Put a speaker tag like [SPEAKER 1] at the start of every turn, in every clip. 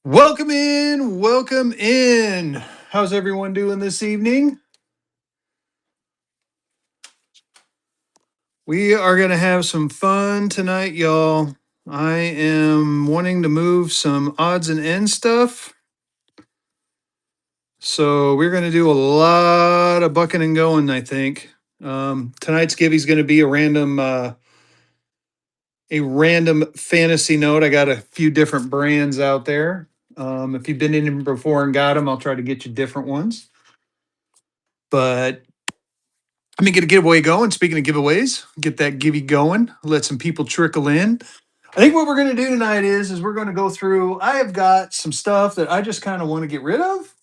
[SPEAKER 1] Welcome in. Welcome in. How's everyone doing this evening? We are going to have some fun tonight, y'all. I am wanting to move some odds and ends stuff. So we're going to do a lot of bucking and going, I think. Tonight's Gibby's going to be a random fantasy note. I got a few different brands out there. If you've been in them before and got them, I'll try to get you different ones. But let me get a giveaway going. Speaking of giveaways, get that givey going. Let some people trickle in. I think what we're going to do tonight is we're going to go through. I have got some stuff that I just kind of want to get rid of.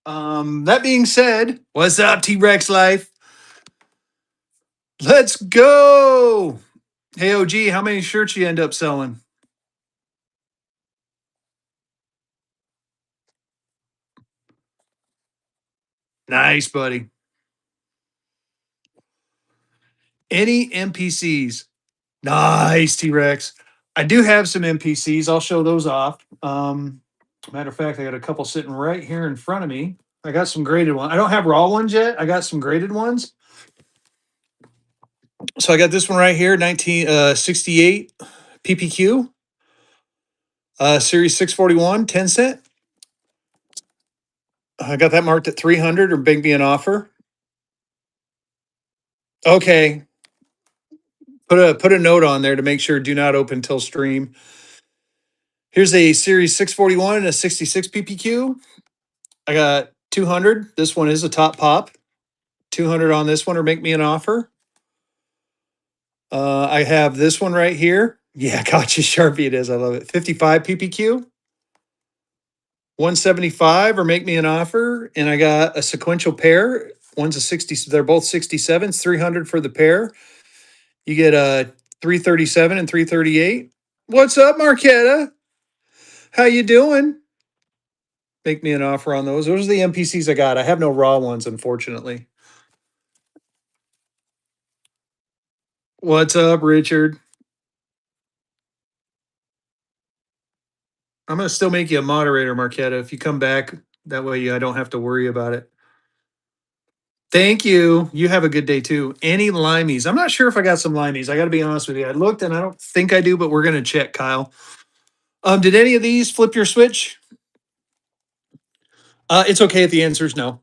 [SPEAKER 1] That being said, what's up, T Rex Life? Let's go. Hey, OG, how many shirts you end up selling? Nice, buddy. Any NPCs? Nice, T Rex. I do have some NPCs. I'll show those off. Matter of fact, I got a couple sitting right here in front of me. I got some graded ones. I don't have raw ones yet. I got some graded ones. So I got this one right here, 1968 PPQ, Series 641, 10 cent. I got that marked at 300 or big me an offer. Okay. Put a note on there to make sure do not open till stream. Here's a Series 641 and a 66 PPQ. I got 200. This one is a top pop. 200 on this one or make me an offer. I have this one right here. Yeah, gotcha. Sharpie it is. I love it. 55 PPQ. 175 or make me an offer. And I got a sequential pair. One's a 60. They're both 67s, 300 for the pair. You get a 337 and 338. What's up, Marquetta? How you doing? Make me an offer on those. Those are the NPCs I got. I have no raw ones, unfortunately. What's up, Richard? I'm gonna still make you a moderator, Marquetta. If you come back, that way I don't have to worry about it. Thank you. You have a good day too. Any limeys? I'm not sure if I got some limeys. I got to be honest with you. I looked and I don't think I do, but we're gonna check, Kyle. Did any of these flip your switch? It's okay if the answer is no.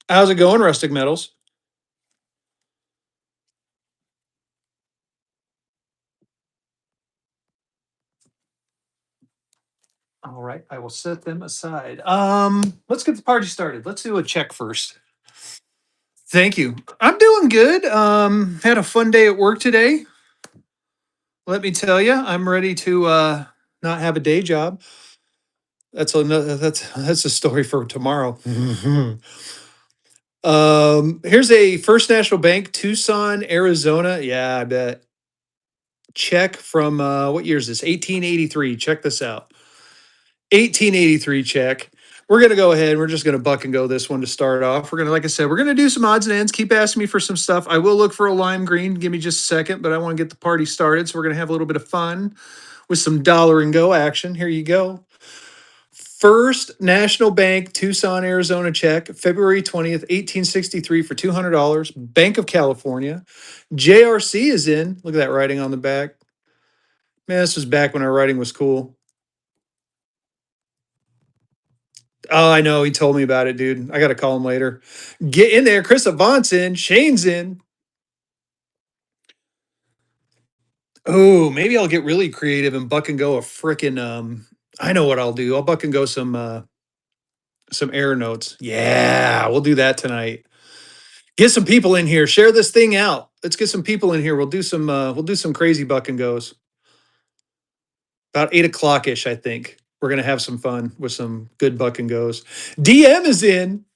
[SPEAKER 1] How's it going, Rustic Metals? All right, I will set them aside. Let's get the party started. Let's do a check first. Thank you. I'm doing good. Had a fun day at work today. Let me tell you, I'm ready to not have a day job. That's a story for tomorrow. Here's a First National Bank, Tucson, Arizona. Yeah, I bet. Check from what year is this? 1883. Check this out. 1883 check. We're gonna go ahead. We're just gonna buck and go this one to start off. We're gonna, like I said, we're gonna do some odds and ends. Keep asking me for some stuff. I will look for a lime green. Give me just a second, but I want to get the party started. So we're gonna have a little bit of fun with some dollar and go action. Here you go. First National Bank, Tucson, Arizona check, February 20th, 1863 for $200. Bank of California. JRC is in. Look at that writing on the back. Man, this was back when our writing was cool. Oh, I know. He told me about it, dude. I got to call him later. Get in there. Chris Avant's in. Shane's in. Oh, maybe I'll get really creative and buck and go a frickin' I know what I'll do. I'll buck and go some air notes. Yeah, we'll do that tonight. Get some people in here. Share this thing out. Let's get some people in here. We'll do some crazy buck and goes. About 8 o'clock ish, I think. We're gonna have some fun with some good buck and goes. DM is in.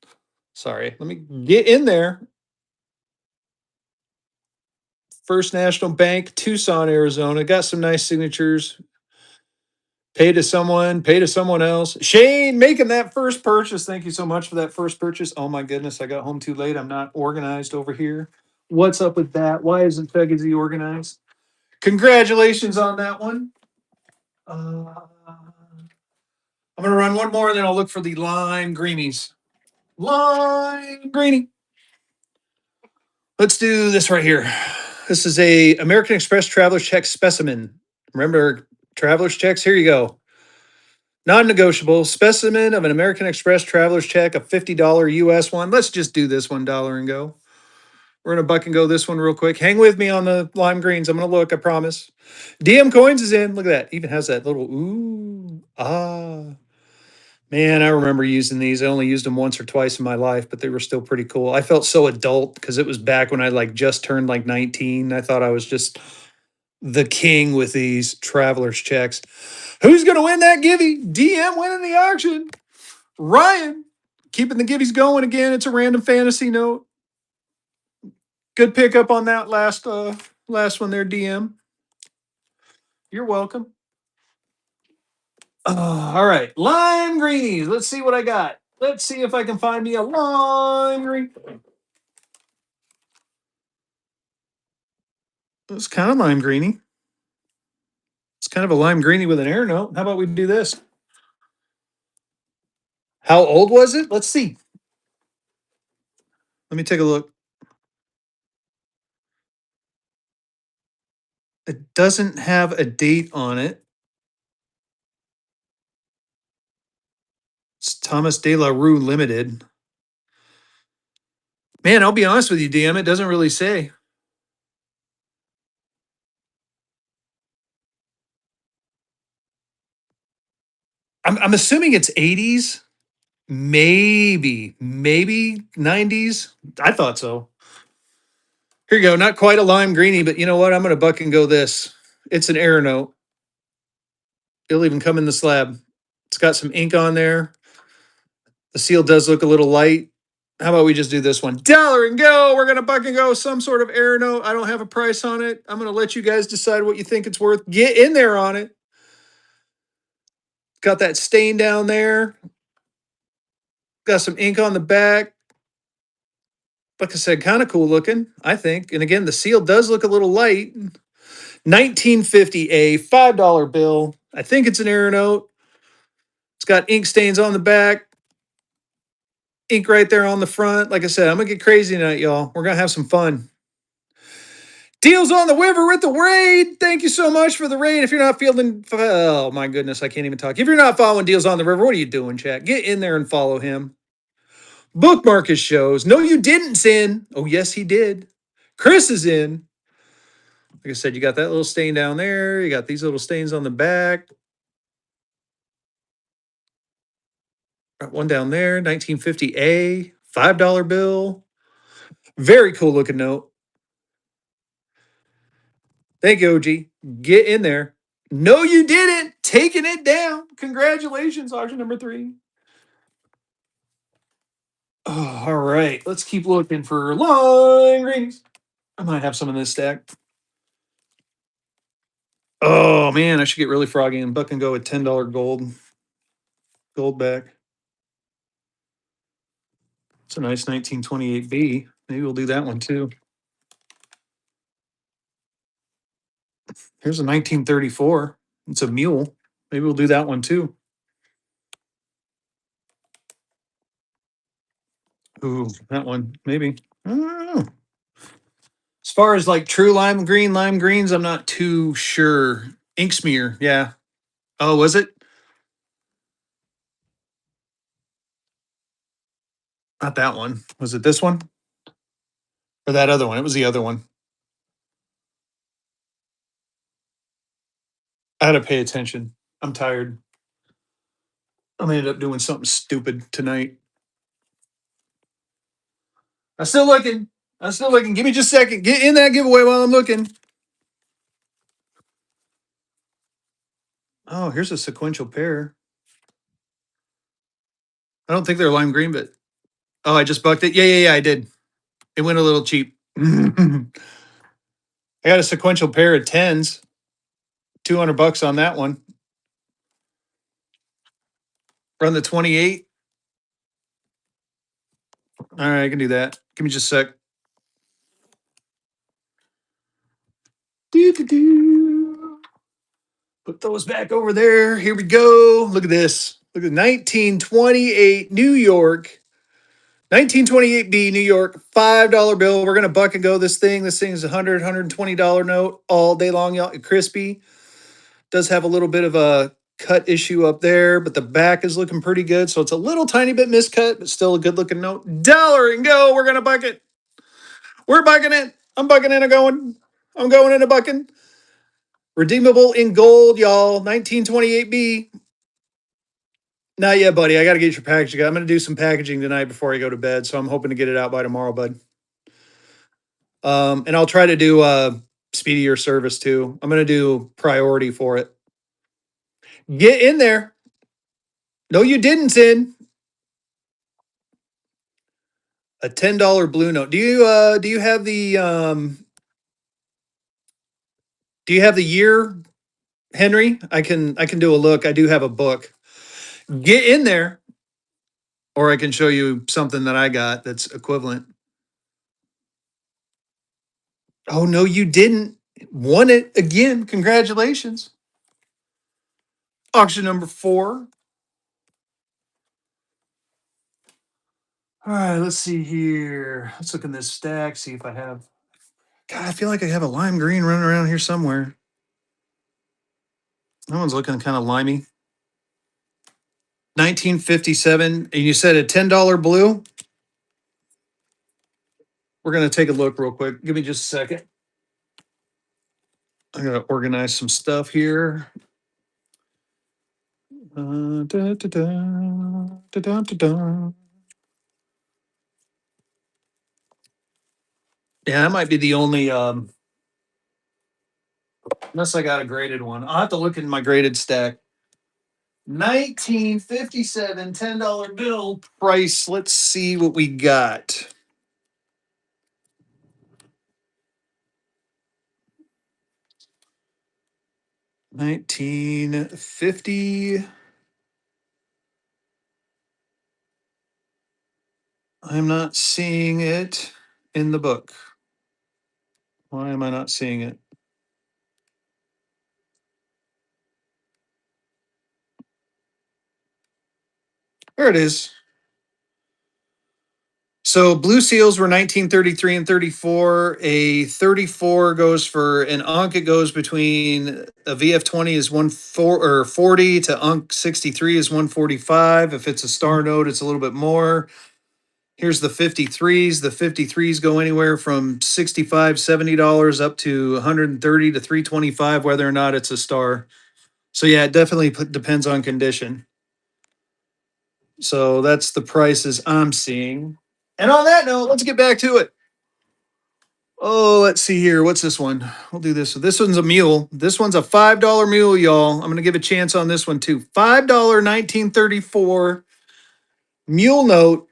[SPEAKER 1] Sorry, let me get in there. First National Bank, Tucson, Arizona. Got some nice signatures. Pay to someone else. Shane making that first purchase. Thank you so much for that first purchase. Oh my goodness, I got home too late. I'm not organized over here. What's up with that? Why isn't Fezzy organized? Congratulations on that one. I'm going to run one more and then I'll look for the lime greenies. Lime greenie. Let's do this right here. This is a American Express Traveler's Check specimen. Remember Traveler's Checks? Here you go. Non-negotiable specimen of an American Express Traveler's Check, a $50 US one. Let's just do this $1 and go. We're gonna buck and go this one real quick. Hang with me on the lime greens. I'm gonna look, I promise. DM coins is in. Look at that. Even has that little ooh, ah. Man, I remember using these. I only used them once or twice in my life, but they were still pretty cool. I felt so adult because it was back when I like just turned like 19. I thought I was just the king with these traveler's checks. Who's gonna win that givey? DM winning the auction. Ryan keeping the givvies going again. It's a random fantasy note. Good pickup on that last one there, DM. You're welcome. All right, lime greenies. Let's see what I got. Let's see if I can find me a lime green. It's kind of lime greeny. It's kind of a lime greeny with an air note. How about we do this? How old was it? Let's see. Let me take a look. It doesn't have a date on it. It's Thomas De La Rue Limited. Man, I'll be honest with you, DM. It doesn't really say. I'm assuming it's 80s, maybe 90s. I thought so. Here you go. Not quite a lime greenie, but you know what? I'm going to buck and go this. It's an air note. It'll even come in the slab. It's got some ink on there. The seal does look a little light. How about we just do this one? Dollar and go. We're going to buck and go some sort of air note. I don't have a price on it. I'm going to let you guys decide what you think it's worth. Get in there on it. Got that stain down there. Got some ink on the back. Like I said, kind of cool looking, I think. And again, the seal does look a little light. 1950 a $5 bill. I think it's an air note. It's got ink stains on the back, ink right there on the front. Like I said, I'm going to get crazy tonight, y'all. We're going to have some fun. Deals on the River with the raid. Thank you so much for the raid. If you're not fielding, oh my goodness, I can't even talk. If you're not following Deals on the River, what are you doing, chat? Get in there and follow him. Bookmark his shows. No, you didn't, Sin. Oh, yes, he did. Chris is in. Like I said, you got that little stain down there. You got these little stains on the back. Got one down there, 1950A, $5 bill. Very cool looking note. Thank you, OG. Get in there. No, you didn't. Taking it down. Congratulations, auction number 3. Oh, all right. Let's keep looking for lime greens. I might have some in this stack. Oh man, I should get really froggy and buck and go with $10 gold. Gold back. It's a nice 1928B. Maybe we'll do that one too. Here's a 1934. It's a mule. Maybe we'll do that one too. Ooh, that one. Maybe. I don't know. As far as like true lime greens, I'm not too sure. Ink smear, yeah. Oh, was it? Not that one. Was it this one? Or that other one? It was the other one. I had to pay attention. I'm tired. I'm gonna end up doing something stupid tonight. I'm still looking. I'm still looking. Give me just a second. Get in that giveaway while I'm looking. Oh, here's a sequential pair. I don't think they're lime green, but oh, I just bucked it. Yeah, I did. It went a little cheap. I got a sequential pair of tens. $200 on that one. Run the 28. All right, I can do that. Give me just a sec. Do. Put those back over there. Here we go. Look at this. Look at 1928 New York. 1928B New York, $5 bill. We're gonna buck and go this thing. This thing is a $120 note all day long, y'all. Crispy. Does have a little bit of a cut issue up there, but the back is looking pretty good. So it's a little tiny bit miscut, but still a good looking note. Dollar and go. We're gonna buck it. We're bucking it. I'm bucking in a going. I'm going in a bucking. Redeemable in gold, y'all. 1928B. Not yet, buddy. I got to get your packaging. I'm going to do some packaging tonight before I go to bed, so I'm hoping to get it out by tomorrow, bud. And I'll try to do speedier service too. I'm going to do priority for it. Get in there. No, you didn't, Sin. A $10 blue note. Do you have the do you have the year, Henry? I can do a look. I do have a book. Get in there, or I can show you something that I got that's equivalent. Oh no, you didn't. Won it again. Congratulations. Auction number 4. All right, let's see here. Let's look in this stack, see if I have. God, I feel like I have a lime green running around here somewhere. That one's looking kind of limey. 1957, and you said a $10 blue? We're going to take a look real quick. Give me just a second. I'm going to organize some stuff here. Da, da, da, da, da, da, da. Yeah, that might be the only, unless I got a graded one. I'll have to look in my graded stack. 1957 $10 bill price. Let's see what we got. 1950. I'm not seeing it in the book. Why am I not seeing it? There it is. So blue seals were 1933 and 34. A 34 goes for an Unk. It goes between a VF20 is 40 to Unk 63 is 145. If it's a star note, it's a little bit more. Here's the 53s. The 53s go anywhere from $65, $70 up to 130 to 325, whether or not it's a star. So yeah, it definitely depends on condition. So that's the prices I'm seeing. And on that note, let's get back to it. Oh, let's see here. What's this one? We'll do this. This one's a mule. This one's a $5 mule, y'all. I'm going to give a chance on this one too. $5 1934 mule note.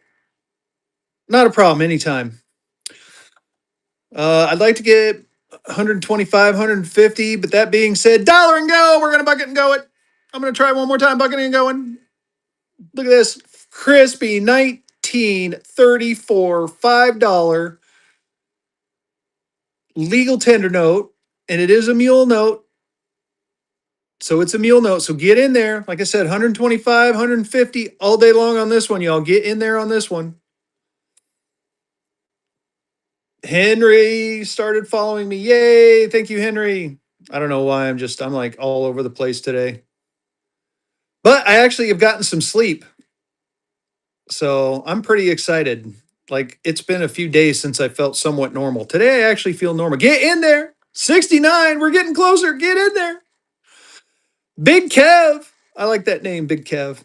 [SPEAKER 1] Not a problem anytime. I'd like to get 125, 150, but that being said, dollar and go. We're going to bucket and go it. I'm going to try one more time, bucketing and going. Look at this. Crispy 1934 $5 legal tender note. And it is a mule note. So it's a mule note. So get in there. Like I said, 125, 150 all day long on this one, y'all. Get in there on this one. Henry started following me. Yay. Thank you, Henry. I don't know why I'm like all over the place today. But I actually have gotten some sleep. So I'm pretty excited. Like it's been a few days since I felt somewhat normal. Today I actually feel normal. Get in there. 69. We're getting closer. Get in there. Big Kev. I like that name, Big Kev.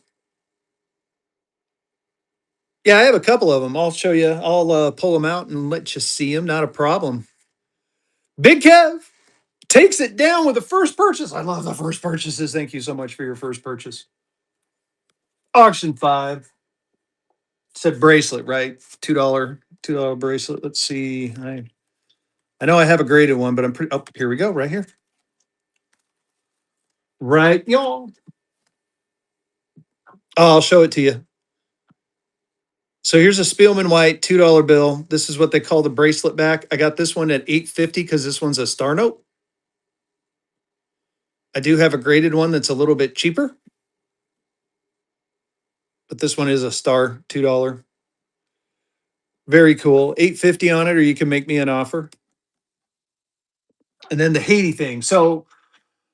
[SPEAKER 1] Yeah, I have a couple of them. I'll show you. I'll pull them out and let you see them. Not a problem. Big Kev takes it down with the first purchase. I love the first purchases. Thank you so much for your first purchase. Auction 5. Said bracelet, right? $2 bracelet. Let's see. I know I have a graded one, but I'm pretty. Oh, here we go. Right here. Right, y'all. Oh, I'll show it to you. So here's a Spielman White $2 bill. This is what they call the bracelet back. I got this one at $8.50 because this one's a star note. I do have a graded one that's a little bit cheaper, but this one is a star, $2. Very cool. 850 on it, or you can make me an offer. And then the Haiti thing. So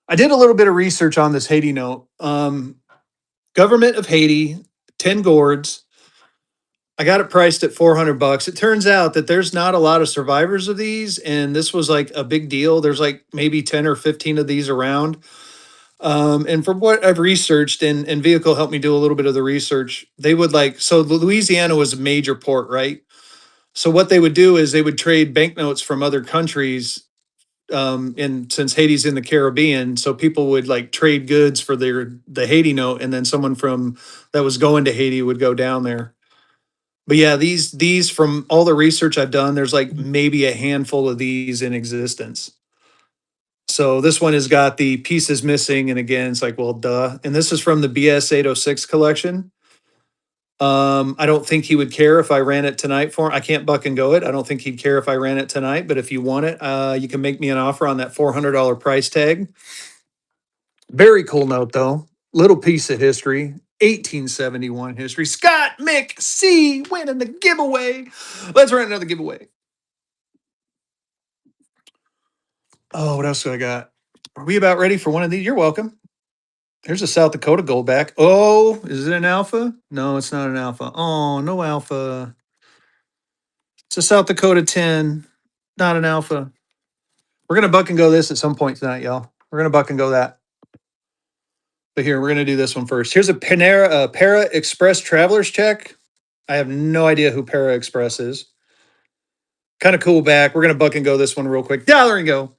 [SPEAKER 1] I did a little bit of research on this Haiti note. Government of Haiti, 10 gourds. I got it priced at 400 bucks. It turns out that there's not a lot of survivors of these, and this was like a big deal. There's like maybe 10 or 15 of these around. And from what I've researched, and Vehicle helped me do a little bit of the research, they would like, so Louisiana was a major port, right? So what they would do is they would trade banknotes from other countries. And since Haiti's in the Caribbean, so people would like trade goods for the Haiti note, and then someone from that was going to Haiti would go down there. But yeah, these from all the research I've done, there's like maybe a handful of these in existence. So this one has got the pieces missing, and again, it's like, well, duh. And this is from the BS 806 collection. I don't think he would care if I ran it tonight for him. I can't buck and go it. I don't think he'd care if I ran it tonight. But if you want it, you can make me an offer on that $400 price tag. Very cool note though. Little piece of history. 1871 history. Scott McC winning the giveaway. Let's run another giveaway. Oh, what else do I got? Are we about ready for one of these? You're welcome. Here's a South Dakota Goldback. Oh, is it an alpha? No, it's not an alpha. Oh, no alpha. It's a South Dakota 10, not an alpha. We're going to buck and go this at some point tonight, y'all. We're going to buck and go that. But here, we're going to do this one first. Here's a Para Express Traveler's Check. I have no idea who Para Express is. Kind of cool back. We're going to buck and go this one real quick. Dollar and go.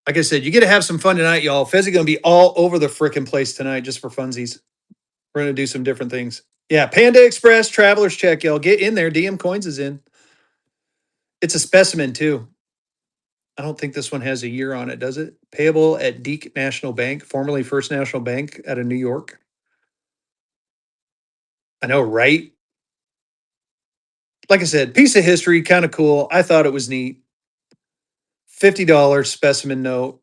[SPEAKER 1] Like I said, you get to have some fun tonight, y'all. Fezzy going to be all over the freaking place tonight just for funsies. We're going to do some different things. Yeah, Panda Express Traveler's Check, y'all. Get in there. DM Coins is in. It's a specimen, too. I don't think this one has a year on it, does it? Payable at Deke National Bank, formerly First National Bank out of New York. I know, right? Like I said, piece of history, kind of cool. I thought it was neat. $50 specimen note.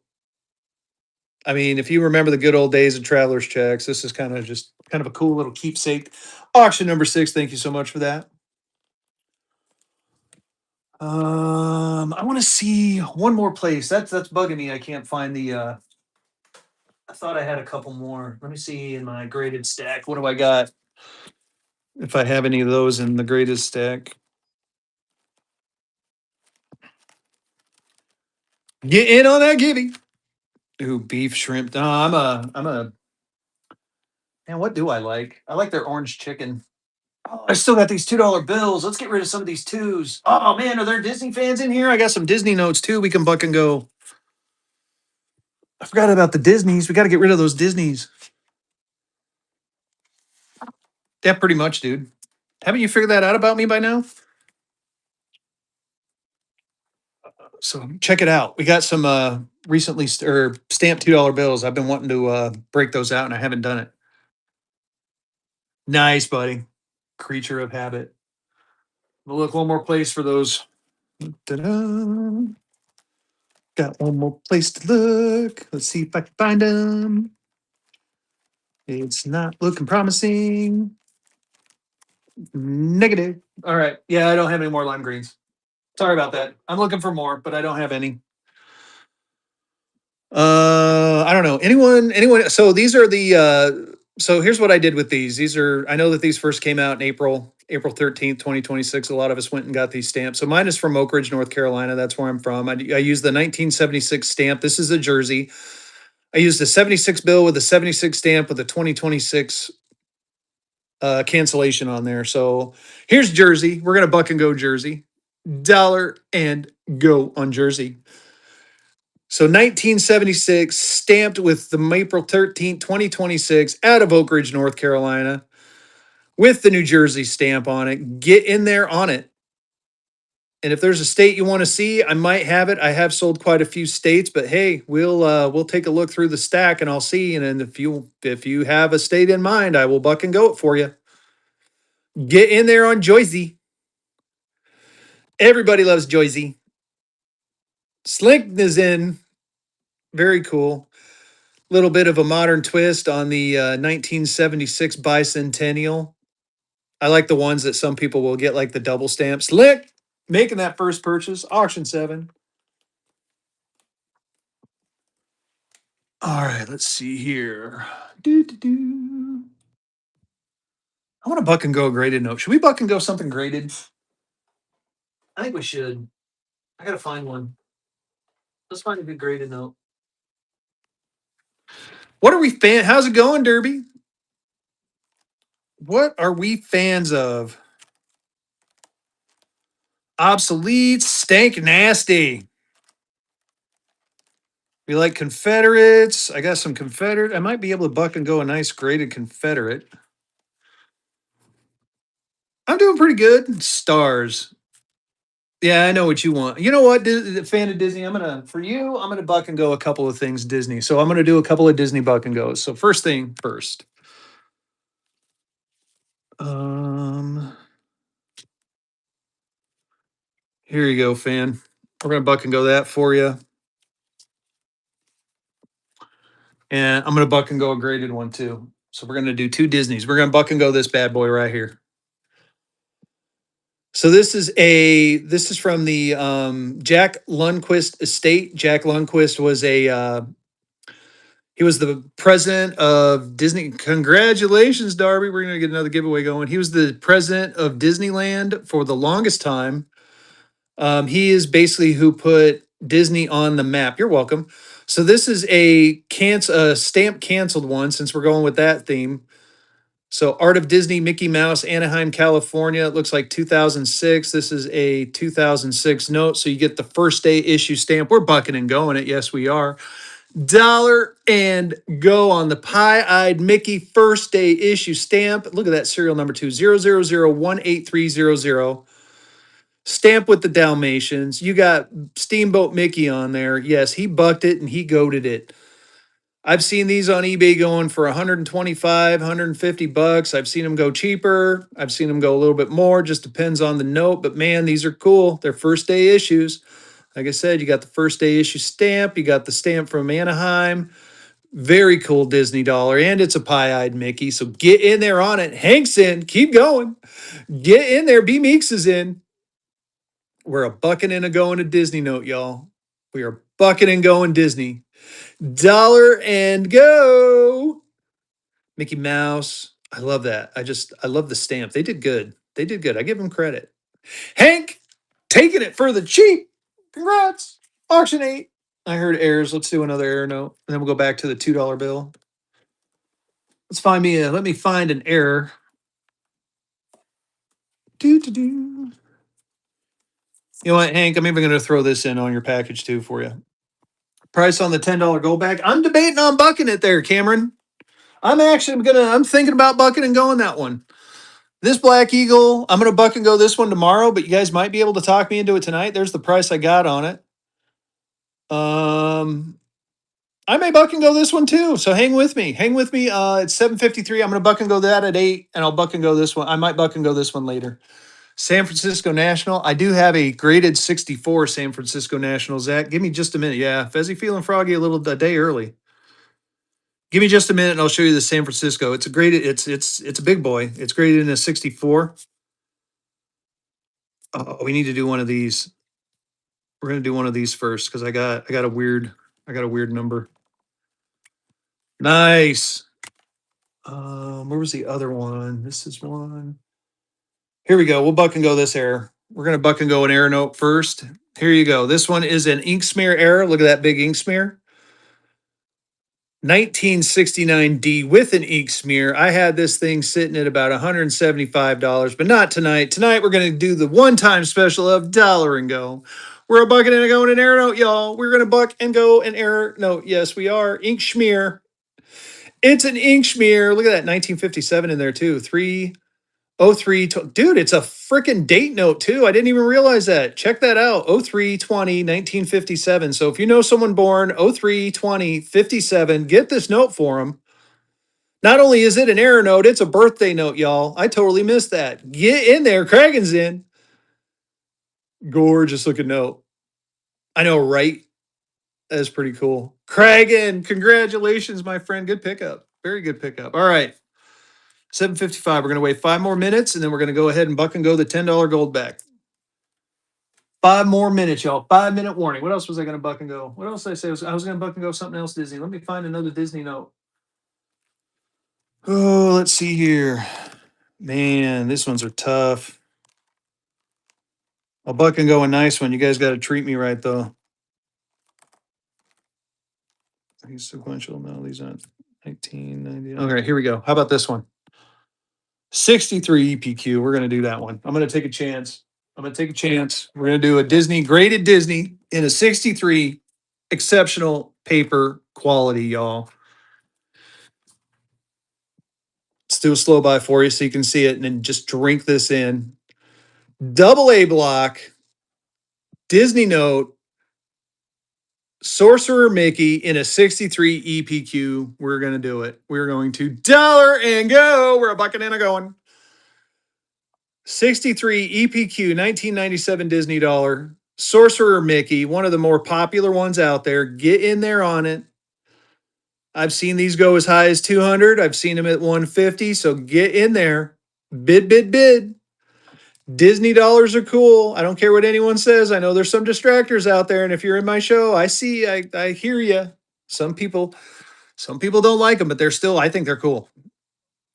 [SPEAKER 1] I mean, if you remember the good old days of traveler's checks, this is kind of just kind of a cool little keepsake. Auction number 6. Thank you so much for that. I want to see one more place. That's bugging me. I can't find the. I thought I had a couple more. Let me see in my graded stack. What do I got? If I have any of those in the graded stack. Get in on that gibby. Ooh, beef shrimp. No, I'm a man, what do I like? I like their orange chicken. Oh, I still got these $2 bills. Let's get rid of some of these twos. Oh man, are there Disney fans in here? I got some Disney notes too. We can buck and go. I forgot about the Disneys. We got to get rid of those Disneys. Yeah, pretty much, dude. Haven't you figured that out about me by now? So check it out. We got some recently or stamped $2 bills. I've been wanting to break those out and I haven't done it. Nice, buddy. Creature of habit. We'll look one more place for those. Ta-da. Got one more place to look. Let's see if I can find them. It's not looking promising. Negative. All right. Yeah, I don't have any more lime greens. Sorry about that. I'm looking for more, but I don't have any. I don't know. Anyone so these are the so here's what I did with these. These are I know that these first came out in April 13th, 2026. A lot of us went and got these stamps. So mine is from Oak Ridge, North Carolina. That's where I'm from. I used the 1976 stamp. This is a jersey. I used a 76 bill with a 76 stamp with a 2026 cancellation on there. So here's Jersey. We're gonna buck and go Jersey. Dollar and go on Jersey. So 1976, stamped with the April 13th, 2026, out of Oak Ridge, North Carolina, with the New Jersey stamp on it. Get in there on it. And if there's a state you want to see, I might have it. I have sold quite a few states, but hey, we'll take a look through the stack and I'll see. And then if you have a state in mind, I will buck and go it for you. Get in there on Joyzy. Everybody loves Joyzy. Slink is in. Very cool. Little bit of a modern twist on the 1976 bicentennial. I like the ones that some people will get, like the double stamp. Slick, making that first purchase, auction 7. All right, let's see here. Do. I want to buck and go a graded note. Should we buck and go something graded? I think we should. I gotta find one. Let's find a good graded note. What are we fan? How's it going, Derby? What are we fans of? Obsolete, stank, nasty. We like Confederates. I got some Confederate. I might be able to buck and go a nice graded Confederate. I'm doing pretty good. Stars. Yeah, I know what you want. You know what, fan of Disney? For you, I'm gonna buck and go a couple of things Disney. So I'm gonna do a couple of Disney buck and goes. So first thing first. Um, Here you go, fan. We're gonna buck and go that for you. And I'm gonna buck and go a graded one too. So we're gonna do two Disneys. We're gonna buck and go this bad boy right here. So this is from the Jack Lundquist estate. Jack Lundquist was he was the president of Disney. Congratulations, Darby. We're gonna get another giveaway going. He was the president of Disneyland for the longest time. He is basically who put Disney on the map. You're welcome. So this is a stamp canceled one since we're going with that theme. So Art of Disney, Mickey Mouse, Anaheim, California. It looks like 2006. This is a 2006 note. So you get the first day issue stamp. We're bucking and going it. Yes, we are. Dollar and go on the pie-eyed Mickey first day issue stamp. Look at that serial number 200018300. Stamp with the Dalmatians. You got Steamboat Mickey on there. Yes, he bucked it and he goated it. I've seen these on eBay going for 125, 150 bucks. I've seen them go cheaper. I've seen them go a little bit more. Just depends on the note. But man, these are cool. They're first day issues. Like I said, you got the first day issue stamp. You got the stamp from Anaheim. Very cool Disney dollar. And it's a pie-eyed Mickey. So get in there on it. Hank's in. Keep going. Get in there. B Meeks is in. We're a bucking and a going to Disney note, y'all. We are bucking and going Disney. Dollar and go. Mickey Mouse. I love that. I love the stamp. They did good. They did good. I give them credit. Hank, taking it for the cheap. Congrats. Auction 8. I heard errors. Let's do another error note. And then we'll go back to the $2 bill. Let me find an error. Do. You know what, Hank? I'm even going to throw this in on your package too for you. Price on the $10 gold bag. I'm debating on bucking it there, Cameron. I'm thinking about bucking and going that one. This Black Eagle, I'm gonna buck and go this one tomorrow, but you guys might be able to talk me into it tonight. There's the price I got on it. I may buck and go this one too. So hang with me. Hang with me. It's 7:53. I'm gonna buck and go that at 8, and I'll buck and go this one. I might buck and go this one later. San Francisco National. I do have a graded 64 San Francisco National. Zach, give me just a minute. Yeah, Fezzy feeling froggy a day early. Give me just a minute and I'll show you the San Francisco. It's a graded, it's a big boy. It's graded in a 64. Oh, we need to do one of these. We're gonna do one of these first because I got a weird number. Nice. Where was the other one? This is one. Here we go. We'll buck and go this error. We're gonna buck and go an error note first. Here you go. This one is an ink smear error. Look at that big ink smear. 1969D with an ink smear. I had this thing sitting at about $175, but not tonight. Tonight we're going to do the one-time special of dollar and go. We're a bucket and a go and an error note, y'all. We're going to buck and go an error note. Yes, we are. Ink smear. It's an ink smear. Look at that 1957 in there too. 303. Dude, it's a freaking date note too. I didn't even realize that. Check that out. 0320 1957. So if you know someone born 0320 57, get this note for them. Not only is it an error note, it's a birthday note, y'all. I totally missed that. Get in there. Kragan's in. Gorgeous looking note. I know, right? That is pretty cool. Kragan, congratulations, my friend. Good pickup. Very good pickup. All right. 7:55. We're going to wait 5 more minutes and then we're going to go ahead and buck and go the $10 gold back. 5 more minutes, y'all. 5 minute warning. What else was I going to buck and go? What else did I say? I was going to buck and go something else Disney. Let me find another Disney note. Oh, let's see here. Man, these ones are tough. I'll buck and go a nice one. You guys got to treat me right, though. These sequential. No, these aren't. 1990. Okay, here we go. How about this one? 63 EPQ. We're going to do that one. I'm going to take a chance. We're going to do a Disney, graded Disney in a 63, exceptional paper quality, y'all. Let's do a slow by for you so you can see it and then just drink this in. Double A block, Disney note, Sorcerer Mickey in a 63 EPQ. We're going to do it. We're going to dollar and go. We're a bucket and a going. 63 EPQ 1997 Disney dollar. Sorcerer Mickey, one of the more popular ones out there. Get in there on it. I've seen these go as high as 200. I've seen them at 150. So get in there. Bid, bid, bid. Disney dollars are cool. I don't care what anyone says. I know there's some distractors out there. And if you're in my show, I hear you. Some people don't like them, but they're still, I think they're cool.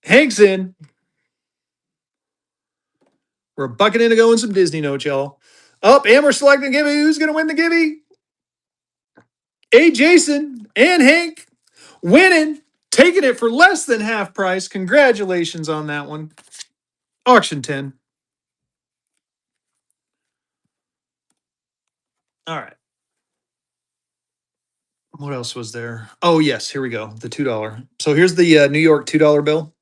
[SPEAKER 1] Hank's in. We're bucking in to go in some Disney notes, y'all. Up, and we're selecting Gibby. Who's going to win the Gibby? Hey, Jason and Hank winning, taking it for less than half price. Congratulations on that one. Auction 10. All right. What else was there? Oh, yes. Here we go. The $2. So here's the New York $2 bill.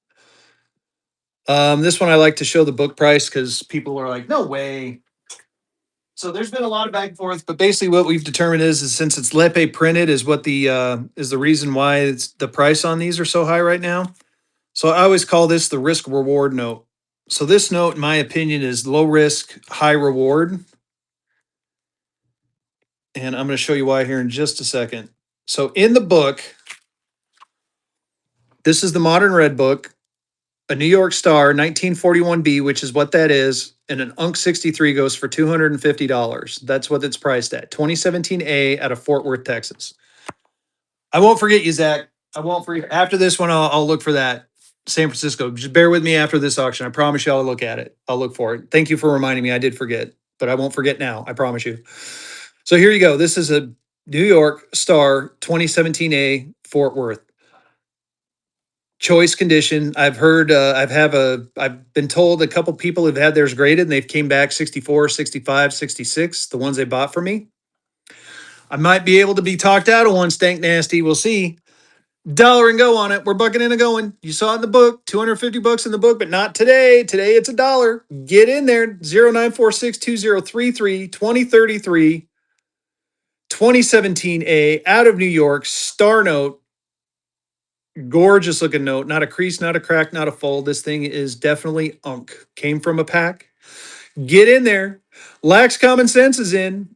[SPEAKER 1] This one I like to show the book price because people are like, no way. So there's been a lot of back and forth, but basically what we've determined is since it's Lepe printed is what is the reason why it's the price on these are so high right now. So I always call this the risk reward note. So this note, in my opinion, is low risk, high reward. And I'm going to show you why here in just a second. So in the book, this is the Modern Red book, a New York Star 1941B, which is what that is, and an UNC 63 goes for $250. That's what it's priced at. 2017A out of Fort Worth, Texas. I won't forget you, Zach. I won't forget. After this one, I'll look for that. San Francisco. Just bear with me after this auction. I promise you I'll look at it. I'll look for it. Thank you for reminding me. I did forget, but I won't forget now. I promise you. So here you go. This is a New York Star 2017A Fort Worth. Choice condition. I've heard, I've been told a couple people have had theirs graded and they've came back 64, 65, 66, the ones they bought from me. I might be able to be talked out of one stank nasty. We'll see. Dollar and go on it. We're bucking in and going. You saw it in the book, 250 bucks in the book, but not today. Today it's $1. Get in there. 09462033 2033 2017A out of New York. Star note. Gorgeous looking note. Not a crease, not a crack, not a fold. This thing is definitely unk. Came from a pack. Get in there. Lax Common Sense is in.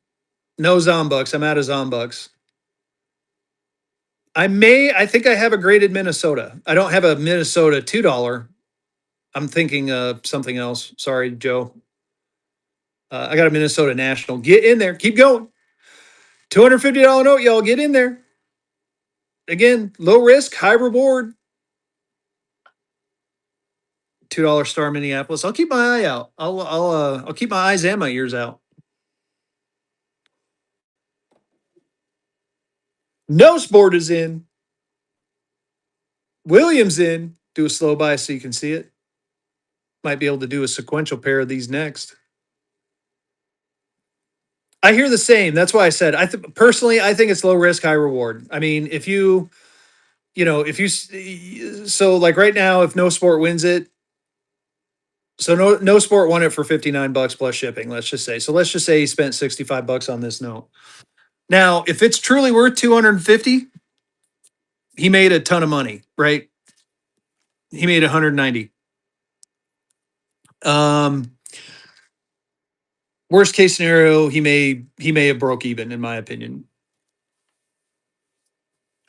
[SPEAKER 1] No Zombucks. I'm out of Zombucks. I think I have a graded Minnesota. I don't have a Minnesota $2. I'm thinking something else. Sorry, Joe. I got a Minnesota National. Get in there. Keep going. $250 note, y'all. Get in there. Again, low risk, high reward. $2 Star Minneapolis. I'll keep my eye out. I'll keep my eyes and my ears out. No Sport is in. Williams in. Do a slow buy so you can see it. Might be able to do a sequential pair of these next. I hear the same. That's why I said personally I think it's low risk, high reward. I mean, if so like right now, if No Sport wins it, so no Sport won it for 59 bucks plus shipping. Let's just say. So let's just say he spent 65 bucks on this note. Now, if it's truly worth 250, he made a ton of money, right? He made 190. Worst case scenario, he may have broke even, in my opinion.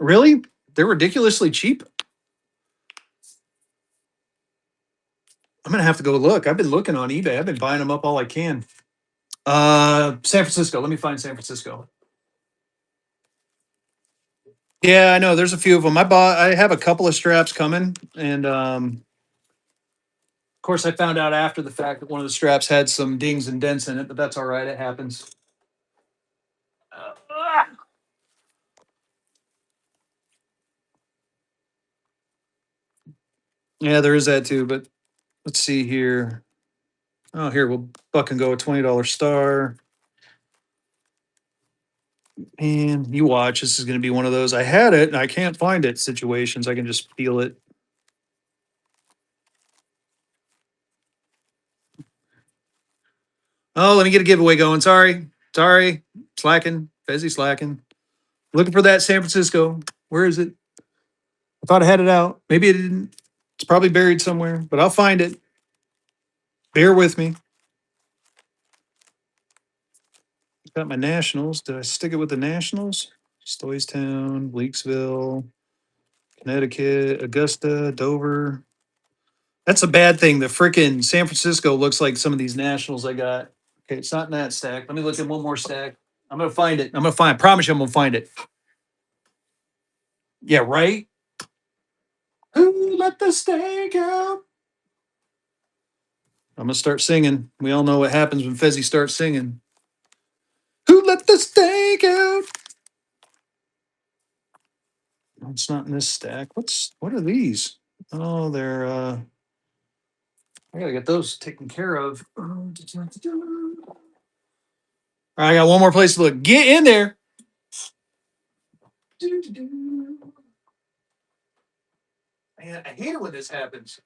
[SPEAKER 1] Really? They're ridiculously cheap. I'm gonna have to go look. I've been looking on eBay. I've been buying them up all I can. San Francisco. Let me find San Francisco. Yeah, I know. There's a few of them. I have a couple of straps coming, and of course, I found out after the fact that one of the straps had some dings and dents in it, but that's all right. It happens. Uh, yeah, there is that too. But let's see here. Oh, here we'll fucking go a $20 star. And you watch. This is going to be one of those. I had it and I can't find it situations. I can just feel it. Oh, let me get a giveaway going. Sorry, slacking. Fezzy slacking. Looking for that San Francisco. Where is it? I thought I had it out. Maybe it didn't. It's probably buried somewhere, but I'll find it. Bear with me. Got my nationals. Did I stick it with the nationals? Stoystown, Bleaksville, Connecticut, Augusta, Dover. That's a bad thing. The freaking San Francisco looks like some of these nationals I got. Okay, it's not in that stack. Let me look at one more stack. I'm gonna find it. I'm gonna find. I promise you, I'm gonna find it. Yeah, right. Who let the steak out? I'm gonna start singing. We all know what happens when Fezzy starts singing. Who let the steak out? No, it's not in this stack. What are these? Oh, they're I gotta get those taken care of. All right, I got one more place to look. Get in there. Man, I hate it when this happens.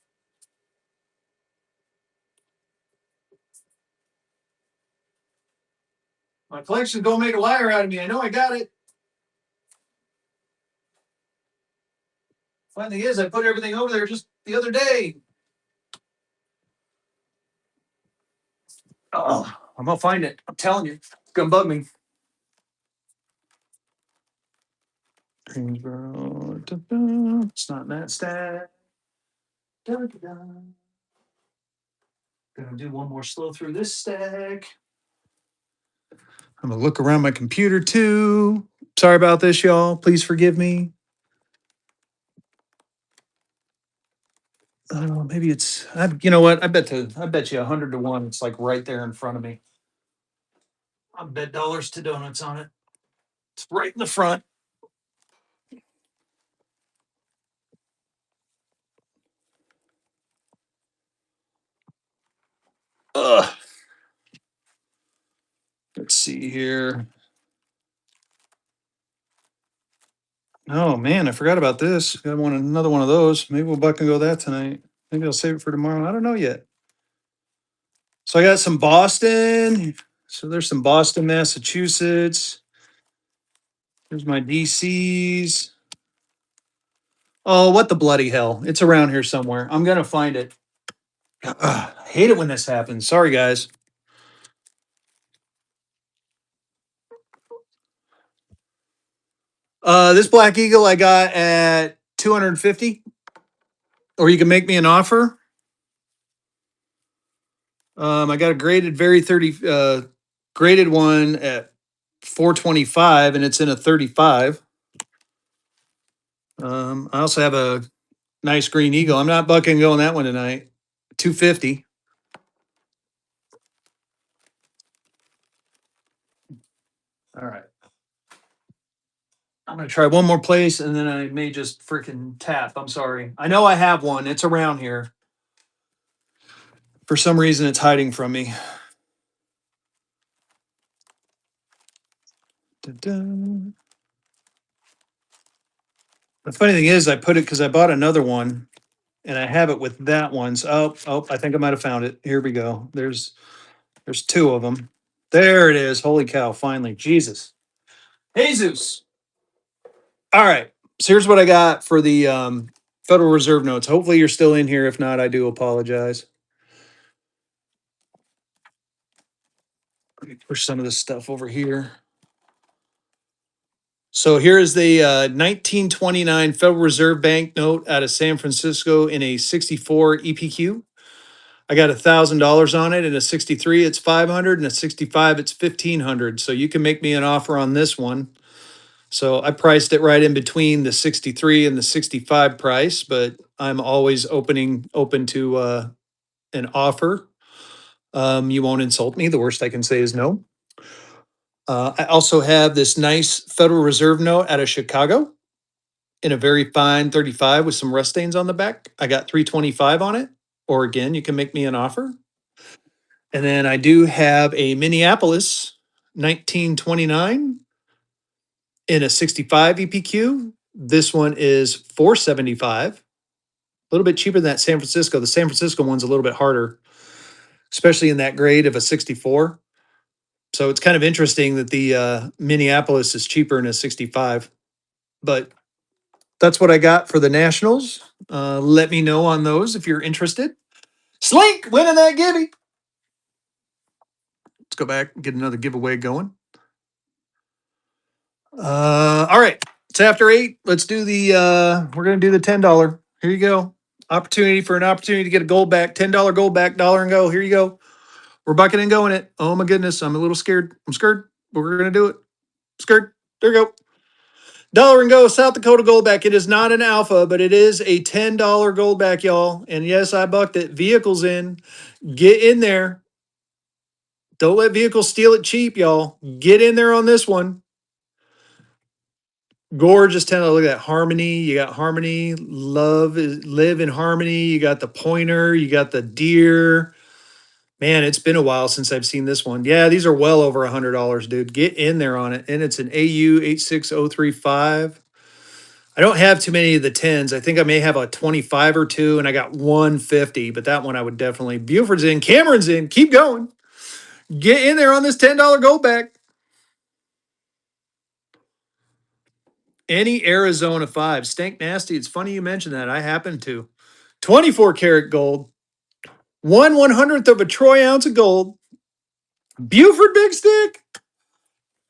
[SPEAKER 1] My collection don't make a liar out of me. I know I got it. Funny thing is, I put everything over there just the other day. Oh, I'm gonna find it. I'm telling you, it's gonna bug me. Greensboro. It's not in that stack. Gonna do one more slow through this stack. I'm gonna look around my computer too. Sorry about this, y'all. Please forgive me. Maybe it's. You know what? I bet you 100 to 1. It's like right there in front of me. I bet dollars to donuts on it. It's right in the front. Ugh. Let's see here. Oh man, I forgot about this. Got another one of those. Maybe we'll buck and go that tonight. Maybe I'll save it for tomorrow. I don't know yet. So I got some Boston. So there's some Boston, Massachusetts. There's my DCs. Oh, what the bloody hell? It's around here somewhere. I'm gonna find it. Ugh, I hate it when this happens. Sorry, guys. This Black Eagle I got at 250, or you can make me an offer. I got a graded one at 425, and it's in a 35. I also have a nice green eagle. I'm not bucking going that one tonight. 250. All right. I'm gonna try one more place, and then I may just freaking tap. I'm sorry. I know I have one. It's around here. For some reason, it's hiding from me. Da-da. The funny thing is, I put it because I bought another one, and I have it with that one. So, I think I might have found it. Here we go. There's two of them. There it is. Holy cow! Finally, Jesus, Jesus. All right. So here's what I got for the Federal Reserve notes. Hopefully, you're still in here. If not, I do apologize. Let me push some of this stuff over here. So here is the 1929 Federal Reserve Bank note out of San Francisco in a 64 EPQ. I got $1,000 on it. In a 63, it's 500, and a 65, it's 1,500. So you can make me an offer on this one. So I priced it right in between the 63 and the 65 price, but I'm always open to an offer. You won't insult me. The worst I can say is no. I also have this nice Federal Reserve note out of Chicago in a very fine 35 with some rust stains on the back. I got 325 on it. Or again, you can make me an offer. And then I do have a Minneapolis 1929 in a 65 EPQ. This one is 475. A little bit cheaper than that San Francisco. The San Francisco one's a little bit harder, especially in that grade of a 64. So it's kind of interesting that the Minneapolis is cheaper in a 65. But that's what I got for the Nationals. Let me know on those if you're interested. Slink winning that gibby. Let's go back and get another giveaway going. All right. It's after 8. Let's do the we're gonna do the $10. Here you go. Opportunity for an opportunity to get a gold back, $10 gold back, dollar and go. Here you go. We're bucking and going it. Oh my goodness. I'm a little scared. I'm scared, but we're gonna do it. Scared. There you go. Dollar and go, South Dakota Goldback. It is not an alpha, but it is a $10 Goldback, y'all. And yes, I bucked it. Vehicles in. Get in there. Don't let vehicles steal it cheap, y'all. Get in there on this one. Gorgeous 10. Look at that harmony. You got harmony. Love is live in harmony. You got the pointer. You got the deer. Man, it's been a while since I've seen this one. Yeah, these are well over $100, dude. Get in there on it. And it's an AU 86035. I don't have too many of the 10s. I think I may have a 25 or two, and I got 150, but that one I would definitely. Buford's in, Cameron's in. Keep going. Get in there on this $10 gold back. Any Arizona 5. Stank nasty. It's funny you mentioned that. I happen to. 24 karat gold. 1/100th of a troy ounce of gold. Buford big stick.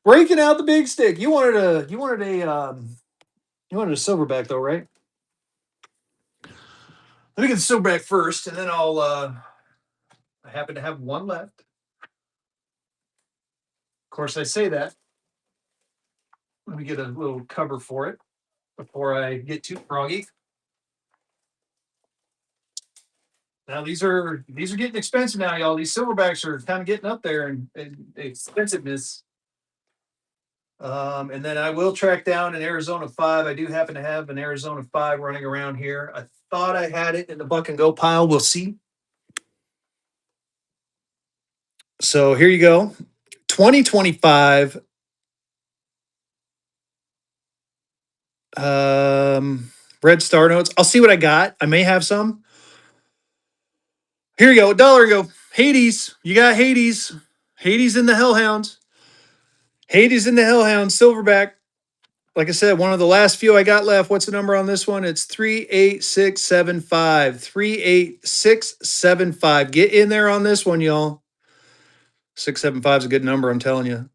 [SPEAKER 1] Breaking out the big stick. You wanted a silverback though, right? Let me get the silverback first, and then I happen to have one left. Of course, I say that. Let me get a little cover for it before I get too froggy. Now these are getting expensive now, y'all. These silverbacks are kind of getting up there in expensiveness. And then I will track down an Arizona 5. I do happen to have an Arizona 5 running around here. I thought I had it in the buck and go pile. We'll see. So here you go. 2025 red star notes. I'll see what I got. I may have some. Here you go. Dollar you go. Hades. You got Hades. Hades in the Hellhounds. Hades in the Hellhounds. Silverback. Like I said, one of the last few I got left. What's the number on this one? It's 38675. 38675. Get in there on this one, y'all. 675 is a good number, I'm telling you.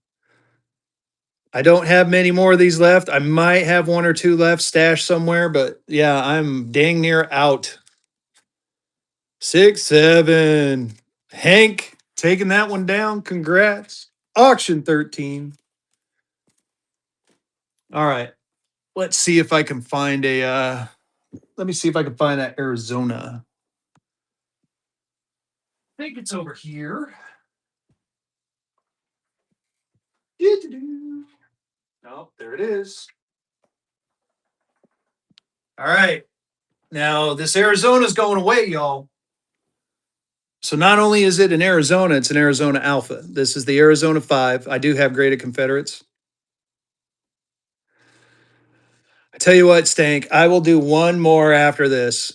[SPEAKER 1] I don't have many more of these left. I might have one or two left stashed somewhere, but yeah, I'm dang near out. 6-7. Hank taking that one down. Congrats. Auction 13. All right. Let's see if I can find let me see if I can find that Arizona. I think it's over here. Oh, there it is. All right. Now this Arizona's going away, y'all. So not only is it an Arizona, it's an Arizona Alpha. This is the Arizona 5. I do have graded Confederates. I tell you what, Stank, I will do one more after this.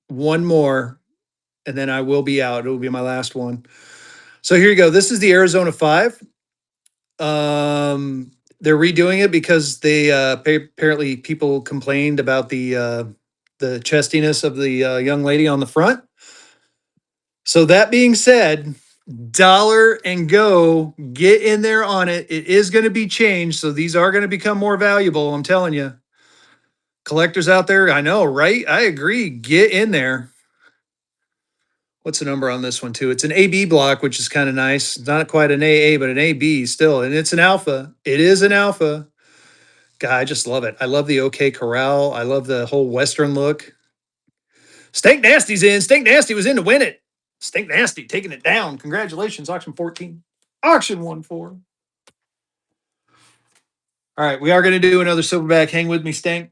[SPEAKER 1] One more, and then I will be out. It will be my last one. So here you go. This is the Arizona 5. They're redoing it because they apparently people complained about the chestiness of the young lady on the front. So that being said, Dollar and go. Get in there on it. It is going to be changed. So these are going to become more valuable. I'm telling you. Collectors out there, I know, right? I agree. Get in there. What's the number on this one, too? It's an AB block, which is kind of nice. Not quite an AA, but an AB still. And it's an alpha. It is an alpha. God, I just love it. I love the OK Corral. I love the whole Western look. Stink Nasty's in. Stink Nasty was in to win it. Stink Nasty taking it down. Congratulations, auction 14. Auction 1-4. All right, we are going to do another silverback. Hang with me, Stink.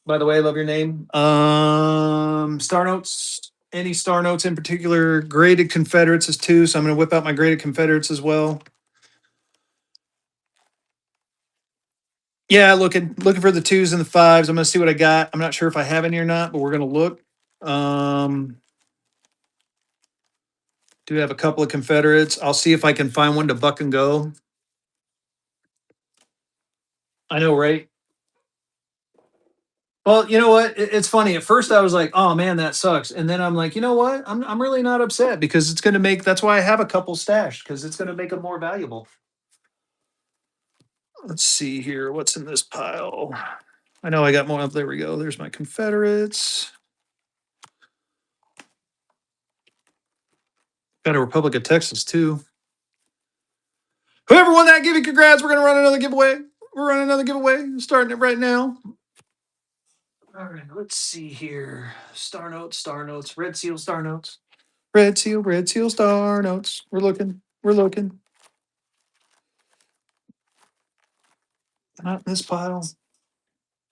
[SPEAKER 1] By the way, I love your name. Star notes. Any star notes in particular? Graded Confederates is 2, so I'm going to whip out my graded Confederates as well. Yeah, looking for the 2s and the 5s. I'm going to see what I got. I'm not sure if I have any or not, but we're going to look. Do have a couple of Confederates. I'll see if I can find one to buck and go. I know, right? Well, you know what? It's funny. At first, I was like, "Oh man, that sucks," and then I'm like, "You know what? I'm really not upset because it's going to make. That's why I have a couple stashed because it's going to make them more valuable." Let's see here. What's in this pile? I know I got more. There we go. There's my Confederates. Got a Republic of Texas too. Whoever won that, give it congrats. We're going to run another giveaway. We're running another giveaway. Starting it right now. All right, let's see here. Star notes, red seal, star notes. Red seal, star notes. We're looking. We're looking. Not in this pile.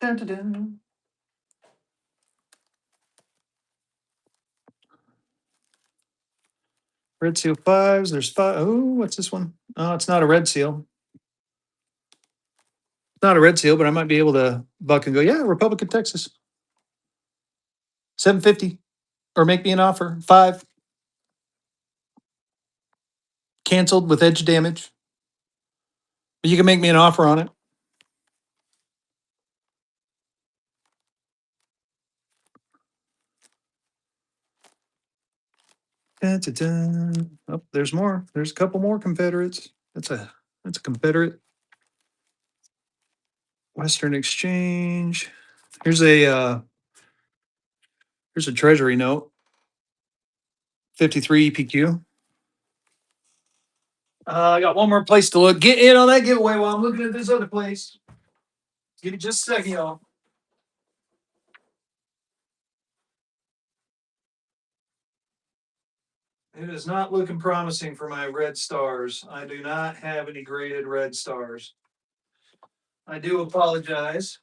[SPEAKER 1] Dun, dun, dun. Red seal 5s. There's 5. Oh, what's this one? Oh, it's not a red seal. Not a red seal, but I might be able to buck and go, yeah, Republic of Texas. 750. Or make me an offer. 5. Canceled with edge damage. But you can make me an offer on it. Dun, dun, dun. Oh, there's more. There's a couple more Confederates. That's a Confederate. Western Exchange. Here's a treasury note. 53 EPQ. I got one more place to look. Get in on that giveaway while I'm looking at this other place. Give me just a second, y'all. It is not looking promising for my red stars. I do not have any graded red stars. I do apologize.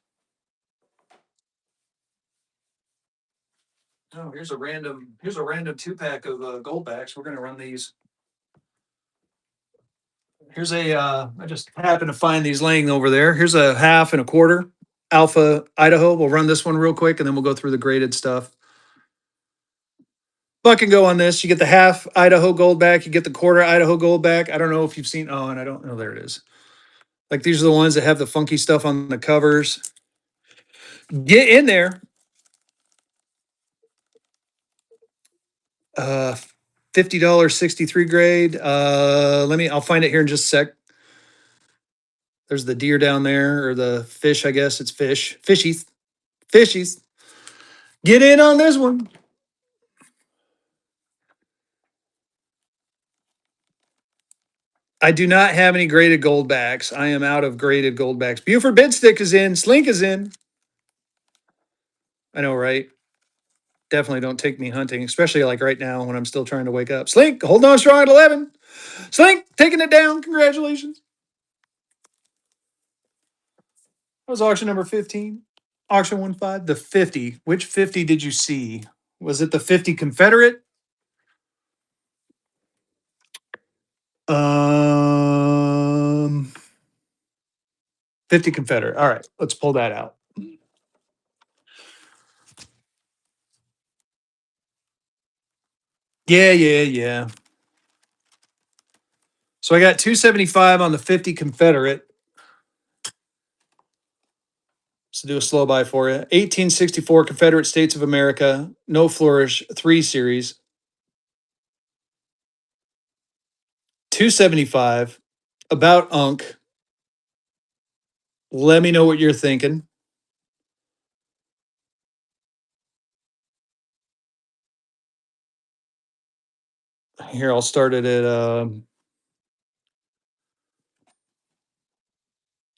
[SPEAKER 1] Oh, here's a random 2-pack of goldbacks. We're gonna run these. Here's a I just happened to find these laying over there. Here's a half and a quarter Alpha Idaho. We'll run this one real quick and then we'll go through the graded stuff. Buck and go on this. You get the half Idaho gold back. You get the quarter Idaho gold back. I don't know if you've seen. Oh, and I don't know. There it is. Like these are the ones that have the funky stuff on the covers. Get in there. Uh, $50 63 grade. I'll find it here in just a sec. There's the deer down there, or the fish. I guess it's fish. Fishies. Fishies. Get in on this one. I do not have any graded gold backs. I am out of graded gold backs. Buford Bidstick is in. Slink is in. I know, right? Definitely don't take me hunting, especially like right now when I'm still trying to wake up. Slink, holding on strong at 11. Slink, taking it down. Congratulations. That was auction number 15. Auction 1-5. The 50. Which 50 did you see? Was it the 50 Confederate? Um, 50 Confederate. All right, let's pull that out. Yeah. So I got 275 on the 50 Confederate. So do a slow buy for you. 1864 Confederate States of America, no flourish, 3 series. 275. About Unk. Let me know what you're thinking. Here, I'll start it at how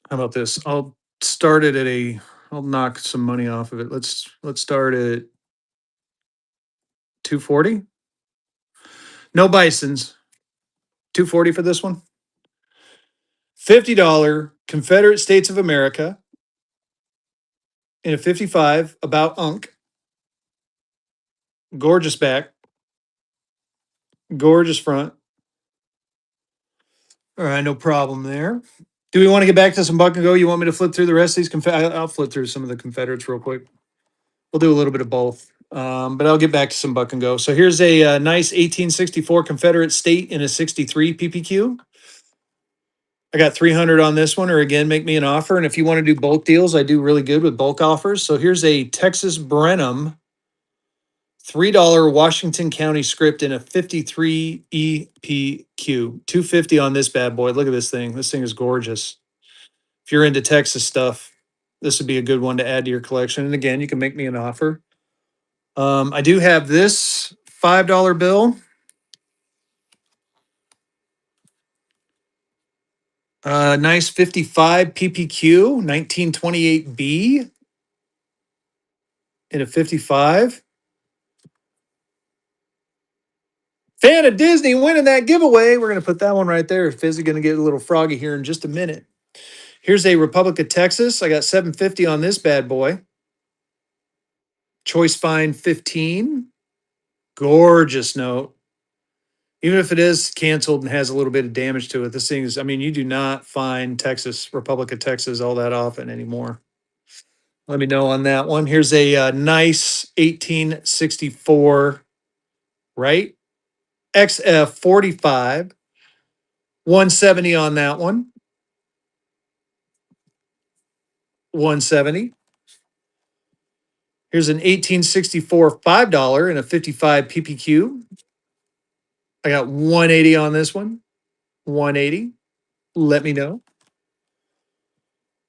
[SPEAKER 1] about this? I'll start it at a I'll knock some money off of it. Let's start at 240. No Bisons. 240 for this one. $50 Confederate States of America in a 55 about Unk. Gorgeous back. Gorgeous front. All right, no problem there. Do we want to get back to some Buck and Go? You want me to flip through the rest of these? I'll flip through some of the Confederates real quick. We'll do a little bit of both, but I'll get back to some Buck and Go. So here's a nice 1864 Confederate State in a 63 PPQ. I got 300 on this one, or again, make me an offer. And if you want to do bulk deals, I do really good with bulk offers. So here's a Texas Brenham $3 Washington County script in a 53 EPQ. 250 on this bad boy. Look at this thing. This thing is gorgeous. If you're into Texas stuff, this would be a good one to add to your collection. And again, you can make me an offer. I do have this $5 bill. Nice 55 PPQ, 1928B in a 55. Fan of Disney winning that giveaway. We're going to put that one right there. Fizzy going to get a little froggy here in just a minute. Here's a Republic of Texas. I got 750 on this bad boy. Choice Find 15. Gorgeous note. Even if it is canceled and has a little bit of damage to it, this thing is, I mean, you do not find Republic of Texas all that often anymore. Let me know on that one. Here's a nice 1864, right? XF 45. 170 on that one. 170. Here's an 1864 $5 and a 55 PPQ. I got 180 on this one. 180. Let me know.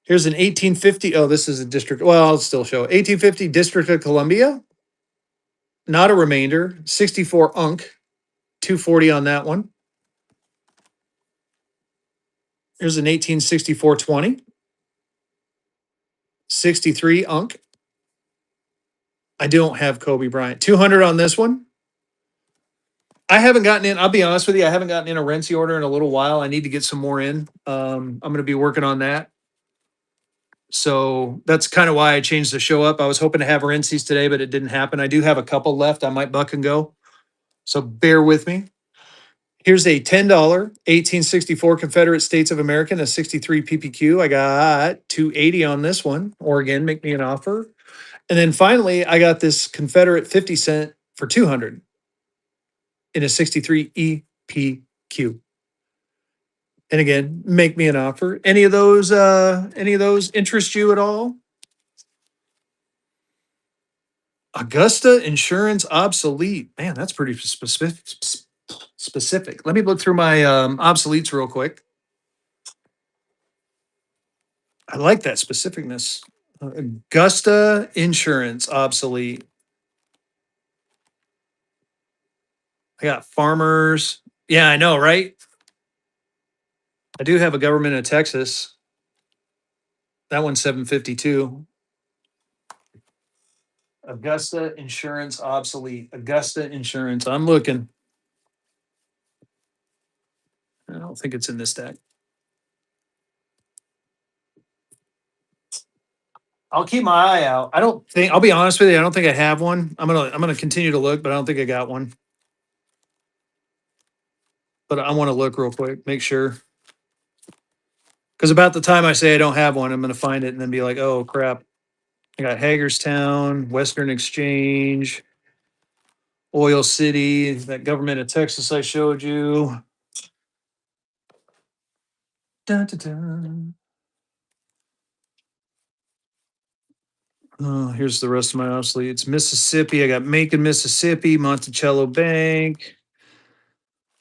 [SPEAKER 1] Here's an 1850. Oh, this is a district. Well, I'll still show it. 1850 District of Columbia. Not a remainder. 64 Unk. 240 on that one. Here's an 1864 20. 63 Unk. I don't have Kobe Bryant. 200 on this one. I haven't gotten in. I'll be honest with you. I haven't gotten in a Renzi order in a little while. I need to get some more in. I'm going to be working on that. So that's kind of why I changed the show up. I was hoping to have Renzi's today, but it didn't happen. I do have a couple left. I might buck and go. So bear with me. Here's a $10 1864 Confederate States of America, a 63 PPQ. I got 280 on this one. Oregon, make me an offer. And then finally, I got this Confederate 50 cent for 200 in a 63 EPQ. And again, make me an offer. Any of those interest you at all? Augusta Insurance obsolete. Man, that's pretty specific. Let me look through my obsoletes real quick. I like that specificness. Augusta Insurance obsolete. I got farmers. Yeah, I know, right? I do have a government of Texas. That one's 752. Augusta Insurance obsolete. Augusta Insurance. I'm looking. I don't think it's in this deck. I'll keep my eye out. I don't think I'll be honest with you. I don't think I have one. I'm gonna continue to look, but I don't think I got one. But I want to look real quick, make sure. Because about the time I say I don't have one, I'm gonna find it and then be like, oh crap. I got Hagerstown, Western Exchange, Oil City, that government of Texas I showed you. Dun, dun, dun. Oh, here's the rest of my obsolete. It's Mississippi. I got Macon, Mississippi, Monticello Bank.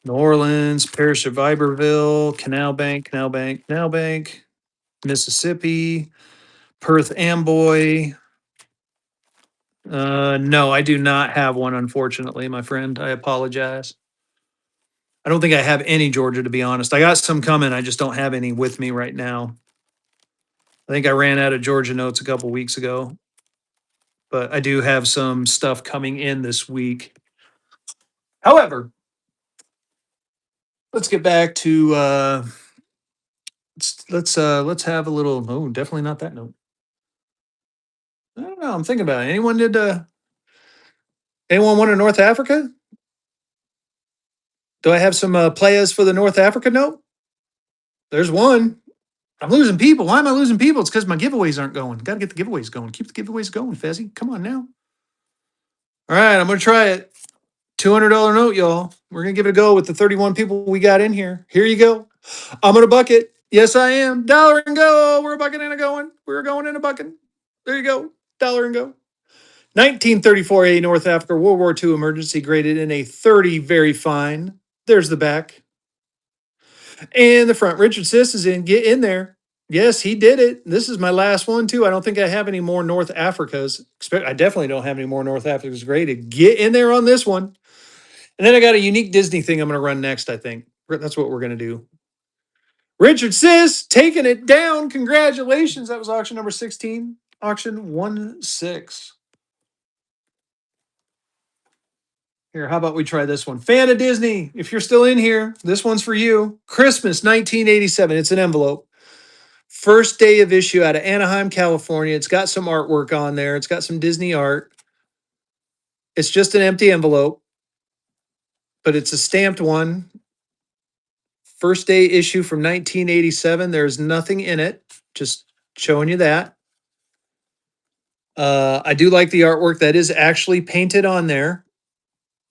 [SPEAKER 1] New Orleans, Parish of Iberville, Canal Bank, Canal Bank, Canal Bank, Mississippi, Perth Amboy. No, I do not have one, unfortunately, my friend. I apologize. I don't think I have any Georgia, to be honest. I got some coming. I just don't have any with me right now. I think I ran out of Georgia notes a couple weeks ago, but I do have some stuff coming in this week. However, let's get back to let's have a little. Oh, definitely not that note. I don't know. I'm thinking about it. Anyone want a North Africa? Do I have some players for the North Africa note? There's one. I'm losing people. Why am I losing people? It's because my giveaways aren't going. Got to get the giveaways going. Keep the giveaways going, Fezzy. Come on now. All right, I'm gonna try it. $200 note, y'all. We're gonna give it a go with the 31 people we got in here. Here you go. I'm gonna bucket. Yes, I am. Dollar and go. We're a bucket and a going. We're going in a bucket. There you go. Dollar and go. 1934 A North Africa World War II emergency graded in a 30, very fine. There's the back. And the front. Richard Siss is in. Get in there. Yes, he did it. This is my last one, too. I don't think I have any more North Africas. I definitely don't have any more North Africas graded. Get in there on this one. And then I got a unique Disney thing I'm going to run next, I think. That's what we're going to do. Richard Siss taking it down. Congratulations. That was auction number 16. Auction 1-6. Here, how about we try this one? Fan of Disney, if you're still in here, this one's for you. Christmas 1987. It's an envelope. First day of issue out of Anaheim, California. It's got some artwork on there. It's got some Disney art. It's just an empty envelope, but it's a stamped one. First day issue from 1987. There's nothing in it. Just showing you that. I do like the artwork that is actually painted on there.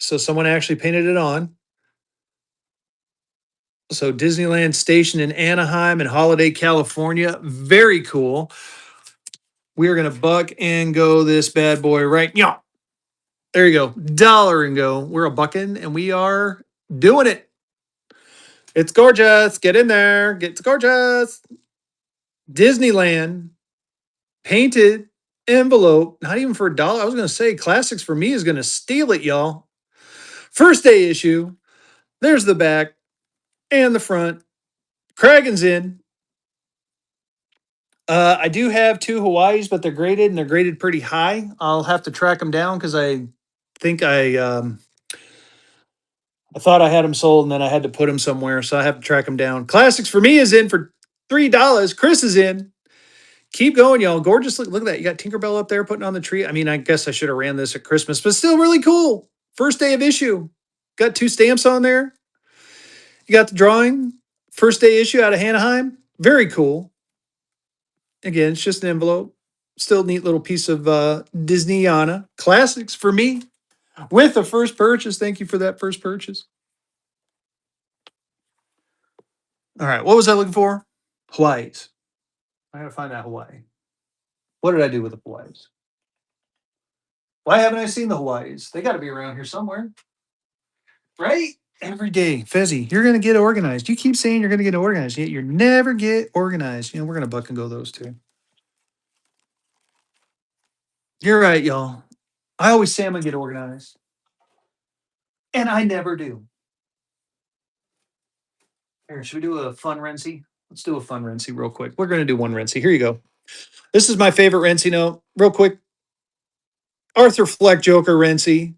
[SPEAKER 1] So someone actually painted it on. So Disneyland Station in Anaheim and Holiday, California. Very cool. We are going to buck and go this bad boy right. Yeah. There you go. Dollar and go. We're a bucking and we are doing it. It's gorgeous. Get in there. It's gorgeous. Disneyland painted envelope. Not even for $1. I was going to say Classics for me is going to steal it, y'all. First day issue. There's the back and the front. Kragen's in. I do have two Hawaiis, but they're graded and they're graded pretty high. I'll have to track them down because I think I thought I had them sold and then I had to put them somewhere, so I have to track them down. Classics for me is in for $3. Chris is in. Keep going, y'all. Gorgeous. Look at that. You got Tinkerbell up there putting on the tree. I mean, I guess I should have ran this at Christmas, but still really cool. First day of issue. Got two stamps on there. You got the drawing. First day issue out of Anaheim. Very cool. Again, it's just an envelope. Still a neat little piece of Disneyana. Classics for me with the first purchase. Thank you for that first purchase. All right. What was I looking for? Hawaii's. I gotta find out Hawaii. What did I do with the Hawaii's? Why haven't I seen the Hawaii's? They got to be around here somewhere, right? Every day, Fezzy, you're gonna get organized. You keep saying you're gonna get organized, yet you never get organized. You know, we're gonna buck and go those two. You're right, y'all. I always say I'm gonna get organized, and I never do. Here, should we do a fun Renzi? Let's do a fun Renzi real quick. We're gonna do one Renzi. Here you go. This is my favorite Renzi note. Real quick. Arthur Fleck Joker Renzi.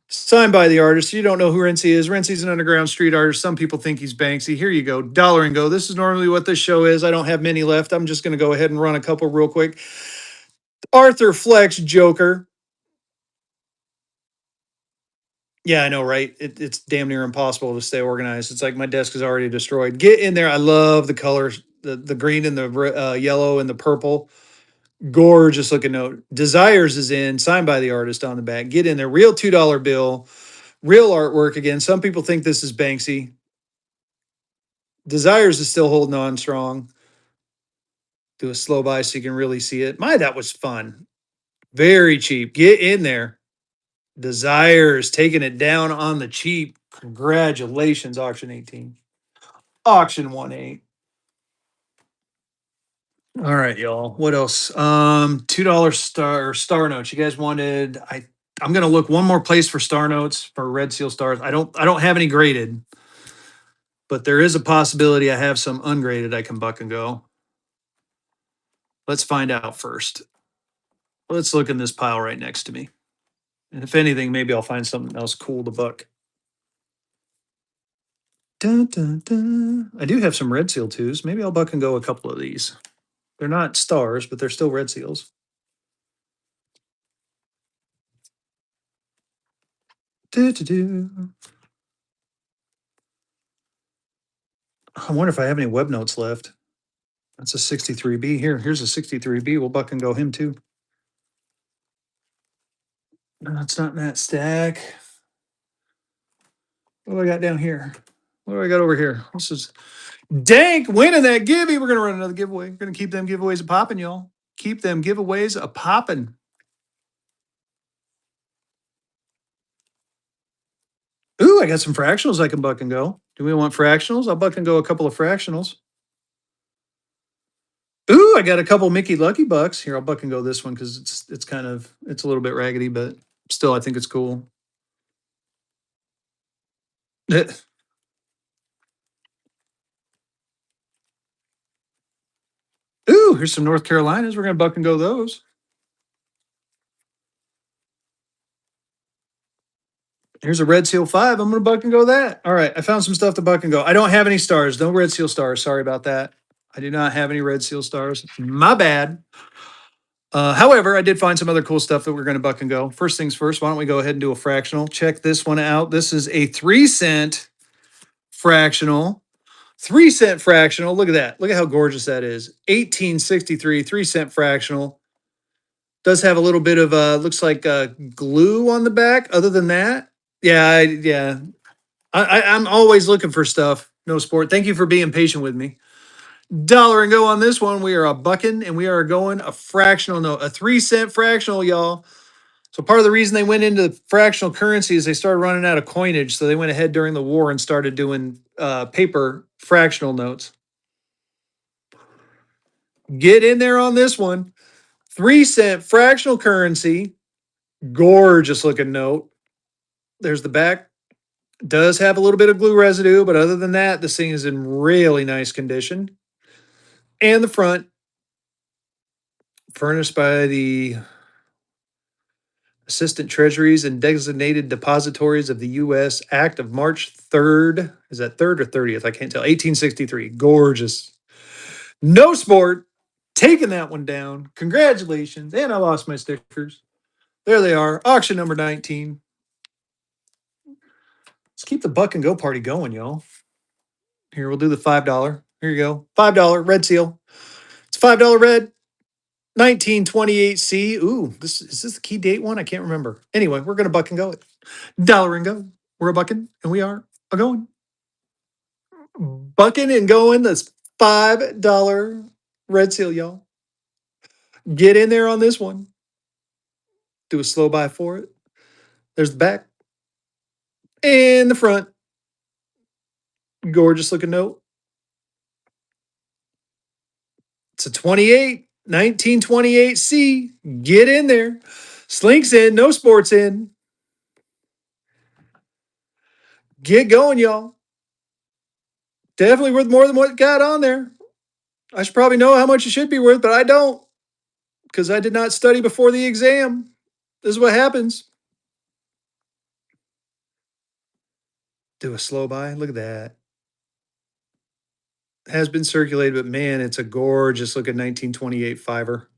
[SPEAKER 1] Signed by the artist. You don't know who Renzi is. Renzi's an underground street artist. Some people think he's Banksy. Here you go. Dollar and go. This is normally what this show is. I don't have many left. I'm just going to go ahead and run a couple real quick. Arthur Fleck's Joker. Yeah, I know, right? It's damn near impossible to stay organized. It's like my desk is already destroyed. Get in there. I love the colors, the green and the yellow and the purple. Gorgeous looking note. Desires is in, signed by the artist on the back. Get in there. Real $2 bill. Real artwork again. Some people think this is Banksy. Desires is still holding on strong. Do a slow by so you can really see it. My, that was fun. Very cheap. Get in there. Desires taking it down on the cheap. Congratulations, auction 18. Auction 1-8. All right, y'all. What else? $2 star notes. You guys wanted I'm gonna look one more place for star notes for red seal stars. I don't have any graded, but there is a possibility I have some ungraded I can buck and go. Let's find out first. Let's look in this pile right next to me. And if anything, maybe I'll find something else cool to buck. Dun, dun, dun. I do have some red seal twos. Maybe I'll buck and go a couple of these. They're not stars, but they're still red seals. Do, do, do. I wonder if I have any web notes left. That's a 63B. Here's a 63B. We'll buck and go him too. No, it's not in that stack. What do I got down here? What do I got over here? This is Dank winning that givey. We're gonna run another giveaway. We're gonna keep them giveaways a popping, y'all. Keep them giveaways a popping. Ooh, I got some fractionals I can buck and go. Do we want fractionals? I'll buck and go a couple of fractionals. Ooh, I got a couple Mickey Lucky Bucks. Here, I'll buck and go this one because it's kind of it's a little bit raggedy, but still I think it's cool. Ooh, here's some North Carolinas. We're gonna buck and go those. Here's a Red Seal 5. I'm gonna buck and go that. All right, I found some stuff to buck and go. I don't have any stars. No Red Seal stars. Sorry about that. I do not have any Red Seal stars. My bad. However, I did find some other cool stuff that we're going to buck and go. First things first, why don't we go ahead and do a fractional? Check this one out. This is a 3-cent fractional. 3-cent fractional. Look at that. Look at how gorgeous that is. 1863, 3-cent fractional. Does have a little bit of looks like glue on the back. Other than that, yeah. I'm always looking for stuff. No sport. Thank you for being patient with me. Dollar and go on this one. We are a bucking and we are going a fractional note, a 3-cent fractional, y'all. So part of the reason they went into fractional currency is they started running out of coinage. So they went ahead during the war and started doing paper fractional notes. Get in there on this one. 3-cent fractional currency. Gorgeous looking note. There's the back. Does have a little bit of glue residue, but other than that, this thing is in really nice condition. And the front, furnished by the Assistant Treasuries and Designated Depositories of the U.S. Act of March 3rd. Is that 3rd or 30th? I can't tell. 1863. Gorgeous. No sport. Taking that one down. Congratulations. And I lost my stickers. There they are. Auction number 19. Let's keep the buck and go party going, y'all. Here, we'll do the $5. Here you go. $5 red seal. It's $5 red. 1928C. Ooh, is this the key date one? I can't remember. Anyway, we're gonna buck and go it. Dollar and go. We're a bucking and we are a going. Bucking and going. That's $5 red seal, y'all. Get in there on this one. Do a slow buy for it. There's the back and the front. Gorgeous looking note. It's a 28, 1928C. Get in there. Slinks in, no sports in. Get going, y'all. Definitely worth more than what got on there. I should probably know how much it should be worth, but I don't because I did not study before the exam. This is what happens. Do a slow buy. Look at that. Has been circulated, but man, it's a gorgeous looking 1928 fiver.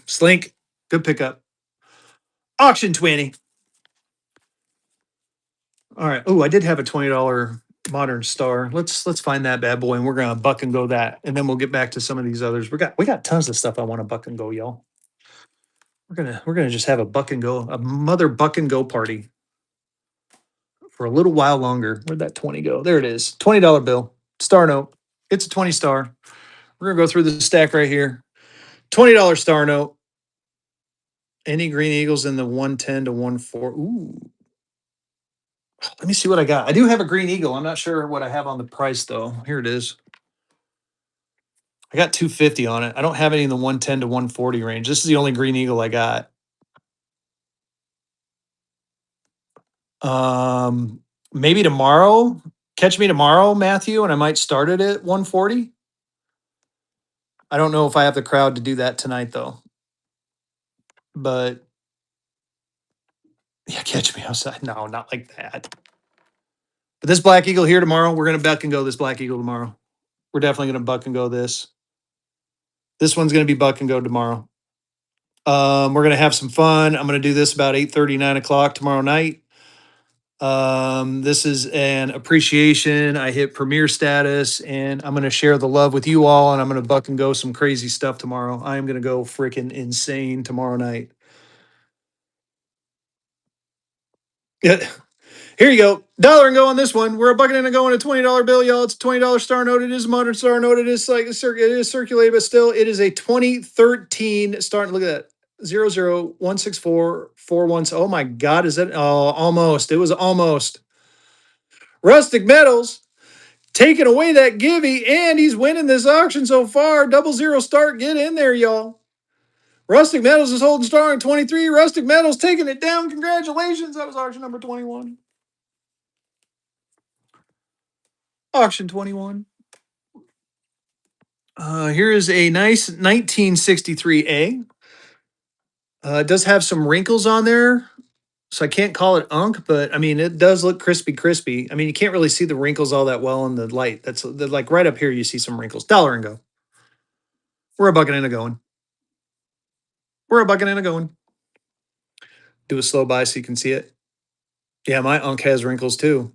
[SPEAKER 1] Slink. Good pickup. Auction 20. All right. Oh, I did have a $20 modern star. Let's find that bad boy and we're gonna buck and go that. And then we'll get back to some of these others. We got tons of stuff I want to buck and go, y'all. We're gonna just have a buck and go, a mother buck and go party for a little while longer. Where'd that 20 go? There it is. $20 bill. Star note. It's a 20 star. We're gonna go through the stack right here. $20 star note. Any green eagles in the 110 to 140. Ooh. Let me see what I got. I do have a Green Eagle. I'm not sure what I have on the price though. Here it is. I got 250 on it. I don't have any in the 110 to 140 range. This is the only Green Eagle I got. Um, maybe tomorrow. Catch me tomorrow, Matthew, and I might start it at 140. I don't know if I have the crowd to do that tonight though. But yeah, catch me outside. No, not like that. But this Black Eagle here tomorrow, we're gonna buck and go this Black Eagle tomorrow. We're definitely gonna buck and go this. This one's gonna be buck and go tomorrow. We're gonna have some fun. I'm gonna do this about 8:30, 9 o'clock tomorrow night. This is an appreciation. I hit premier status, and I'm gonna share the love with you all. And I'm gonna buck and go some crazy stuff tomorrow. I am gonna go freaking insane tomorrow night. Yeah. Here you go. Dollar and go on this one. We're a bucket and a go on a $20 bill, y'all. It's a $20 star note. It is a modern star note. It is like it is circulated, but still, it is a 2013 star. Look at that. 0016441. Oh my God, is that almost? It was almost. Rustic Metals taking away that givey, and he's winning this auction so far. 00 start. Get in there, y'all. Rustic Metals is holding star in 23. Rustic Metals taking it down. Congratulations. That was auction number 21. Auction 21. Here is a nice 1963A. It does have some wrinkles on there, so I can't call it unk, but I mean, it does look crispy, crispy. I mean, you can't really see the wrinkles all that well in the light. That's like right up here, you see some wrinkles. Dollar and go. We're a bucket and a going. We're a bucket and a going. Do a slow buy so you can see it. Yeah, my unk has wrinkles too.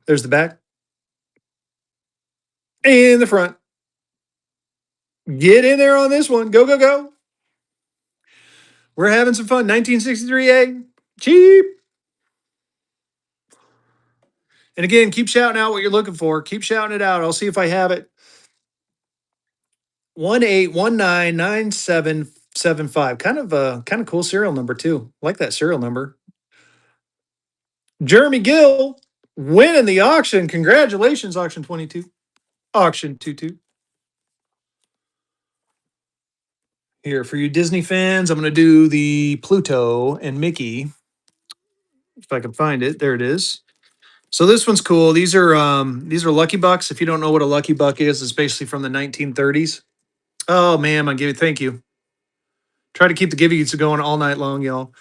[SPEAKER 1] There's the back and the front. Get in there on this one. Go, go, go. We're having some fun. 1963A. Cheap. And again, keep shouting out what you're looking for. Keep shouting it out. I'll see if I have it. 181997775. Kind of cool serial number too. Like that serial number. Jeremy Gill winning the auction. Congratulations, auction 22. Auction 22. Here for you Disney fans, I'm going to do the Pluto and Mickey. If I can find it, there it is. So this one's cool. These are Lucky Bucks. If you don't know what a Lucky Buck is, it's basically from the 1930s. Oh man, I give you thank you. Try to keep the givings going all night long, y'all.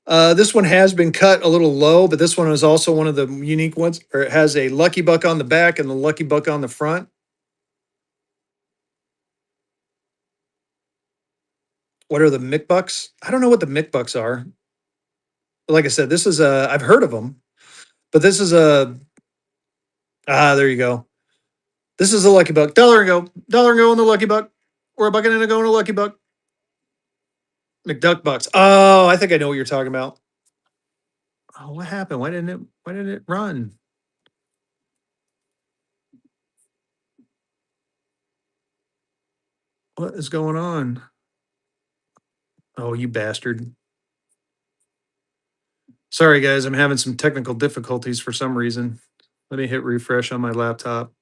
[SPEAKER 1] This one has been cut a little low, but this one is also one of the unique ones. Or it has a Lucky Buck on the back and the Lucky Buck on the front. What are the McBucks? I don't know what the McBucks are. Like I said, this is a I've heard of them, but this is a there you go. This is a Lucky Buck. Dollar and go on the Lucky Buck. We're a bucket and a go on a Lucky Buck. McDuck Bucks. Oh, I think I know what you're talking about. Oh, what happened? Why didn't it run? What is going on? Oh, you bastard. Sorry, guys. I'm having some technical difficulties for some reason. Let me hit refresh on my laptop.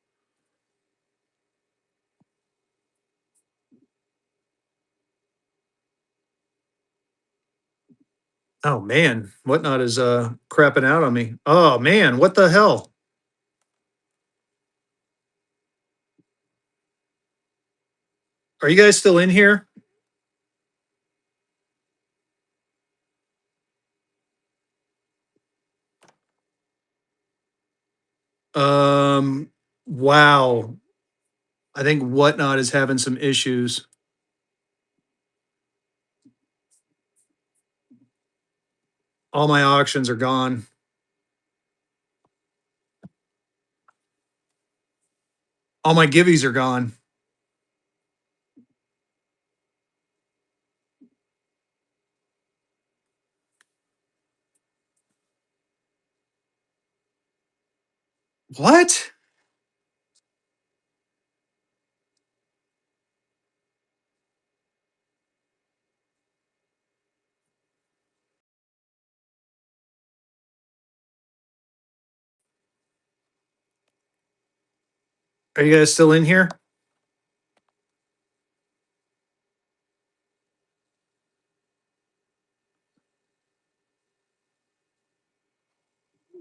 [SPEAKER 1] Oh, man. Whatnot is crapping out on me. Oh, man. What the hell? Are you guys still in here? Um, wow. I think Whatnot is having some issues. All my auctions are gone. All my givvies are gone. What? Are you guys still in here?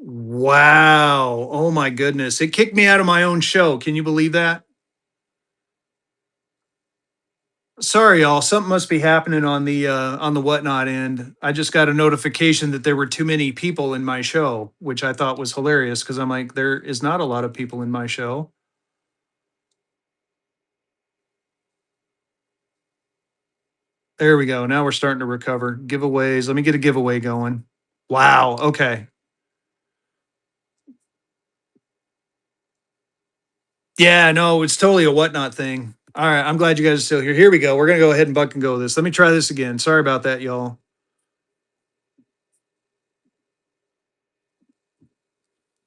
[SPEAKER 1] Wow. Oh my goodness. It kicked me out of my own show. Can you believe that? Sorry, y'all. Something must be happening on the whatnot end. I just got a notification that there were too many people in my show, which I thought was hilarious because I'm like, there is not a lot of people in my show. There we go. Now we're starting to recover. Giveaways. Let me get a giveaway going. Wow. Okay. Yeah, no, it's totally a whatnot thing. All right. I'm glad you guys are still here. Here we go. We're gonna go ahead and buck and go this. Let me try this again. Sorry about that, y'all.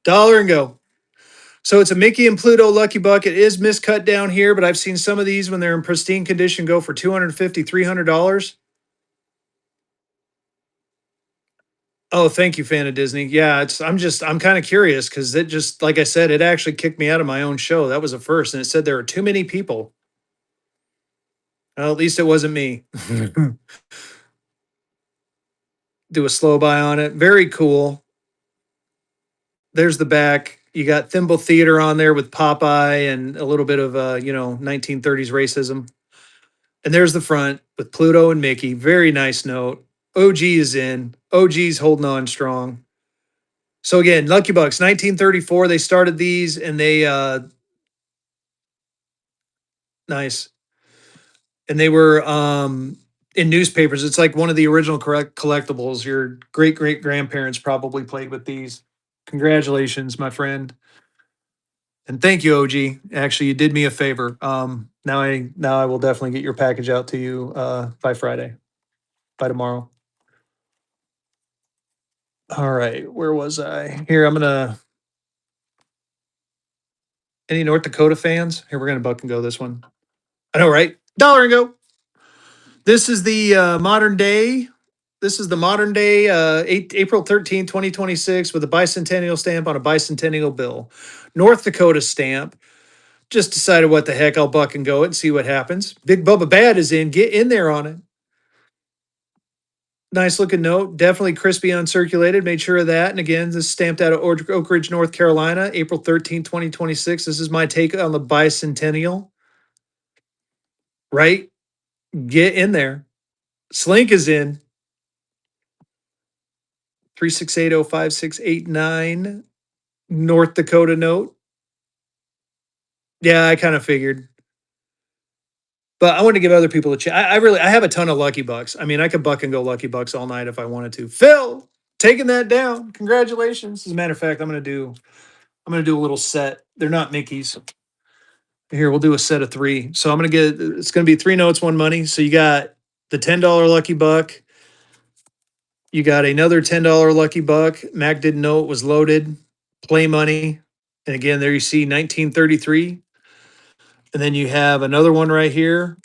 [SPEAKER 1] Dollar and go. So it's a Mickey and Pluto Lucky Buck. It is miscut down here, but I've seen some of these when they're in pristine condition go for 250, $300. Oh, thank you, fan of Disney. Yeah, I'm kind of curious because it just, like I said, it actually kicked me out of my own show. That was a first, and it said there are too many people. Well, at least it wasn't me. Do a slow buy on it. Very cool. There's the back. You got Thimble Theater on there with Popeye and a little bit of 1930s racism. And there's the front with Pluto and Mickey. Very nice note. OG is in. OG's holding on strong. So again, Lucky Bucks, 1934. They started these, and they nice, and they were in newspapers. It's like one of the original correct collectibles. Your great great grandparents probably played with these. Congratulations, my friend. And thank you, OG. Actually, you did me a favor. Now I will definitely get your package out to you by Friday, by tomorrow. All right, where was I? Here, I'm gonna. Any North Dakota fans? Here, we're gonna buck and go this one. I know, right? Dollar and go. This is the modern day. This is the modern day April 13th, 2026, with a bicentennial stamp on a bicentennial bill. North Dakota stamp. Just decided what the heck, I'll buck and go it and see what happens. Big Bubba Bad is in. Get in there on it. Nice looking note. Definitely crispy uncirculated. Made sure of that. And again, this is stamped out of Oak Ridge, North Carolina, April 13th, 2026. This is my take on the bicentennial. Right? Get in there. Slink is in. 3680569. North Dakota note. Yeah, I kind of figured. But I want to give other people a chance. I have a ton of Lucky Bucks. I mean, I could buck and go Lucky Bucks all night if I wanted to. Phil, taking that down. Congratulations. As a matter of fact, I'm gonna do a little set. They're not Mickey's. Here, we'll do a set of three. So it's gonna be three notes, one money. So you got the $10 Lucky Buck. You got another $10 Lucky Buck. Mac didn't know it was loaded. Play money. And again, there you see 1933. And then you have another one right here.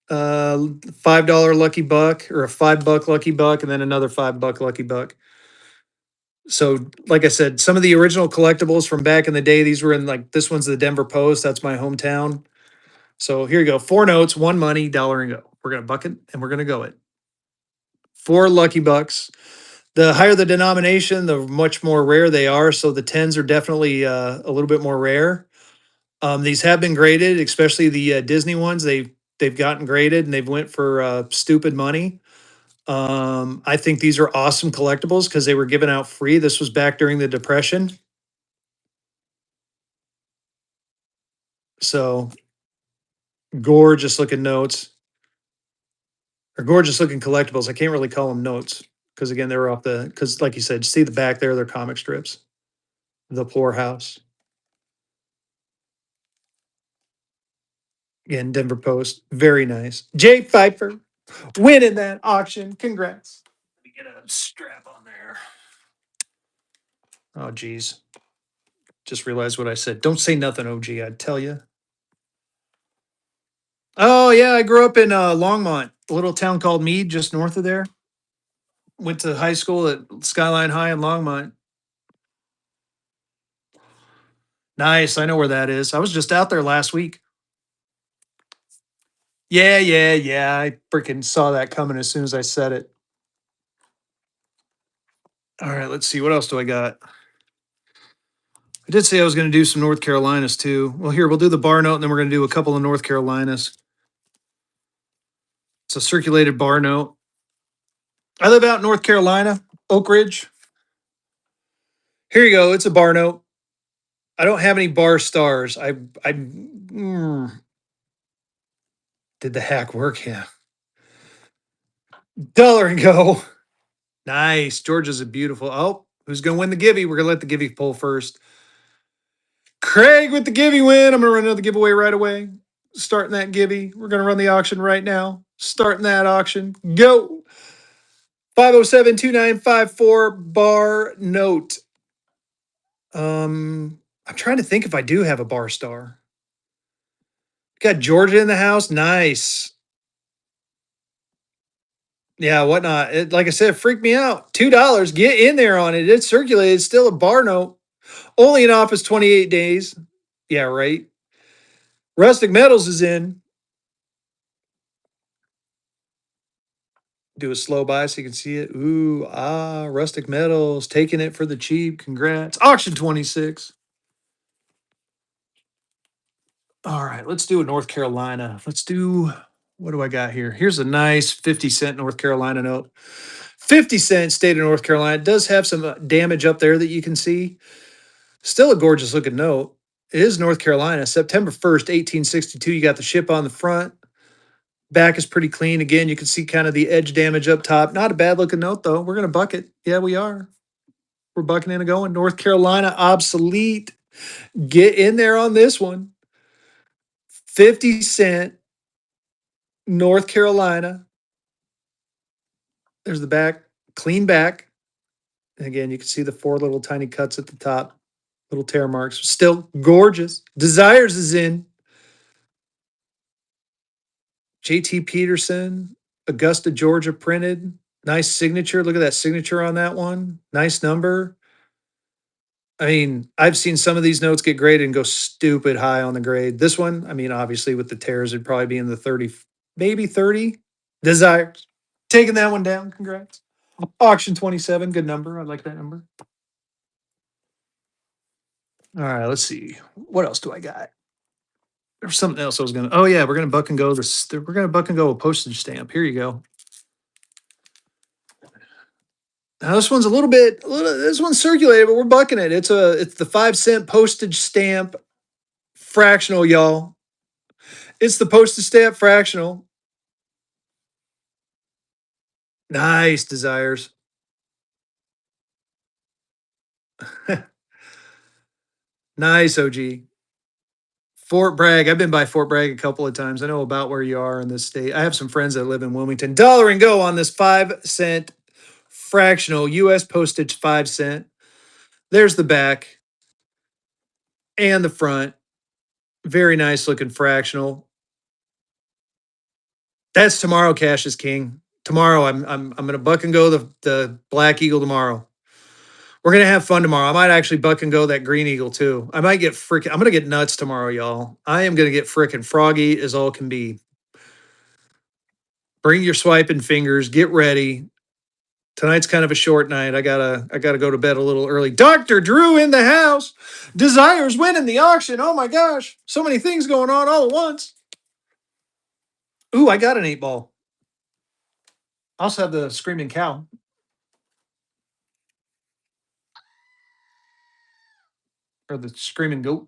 [SPEAKER 1] $5 Lucky Buck or a $5 Lucky Buck, and then another $5 Lucky Buck. So, like I said, some of the original collectibles from back in the day, these were in like this one's the Denver Post. That's my hometown. So here you go. Four notes, one money, dollar and go. We're gonna buck it and we're gonna go it. Four Lucky Bucks. The higher the denomination, the much more rare they are. So the tens are definitely a little bit more rare. These have been graded, especially the Disney ones. They've gotten graded and they've went for stupid money. I think these are awesome collectibles because they were given out free. This was back during the Depression. So gorgeous looking notes or gorgeous looking collectibles. I can't really call them notes because again, they're off because like you said, see the back there, they're comic strips. The Poorhouse. Again, Denver Post. Very nice. Jay Pfeiffer winning that auction. Congrats. Let me get a strap on there. Oh, geez. Just realized what I said. Don't say nothing, OG. I'd tell you. Oh yeah, I grew up in Longmont, a little town called Mead, just north of there. Went to high school at Skyline High in Longmont. Nice. I know where that is. I was just out there last week. Yeah, yeah, yeah. I freaking saw that coming as soon as I said it. All right, let's see. What else do I got? I did say I was going to do some North Carolinas too. Well, here, we'll do the bar note and then we're going to do a couple of North Carolinas. It's a circulated bar note. I live out in North Carolina, Oak Ridge. Here you go. It's a bar note. I don't have any bar stars. Did the hack work? Yeah. Dollar and go. Nice. Georgia's a beautiful. Oh, who's going to win the Givey? We're going to let the Givey pull first. Craig with the Givey win. I'm going to run another giveaway right away. Starting that Givey. We're going to run the auction right now. Starting that auction. Go. 507-2954 bar note. I'm trying to think if I do have a bar star. Got Georgia in the house. Nice. Yeah, whatnot. Like I said, it freaked me out. $2. Get in there on it. It's circulated. It's still a bar note. Only in office 28 days. Yeah, right. Rustic Metals is in. Do a slow buy so you can see it. Ooh, Rustic Metals taking it for the cheap. Congrats. Auction 26. All right, let's do a North Carolina. Let's do, what do I got here? Here's a nice 50-cent North Carolina note. 50-cent state of North Carolina. It does have some damage up there that you can see. Still a gorgeous looking note. It is North Carolina, September 1st, 1862. You got the ship on the front. Back is pretty clean. Again, you can see kind of the edge damage up top. Not a bad looking note, though. We're going to buck it. Yeah, we are. We're bucking in and going. North Carolina, obsolete. Get in there on this one. 50-cent, North Carolina. There's the back. Clean back. And again, you can see the four little tiny cuts at the top. Little tear marks. Still gorgeous. Desires is in. JT Peterson, Augusta, Georgia printed. Nice signature. Look at that signature on that one. Nice number. I mean, I've seen some of these notes get graded and go stupid high on the grade. This one, I mean, obviously with the tears, it'd probably be in the 30, maybe 30. Desires. Taking that one down. Congrats. Auction 27. Good number. I like that number. All right, let's see. What else do I got? There's something else I was gonna. Oh yeah, we're gonna buck and go this. We're gonna buck and go a postage stamp. Here you go. Now this one's a little bit. This one's circulated, but we're bucking it. It's the 5-cent postage stamp fractional, y'all. It's the postage stamp fractional. Nice desires. Nice OG. Fort Bragg. I've been by Fort Bragg a couple of times. I know about where you are in this state. I have some friends that live in Wilmington. Dollar and go on this 5-cent fractional US postage 5-cent. There's the back and the front. Very nice looking fractional. That's tomorrow. Cash is king. Tomorrow, I'm gonna buck and go the Black Eagle tomorrow. We're gonna have fun tomorrow. I might actually buck and go that Green Eagle too. I might get freaking. I'm gonna get nuts tomorrow, y'all. I am gonna get freaking froggy as all can be. Bring your swiping fingers. Get ready. Tonight's kind of a short night. I gotta go to bed a little early. Dr. Drew in the house. Desires winning the auction. Oh my gosh. So many things going on all at once. Ooh, I got an 8 ball. I also have the screaming cow. Or the screaming goat.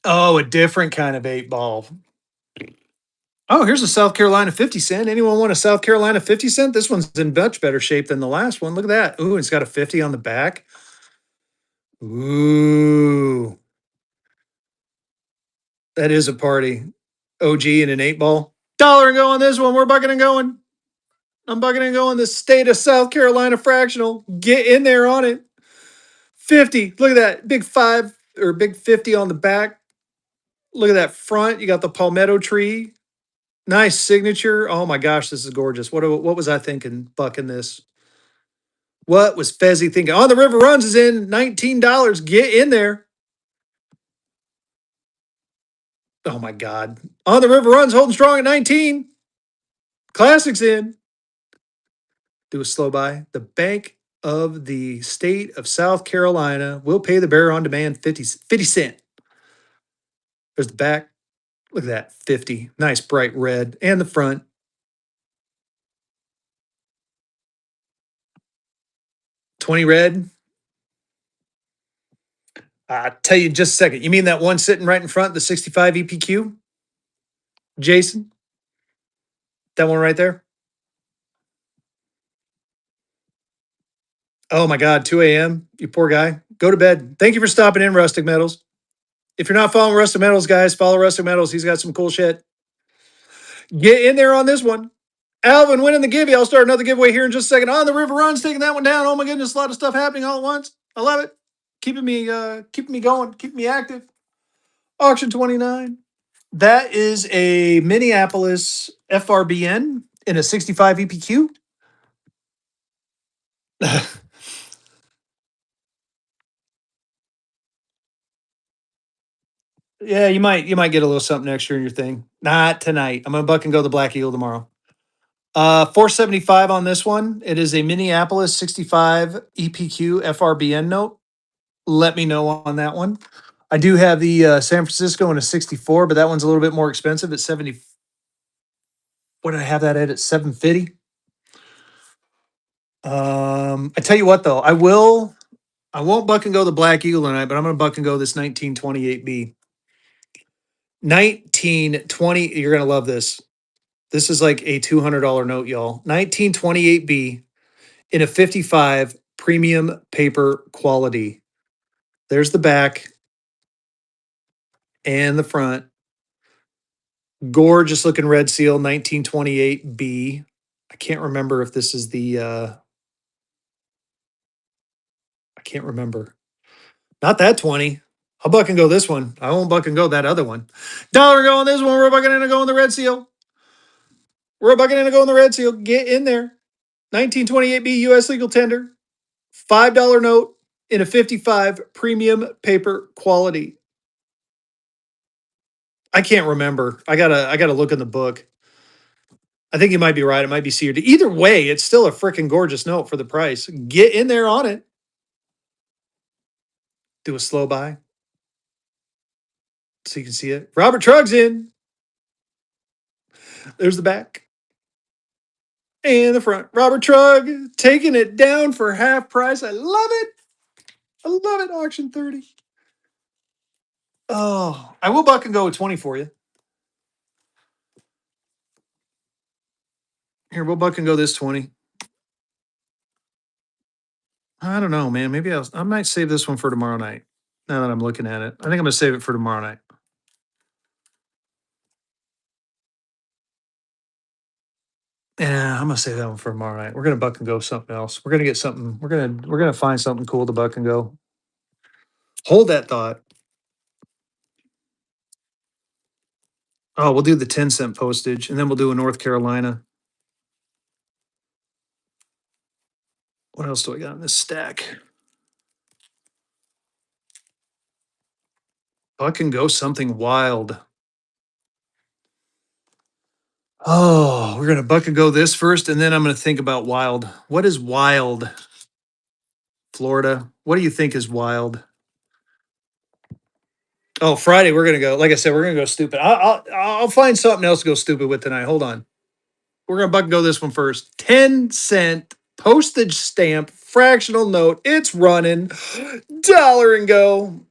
[SPEAKER 1] Oh, a different kind of 8 ball. Oh, here's a South Carolina 50-cent. Anyone want a South Carolina 50-cent? This one's in much better shape than the last one. Look at that. Ooh, it's got a 50 on the back. Ooh, that is a party. OG and an 8 ball. Dollar and go on this one. We're bucking and going. I'm bucking and going. The state of South Carolina fractional. Get in there on it. 50. Look at that. Big 5 or big 50 on the back. Look at that front. You got the palmetto tree. Nice signature. Oh my gosh, this is gorgeous. What was I thinking bucking this? What was Fezzy thinking? On the River Runs is in $19. Get in there. Oh my God. On the River Runs holding strong at 19. Classics in. Do a slow buy. The Bank of the State of South Carolina will pay the bearer on demand 50 cent. There's the back. Look at that. 50. Nice bright red. And the front. 20 red. I'll tell you in just a second. You mean that one sitting right in front, the 65 EPQ? Jason? That one right there? Oh my God, 2 a.m. You poor guy. Go to bed. Thank you for stopping in, Rustic Metals. If you're not following Rustic Metals, guys, follow Rustic Metals. He's got some cool shit. Get in there on this one. Alvin winning the giveaway. I'll start another giveaway here in just a second. On the River Runs, taking that one down. Oh my goodness, a lot of stuff happening all at once. I love it. Keeping me going, keeping me active. Auction 29. That is a Minneapolis FRBN in a 65 EPQ. Yeah, you might get a little something extra in your thing. Not tonight. I'm gonna buck and go the Black Eagle tomorrow. 475 on this one. It is a Minneapolis 65 EPQ FRBN note. Let me know on that one. I do have the San Francisco in a 64, but that one's a little bit more expensive at 70. What did I have that at 750? I tell you what though, I won't buck and go the Black Eagle tonight, but I'm gonna buck and go this 1928B. 1920, you're gonna love this. This is like a $200 note, y'all. 1928B in a 55 premium paper quality. There's the back and the front. Gorgeous looking red seal, 1928B. I can't remember if this is the I can't remember. Not that 20. I'll buck and go this one. I won't buck and go that other one. Dollar go on this one. We're bucking in to go on the red seal. We're bucking in to go on the red seal. Get in there. 1928B US legal tender. $5 note in a 55 premium paper quality. I can't remember. I gotta look in the book. I think you might be right. It might be C or D. Either way, it's still a freaking gorgeous note for the price. Get in there on it. Do a slow buy so you can see it. Robert Trug's in. There's the back and the front. Robert Trug taking it down for half price. I love it. I love it. Auction 30. Oh, I will buck and go with 20 for you. Here, we'll buck and go this 20. I don't know, man. Maybe I might save this one for tomorrow night. Now that I'm looking at it, I think I'm gonna save it for tomorrow night. Yeah, I'm gonna save that one for tomorrow night. We're gonna buck and go something else. We're gonna get something. We're gonna find something cool to buck and go. Hold that thought. Oh, we'll do the 10 cent postage, and then we'll do a North Carolina. What else do I got in this stack? Buck and go something wild. Oh, we're gonna buck and go this first, and then I'm gonna think about wild. What is wild? Florida. What do you think is wild? Oh, Friday we're gonna go. Like I said, we're gonna go stupid. I'll find something else to go stupid with tonight. Hold on. We're gonna buck and go this one first. 10 cent postage stamp fractional note. It's running. Dollar and go.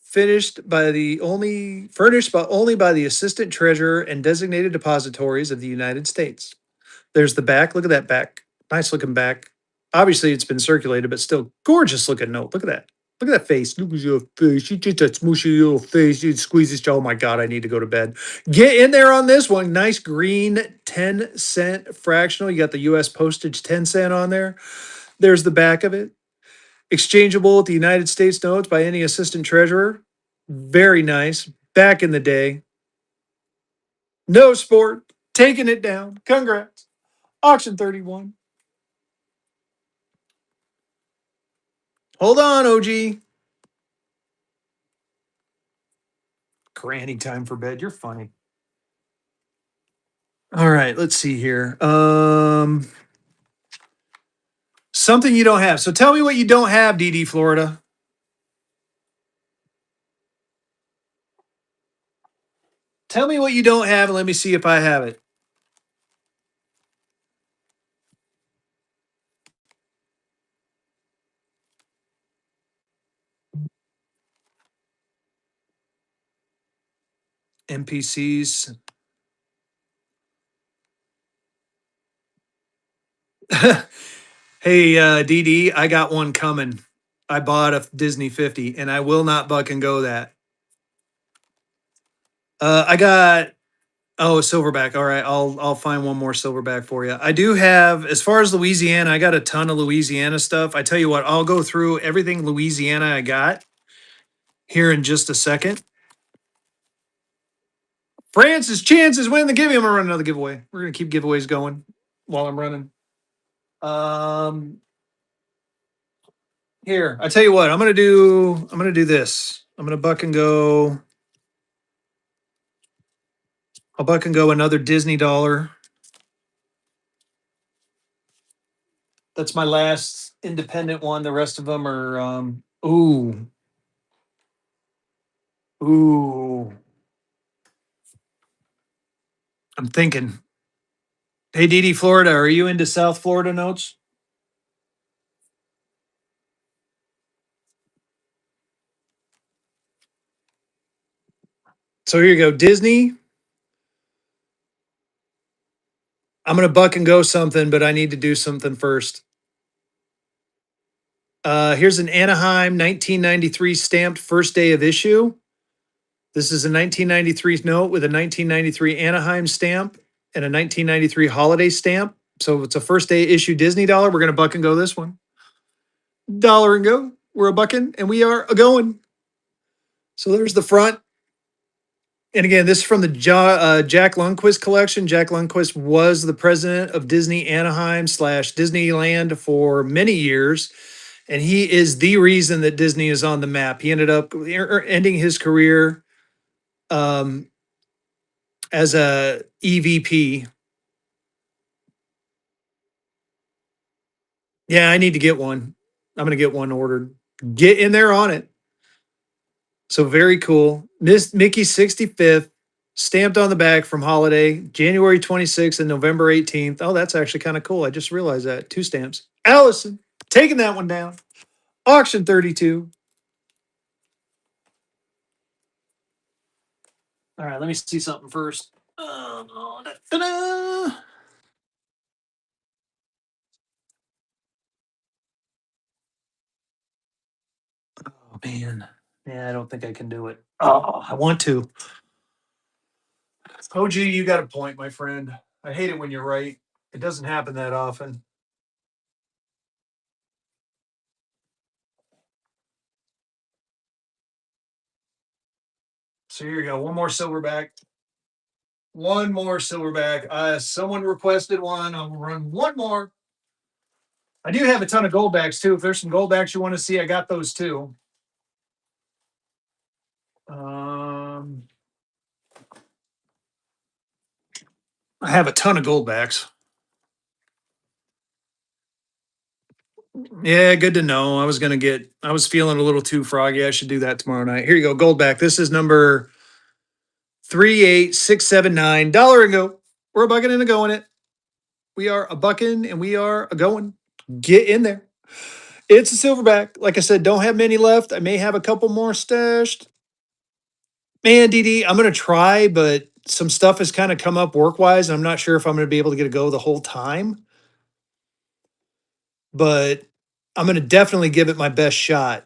[SPEAKER 1] Finished by the only furnished by only by the assistant treasurer and designated depositories of the United States. There's the back. Look at that back. Nice looking back. Obviously, it's been circulated, but still gorgeous looking note. Look at that. Look at that face. Look at your face. You just a smooshy little face. You squeeze this. Oh my God, I need to go to bed. Get in there on this one. Nice green 10 cent fractional. You got the US postage 10 cent on there. There's the back of it. Exchangeable with the United States notes by any assistant treasurer. Very nice. Back in the day. No sport. Taking it down. Congrats. Auction 31. Hold on, OG. Granny time for bed. You're funny. All right, let's see here. Something you don't have. So tell me what you don't have, DD Florida. Tell me what you don't have and let me see if I have it. NPCs. Hey, DD, I got one coming. I bought a Disney 50 and I will not buck and go that. I got a silverback. All right, I'll find one more silverback for you. I do have, as far as Louisiana, I got a ton of Louisiana stuff. I tell you what, I'll go through everything Louisiana I got here in just a second. Francis chances win the giveaway. I'm gonna run another giveaway. We're gonna keep giveaways going while I'm running. Um, Here, I tell you what, I'm gonna do this. I'm gonna buck and go. I'll buck and go another Disney dollar. That's my last independent one. The rest of them are ooh. I'm thinking. Hey, DD Florida, are you into South Florida notes? So here you go, Disney. I'm gonna buck and go something, but I need to do something first. Here's an Anaheim 1993 stamped first day of issue. This is a 1993 note with a 1993 Anaheim stamp and a 1993 holiday stamp. So it's a first day issue Disney dollar. We're gonna buck and go this one. Dollar and go. We're a bucking and we are a going. So there's the front. And again, this is from the Jack Lundquist collection. Jack Lundquist was the president of Disney Anaheim / Disneyland for many years. And he is the reason that Disney is on the map. He ended up ending his career um, as a EVP. Yeah, I need to get one. I'm going to get one ordered. Get in there on it. So very cool. Miss Mickey 65th, stamped on the back from Holiday, January 26th and November 18th. Oh, that's actually kind of cool. I just realized that. 2 stamps. Allison, taking that one down. Auction 32. All right, let me see something first. Da-da. Oh, man. Yeah, I don't think I can do it. Oh, I want to. OG, you got a point, my friend. I hate it when you're right. It doesn't happen that often. So here you go. One more silverback. One more silverback. Someone requested one. I'll run one more. I do have a ton of goldbacks too. If there's some goldbacks you want to see, I got those too. Um, I have a ton of goldbacks. Yeah, good to know. I was feeling a little too froggy. I should do that tomorrow night. Here you go, goldback. This is number 38679. Dollar and go. We're a bucking and a going it. We are a bucking and we are a going. Get in there. It's a silverback. Like I said, don't have many left. I may have a couple more stashed. Man, DD, I'm gonna try, but some stuff has kind of come up work wise, and I'm not sure if I'm gonna be able to get a go the whole time. But I'm gonna definitely give it my best shot.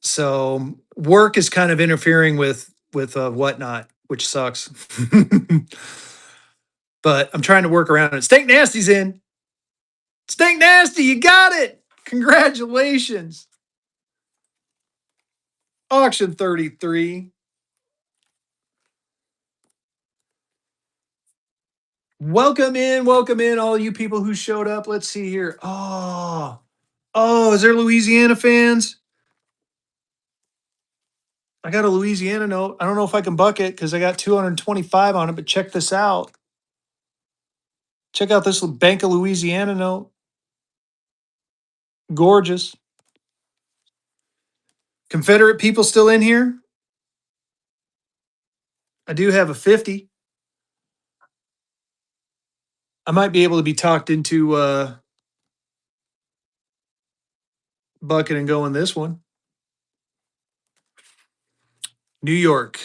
[SPEAKER 1] So work is kind of interfering with whatnot, which sucks. But I'm trying to work around it. Stank Nasty's in. Stank Nasty, you got it. Congratulations. Auction 33. Welcome in, all you people who showed up. Let's see here. Oh, is there Louisiana fans? I got a Louisiana note. I don't know if I can buck it because I got 225 on it, but check this out. Check out this Bank of Louisiana note. Gorgeous. Confederate people still in here? I do have a 50. I might be able to be talked into bucking and going this one. New York.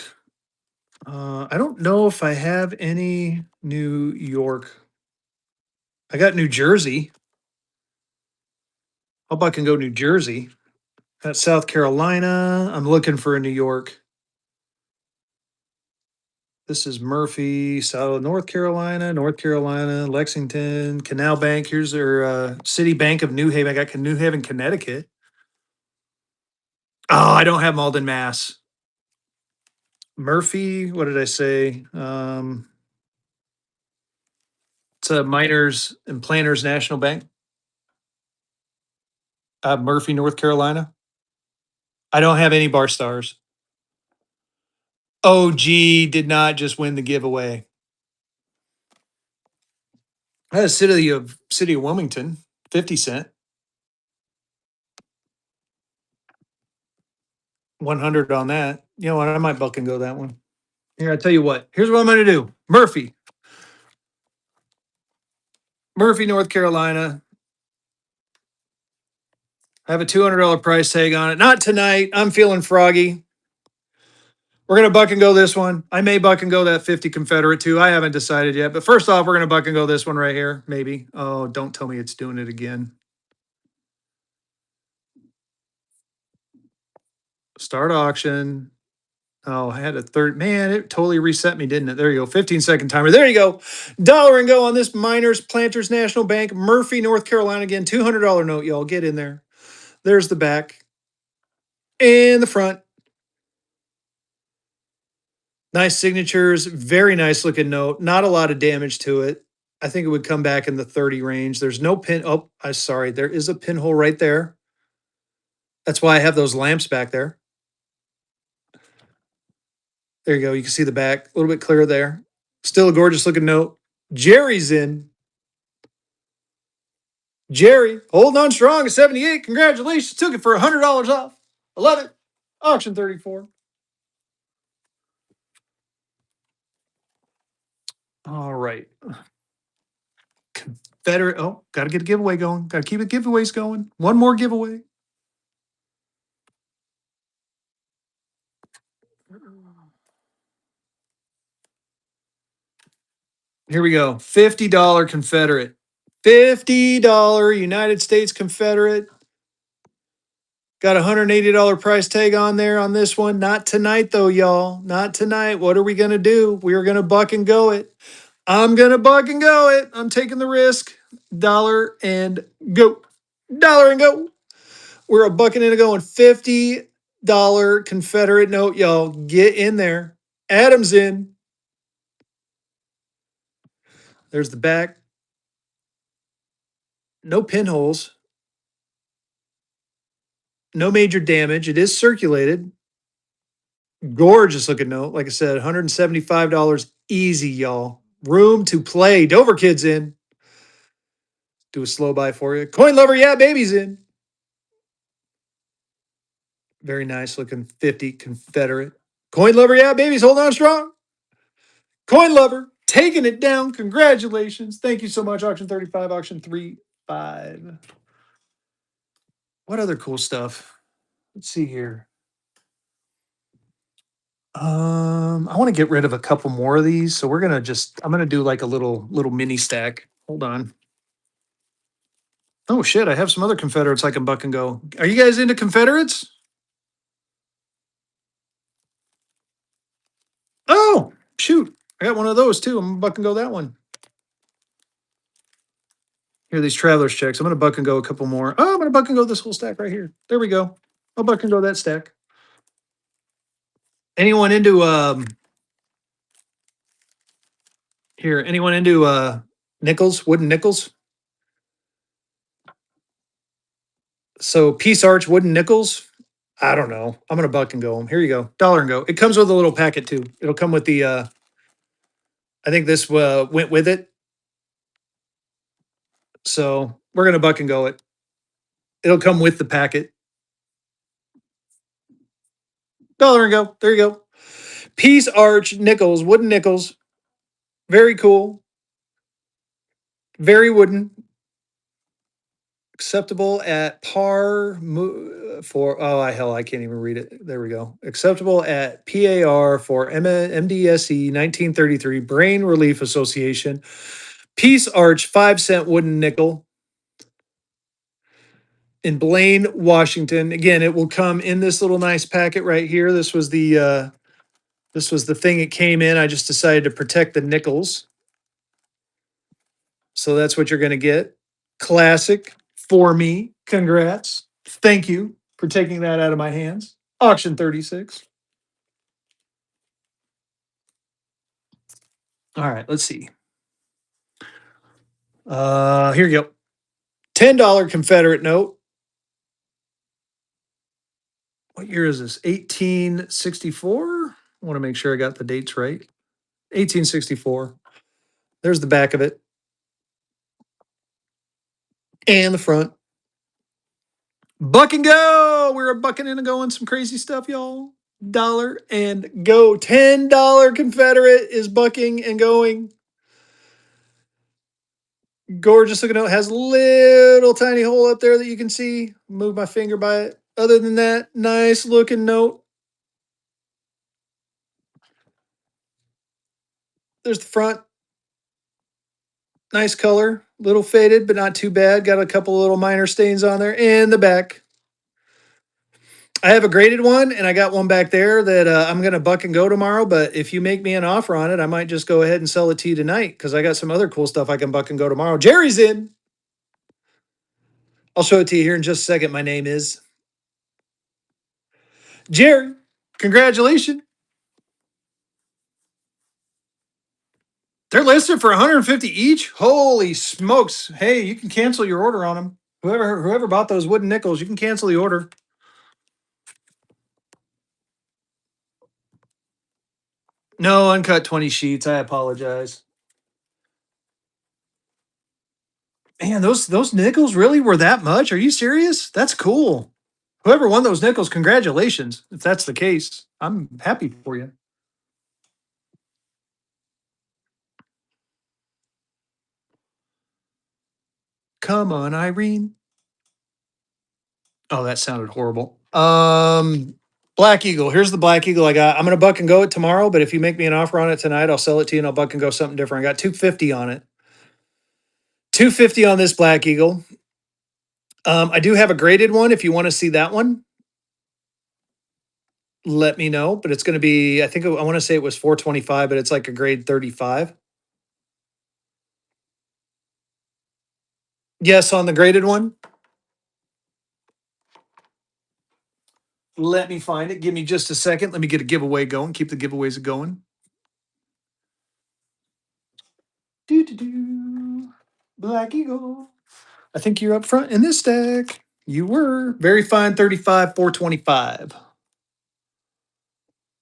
[SPEAKER 1] I don't know if I have any New York. I got New Jersey. How about I can go New Jersey? Got South Carolina. I'm looking for a New York. This is Murphy, South North Carolina, Lexington, Canal Bank. Here's their City Bank of New Haven. I got New Haven, Connecticut. Oh, I don't have Malden, Mass. Murphy, what did I say? It's a Miners and Planners National Bank. Murphy, North Carolina. I don't have any bar stars. OG did not just win the giveaway. I had City of Wilmington, 50 cent. 100 on that. You know what? I might buck and go that one. Here, I tell you what. Here's what I'm going to do. Murphy, North Carolina. I have a $200 price tag on it. Not tonight. I'm feeling froggy. We're going to buck and go this one. I may buck and go that 50 Confederate too. I haven't decided yet. But first off, we're going to buck and go this one right here. Maybe. Oh, don't tell me it's doing it again. Start auction. Oh, I had a third. Man, it totally reset me, didn't it? There you go. 15-second timer. There you go. Dollar and go on this Miners Planters National Bank, Murphy, North Carolina. Again, $200 note, y'all. Get in there. There's the back and the front. Nice signatures. Very nice looking note. Not a lot of damage to it. I think it would come back in the 30 range. There's no pin. Oh, I'm sorry. There is a pinhole right there. That's why I have those lamps back there. There you go. You can see the back. A little bit clearer there. Still a gorgeous looking note. Jerry's in. Jerry, holding on strong at 78. Congratulations. Took it for $100 off. I love it. Auction 34. All right. Confederate. Oh, got to get a giveaway going. Got to keep the giveaways going. One more giveaway. Here we go. $50 Confederate. $50 United States Confederate. Got a $180 price tag on there on this one. Not tonight, though, y'all. Not tonight. What are we going to do? We are going to buck and go it. I'm going to buck and go it. I'm taking the risk. Dollar and go. Dollar and go. We're a bucking and a going. $50 Confederate note, y'all. Get in there. Adam's in. There's the back. No pinholes. No major damage. It is circulated. Gorgeous looking note. Like I said, $175 easy, y'all. Room to play. Dover Kid's in. Do a slow buy for you. Coin lover, yeah, baby's in. Very nice looking 50 Confederate. Coin lover, yeah, baby's holding on strong. Coin lover, taking it down. Congratulations. Thank you so much. Auction 35, auction 35. What other cool stuff? Let's see here. I want to get rid of a couple more of these. So I'm gonna do like a little mini stack. Hold on. Oh shit, I have some other Confederates I can buck and go. Are you guys into Confederates? Oh, shoot. I got one of those too. I'm gonna buck and go that one. Here are these traveler's checks. I'm gonna buck and go a couple more. Oh, I'm gonna buck and go this whole stack right here. There we go. I'll buck and go that stack. Anyone into Here, anyone into nickels, wooden nickels? So piece arch wooden nickels. I don't know. I'm gonna buck and go 'em. Here you go, dollar and go. It comes with a little packet too. It'll come with the. I think this went with it. So we're gonna buck and go it. It'll come with the packet. Dollar and go. There you go. Piece arch nickels, wooden nickels. Very cool. Very wooden. Acceptable at par for I can't even read it. There we go. Acceptable at PAR for MDSE 1933 Brain Relief Association. Peace Arch 5 cent wooden nickel in Blaine, Washington. Again, it will come in this little nice packet right here. This was the thing it came in. I just decided to protect the nickels. So that's what you're going to get. Classic for me. Congrats. Thank you for taking that out of my hands. Auction 36. All right, let's see. Here you go. $10 Confederate note. What year is this? 1864? I want to make sure I got the dates right. 1864. There's the back of it. And the front. Buck and go. We're bucking in and going some crazy stuff, y'all. Dollar and go. $10 Confederate is bucking and going. Gorgeous looking note. Has a little tiny hole up there that you can see. Move my finger by it. Other than that, nice looking note. There's the front. Nice color. Little faded, but not too bad. Got a couple little minor stains on there. And the back. I have a graded one, and I got one back there that I'm going to buck and go tomorrow. But if you make me an offer on it, I might just go ahead and sell it to you tonight because I got some other cool stuff I can buck and go tomorrow. Jerry's in. I'll show it to you here in just a second. My name is Jerry. Congratulations. They're listed for 150 each. Holy smokes. Hey, you can cancel your order on them. Whoever bought those wooden nickels, you can cancel the order. No, uncut 20 sheets. I apologize. Man, those nickels really were that much? Are you serious? That's cool. Whoever won those nickels, congratulations. If that's the case, I'm happy for you. Come on, Irene. Oh, that sounded horrible. Black Eagle. Here's the Black Eagle I got. I'm gonna buck and go it tomorrow, but if you make me an offer on it tonight, I'll sell it to you and I'll buck and go something different. I got 250 on it. 250 on this Black Eagle. I do have a graded one. If you want to see that one, let me know. But it's going to be, I want to say it was 425, but it's like a grade 35. Yes, on the graded one. Let me find it. Give me just a second. Let me get a giveaway going. Keep the giveaways going. Do. Black Eagle. I think you're up front in this deck. You were. Very fine 35, 425.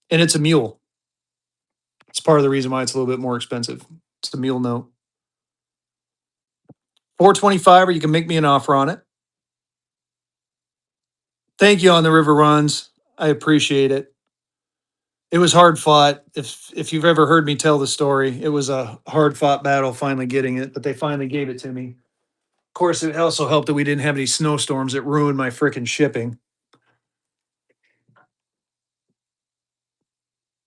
[SPEAKER 1] And it's a mule. It's part of the reason why it's a little bit more expensive. It's a mule note. 425, or you can make me an offer on it. Thank you on the river runs. I appreciate it. It was hard fought. If you've ever heard me tell the story, it was a hard fought battle finally getting it, but they finally gave it to me. Of course, it also helped that we didn't have any snowstorms that ruined my freaking shipping.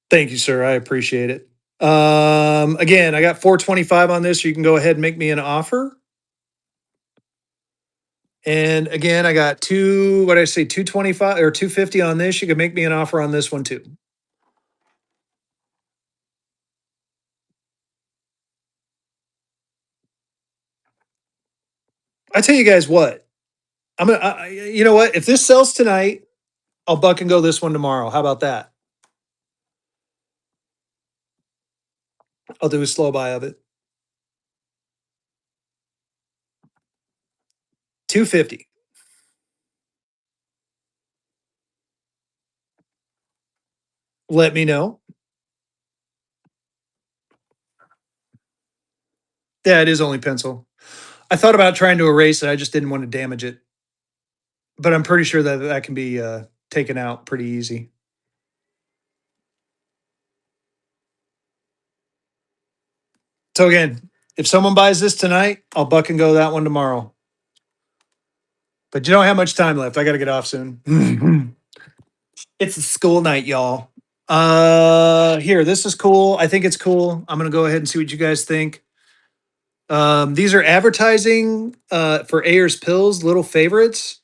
[SPEAKER 1] Thank you, sir. I appreciate it. Again, I got 425 on this. So you can go ahead and make me an offer. And again, I got what did I say, 225 or 250 on this. You can make me an offer on this one too. I tell you guys what, you know what? If this sells tonight, I'll buck and go this one tomorrow. How about that? I'll do a slow buy of it. 250. Let me know. Yeah, it is only pencil. I thought about trying to erase it. I just didn't want to damage it. But I'm pretty sure that that can be taken out pretty easy. So again, if someone buys this tonight, I'll buck and go that one tomorrow. But you don't have much time left. I got to get off soon. It's a school night, y'all. Here, this is cool. I think it's cool. I'm gonna go ahead and see what you guys think. These are advertising for Ayers Pills, little favorites.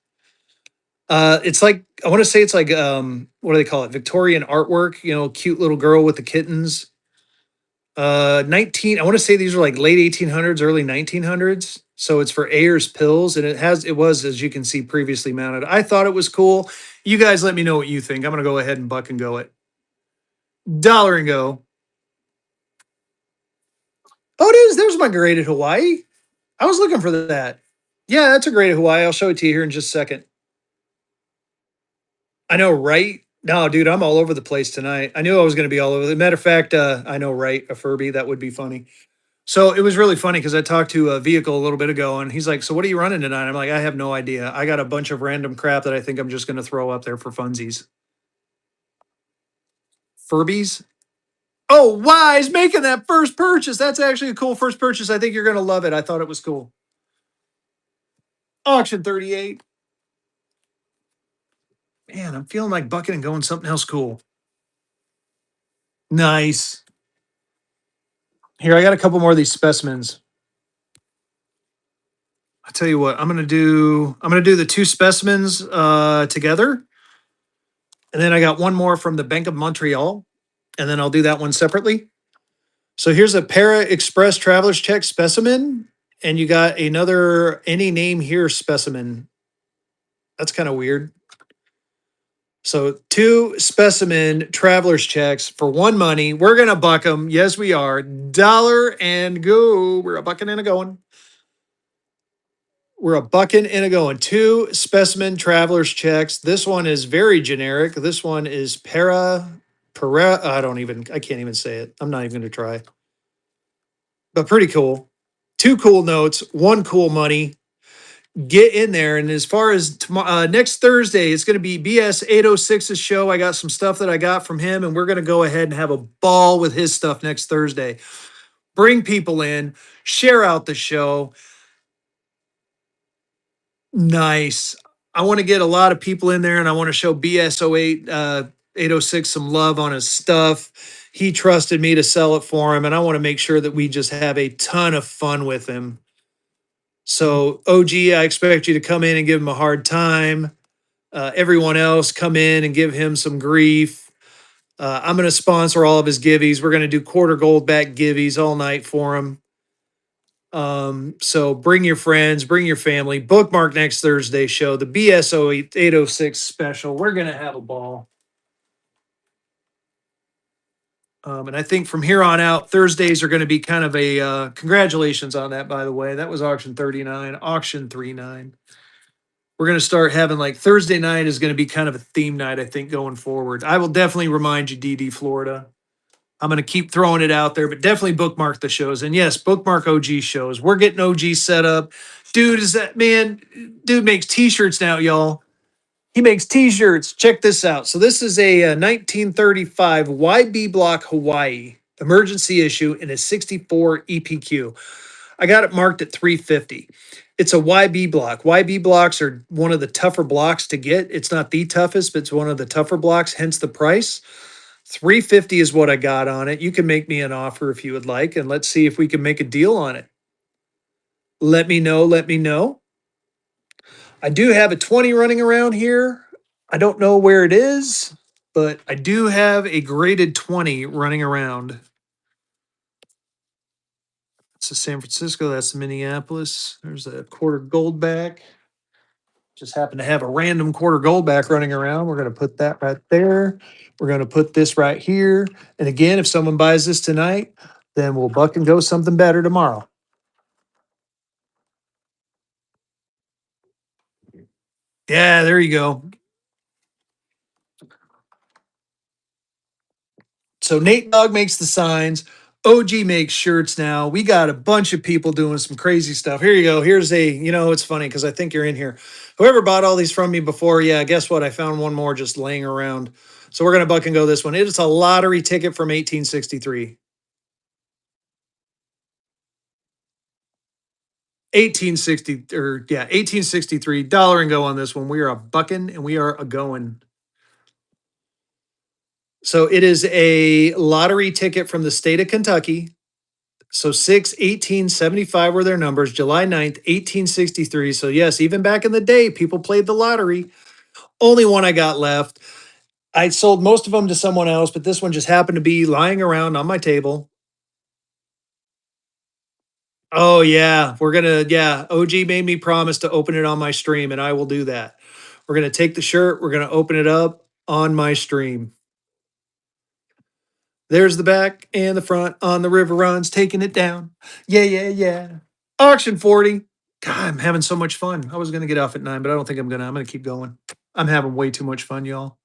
[SPEAKER 1] It's like I want to say it's like what do they call it? Victorian artwork, you know, cute little girl with the kittens. 19 I want to say these are like late 1800s, early 1900s. So it's for Ayers Pills and it was as you can see previously mounted. I thought it was cool. You guys let me know what you think. I'm going to go ahead and buck and go it. Dollar and go. Oh, it is. There's my graded Hawaii. I was looking for that. Yeah, that's a graded Hawaii. I'll show it to you here in just a second. I know, right? No, dude, I'm all over the place tonight. I knew I was going to be all over. Matter of fact, I know, right? A Furby. That would be funny. So it was really funny because I talked to a vehicle a little bit ago and he's like, "So what are you running tonight?" I'm like, "I have no idea. I got a bunch of random crap that I think I'm just going to throw up there for funsies." Furbies. Oh, Wise making that first purchase. That's actually a cool first purchase. I think you're going to love it. I thought it was cool. Auction 38. Man, I'm feeling like bucking and going something else cool. Nice. Here, I got a couple more of these specimens. I tell you what, I'm gonna do the two specimens together. And then I got one more from the Bank of Montreal. And then I'll do that one separately. So here's a Para Express Traveler's Check specimen. And you got another any name here specimen. That's kind of weird. So two specimen traveler's checks for one money. We're gonna buck them. Yes, we are. Dollar and go. We're a bucking and a going. We're a bucking and a going. Two specimen traveler's checks. This one is very generic. This one is para. I can't even say it. I'm not even gonna try. But pretty cool. Two cool notes, one cool money. Get in there. And as far as next Thursday, it's going to be BS 806's show. I got some stuff that I got from him, and we're going to go ahead and have a ball with his stuff next Thursday. Bring people in, share out the show. Nice. I want to get a lot of people in there, and I want to show BS 806 some love on his stuff. He trusted me to sell it for him, and I want to make sure that we just have a ton of fun with him. So, OG, I expect you to come in and give him a hard time. Everyone else, come in and give him some grief. I'm going to sponsor all of his givvies. We're going to do quarter gold back givvies all night for him. So bring your friends, bring your family. Bookmark next Thursday show, the BSO 806 special. We're going to have a ball. And I think from here on out, Thursdays are going to be kind of a congratulations on that, by the way. That was auction 39, auction 39. We're going to start having like Thursday night is going to be kind of a theme night, I think, going forward. I will definitely remind you, DD Florida. I'm going to keep throwing it out there, but definitely bookmark the shows. And yes, bookmark OG shows. We're getting OG set up. Dude, is that man? Dude makes t-shirts now, y'all. He makes t-shirts. Check this out. So this is a 1935 YB Block Hawaii emergency issue in a 64 EPQ. I got it marked at 350. It's a YB block. YB blocks are one of the tougher blocks to get. It's not the toughest, but it's one of the tougher blocks, hence the price. 350 is what I got on it. You can make me an offer if you would like, and let's see if we can make a deal on it. Let me know. Let me know. I do have a 20 running around here. I don't know where it is, but I do have a graded 20 running around. That's the San Francisco. That's the Minneapolis. There's a quarter gold back. Just happen to have a random quarter gold back running around. We're going to put that right there. We're going to put this right here. And again, if someone buys this tonight, then we'll buck and go something better tomorrow. Yeah, there you go. So Nate Dogg makes the signs. OG makes shirts now. We got a bunch of people doing some crazy stuff. Here you go. Here's a, it's funny because I think you're in here. Whoever bought all these from me before, yeah, guess what? I found one more just laying around. So we're going to buck and go this one. It is a lottery ticket from 1863. 1860 or yeah, 1863. Dollar and go on this one. We are a bucking and we are a going. So it is a lottery ticket from the state of Kentucky. So 6/18/75 were their numbers, July 9th, 1863. So, yes, even back in the day, people played the lottery. Only one I got left. I sold most of them to someone else, but this one just happened to be lying around on my table. Oh, yeah. Yeah. OG made me promise to open it on my stream, and I will do that. We're going to take the shirt, we're going to open it up on my stream. There's the back and the front on the river runs, taking it down. Yeah, yeah, yeah. Auction 40. God, I'm having so much fun. I was going to get off at 9, but I don't think I'm going to. I'm going to keep going. I'm having way too much fun, y'all.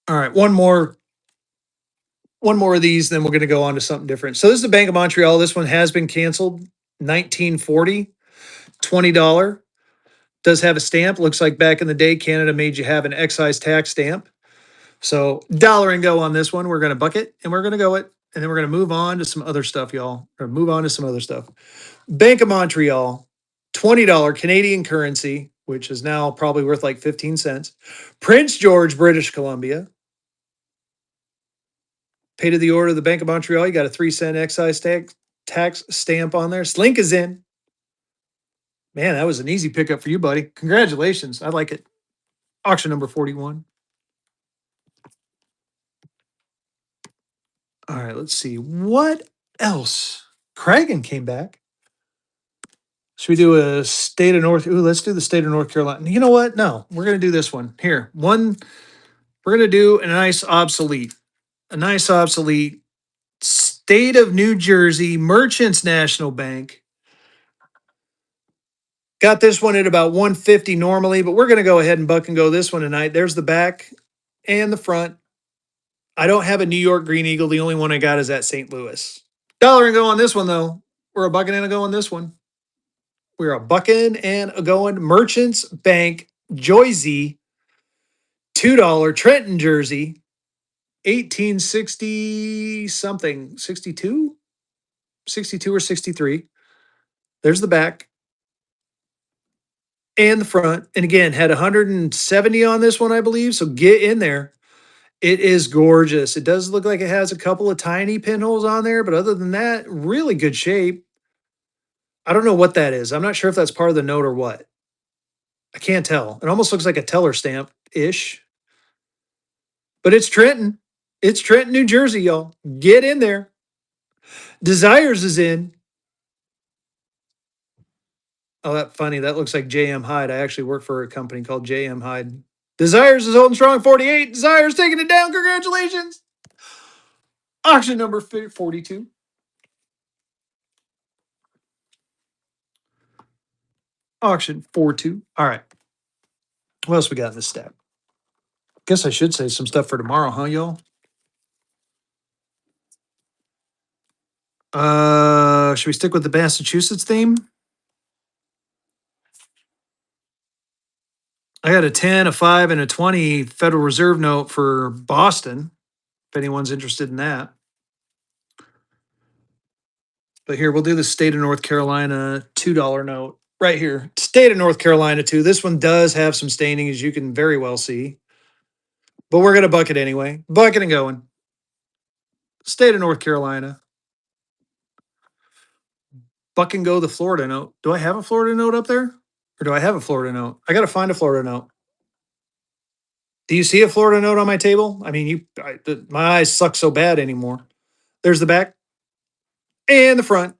[SPEAKER 1] All right, one more of these, then we're going to go on to something different. So this is the Bank of Montreal. This one has been canceled. 1940, $20. Does have a stamp. Looks like back in the day, Canada made you have an excise tax stamp. So dollar and go on this one. We're going to buck it and we're going to go it. And then we're going to move on to some other stuff, y'all. Or move on to some other stuff. Bank of Montreal, $20 Canadian currency, which is now probably worth like 15 cents. Prince George, British Columbia. Pay to the order of the Bank of Montreal. You got a 3 cent excise tax stamp on there. Slink is in. Man, that was an easy pickup for you, buddy. Congratulations. I like it. Auction number 41. All right, let's see. What else? Cragen came back. Should we do a state of North? Ooh, let's do the state of North Carolina. You know what? No, we're going to do this one. Here, we're going to do a nice obsolete state of New Jersey Merchants National Bank. Got this one at about 150 normally, but we're going to go ahead and buck and go this one tonight. There's the back and the front. I don't have a New York Green Eagle. The only one I got is at St. Louis. Dollar and go on this one, though. We're a bucking and a go on this one. We're a bucking and a going. Merchants Bank, Joyzy, $2 Trenton jersey, 1860 something, 62, 62 or 63. There's the back and the front. And again, had 170 on this one, I believe. So get in there. It is gorgeous. It does look like it has a couple of tiny pinholes on there, but other than that, really good shape. I don't know what that is. I'm not sure if that's part of the note or what. I can't tell. It almost looks like a teller stamp ish, but it's Trenton. It's Trenton, New Jersey, y'all. Get in there. Desires is in. Oh, that funny. That looks like JM Hyde. I actually work for a company called JM Hyde. Desires is holding strong 48. Desires taking it down. Congratulations. Auction number 42. Auction 42. All right. What else we got in this stack? Guess I should say some stuff for tomorrow, huh, y'all? Should we stick with the Massachusetts theme? I got a 10, a 5, and a 20 Federal Reserve note for Boston, if anyone's interested in that. But here, we'll do the state of North Carolina $2 note right here. State of North Carolina, too. This one does have some staining, as you can very well see. But we're going to buck it anyway. Bucket and going. State of North Carolina. Buck and go the Florida note. Do I have a Florida note up there? Or do I have a Florida note? I got to find a Florida note. Do you see a Florida note on my table? I mean, my eyes suck so bad anymore. There's the back and the front.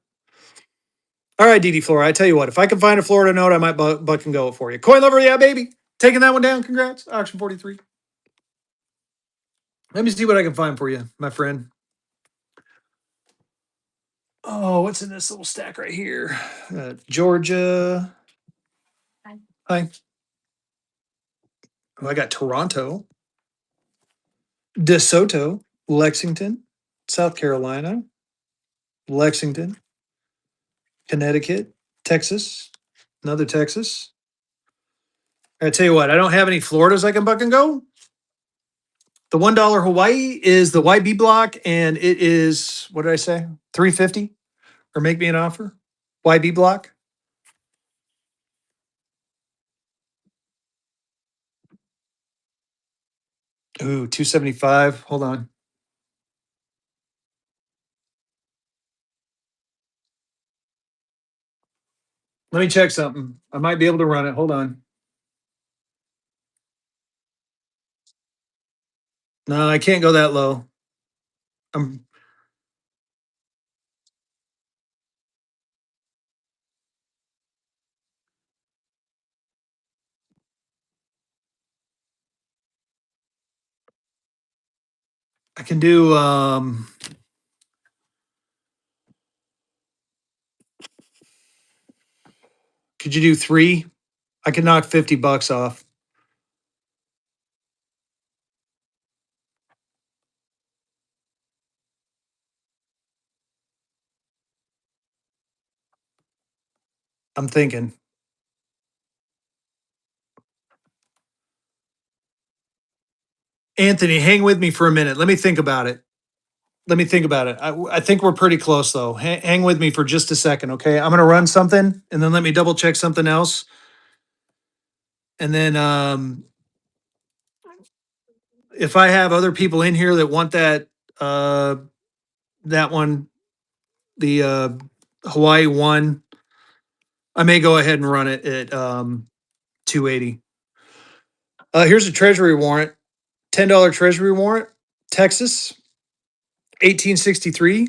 [SPEAKER 1] All right, DD Flora. I tell you what, if I can find a Florida note, I might buck and go it for you. Coin lover, yeah, baby. Taking that one down. Congrats. Auction 43. Let me see what I can find for you, my friend. Oh, what's in this little stack right here? Georgia. Hi. Oh, I got Toronto, DeSoto, Lexington, South Carolina, Lexington, Connecticut, Texas, another Texas. I tell you what, I don't have any Floridas I can buck and go. The $1 Hawaii is the YB block, and it is what did I say? 350 or make me an offer. YB block. Ooh, 275. Hold on. Let me check something. I might be able to run it. Hold on. No, I can't go that low. I'm I can do could you do three? I can knock 50 bucks off. I'm thinking. Anthony, hang with me for a minute. Let me think about it. Let me think about it. I think we're pretty close though. Hang with me for just a second, okay? I'm gonna run something and then let me double check something else. And then if I have other people in here that want uh that one, the Hawaii one, I may go ahead and run it at 280. Here's a treasury warrant, $10 treasury warrant, Texas, 1863,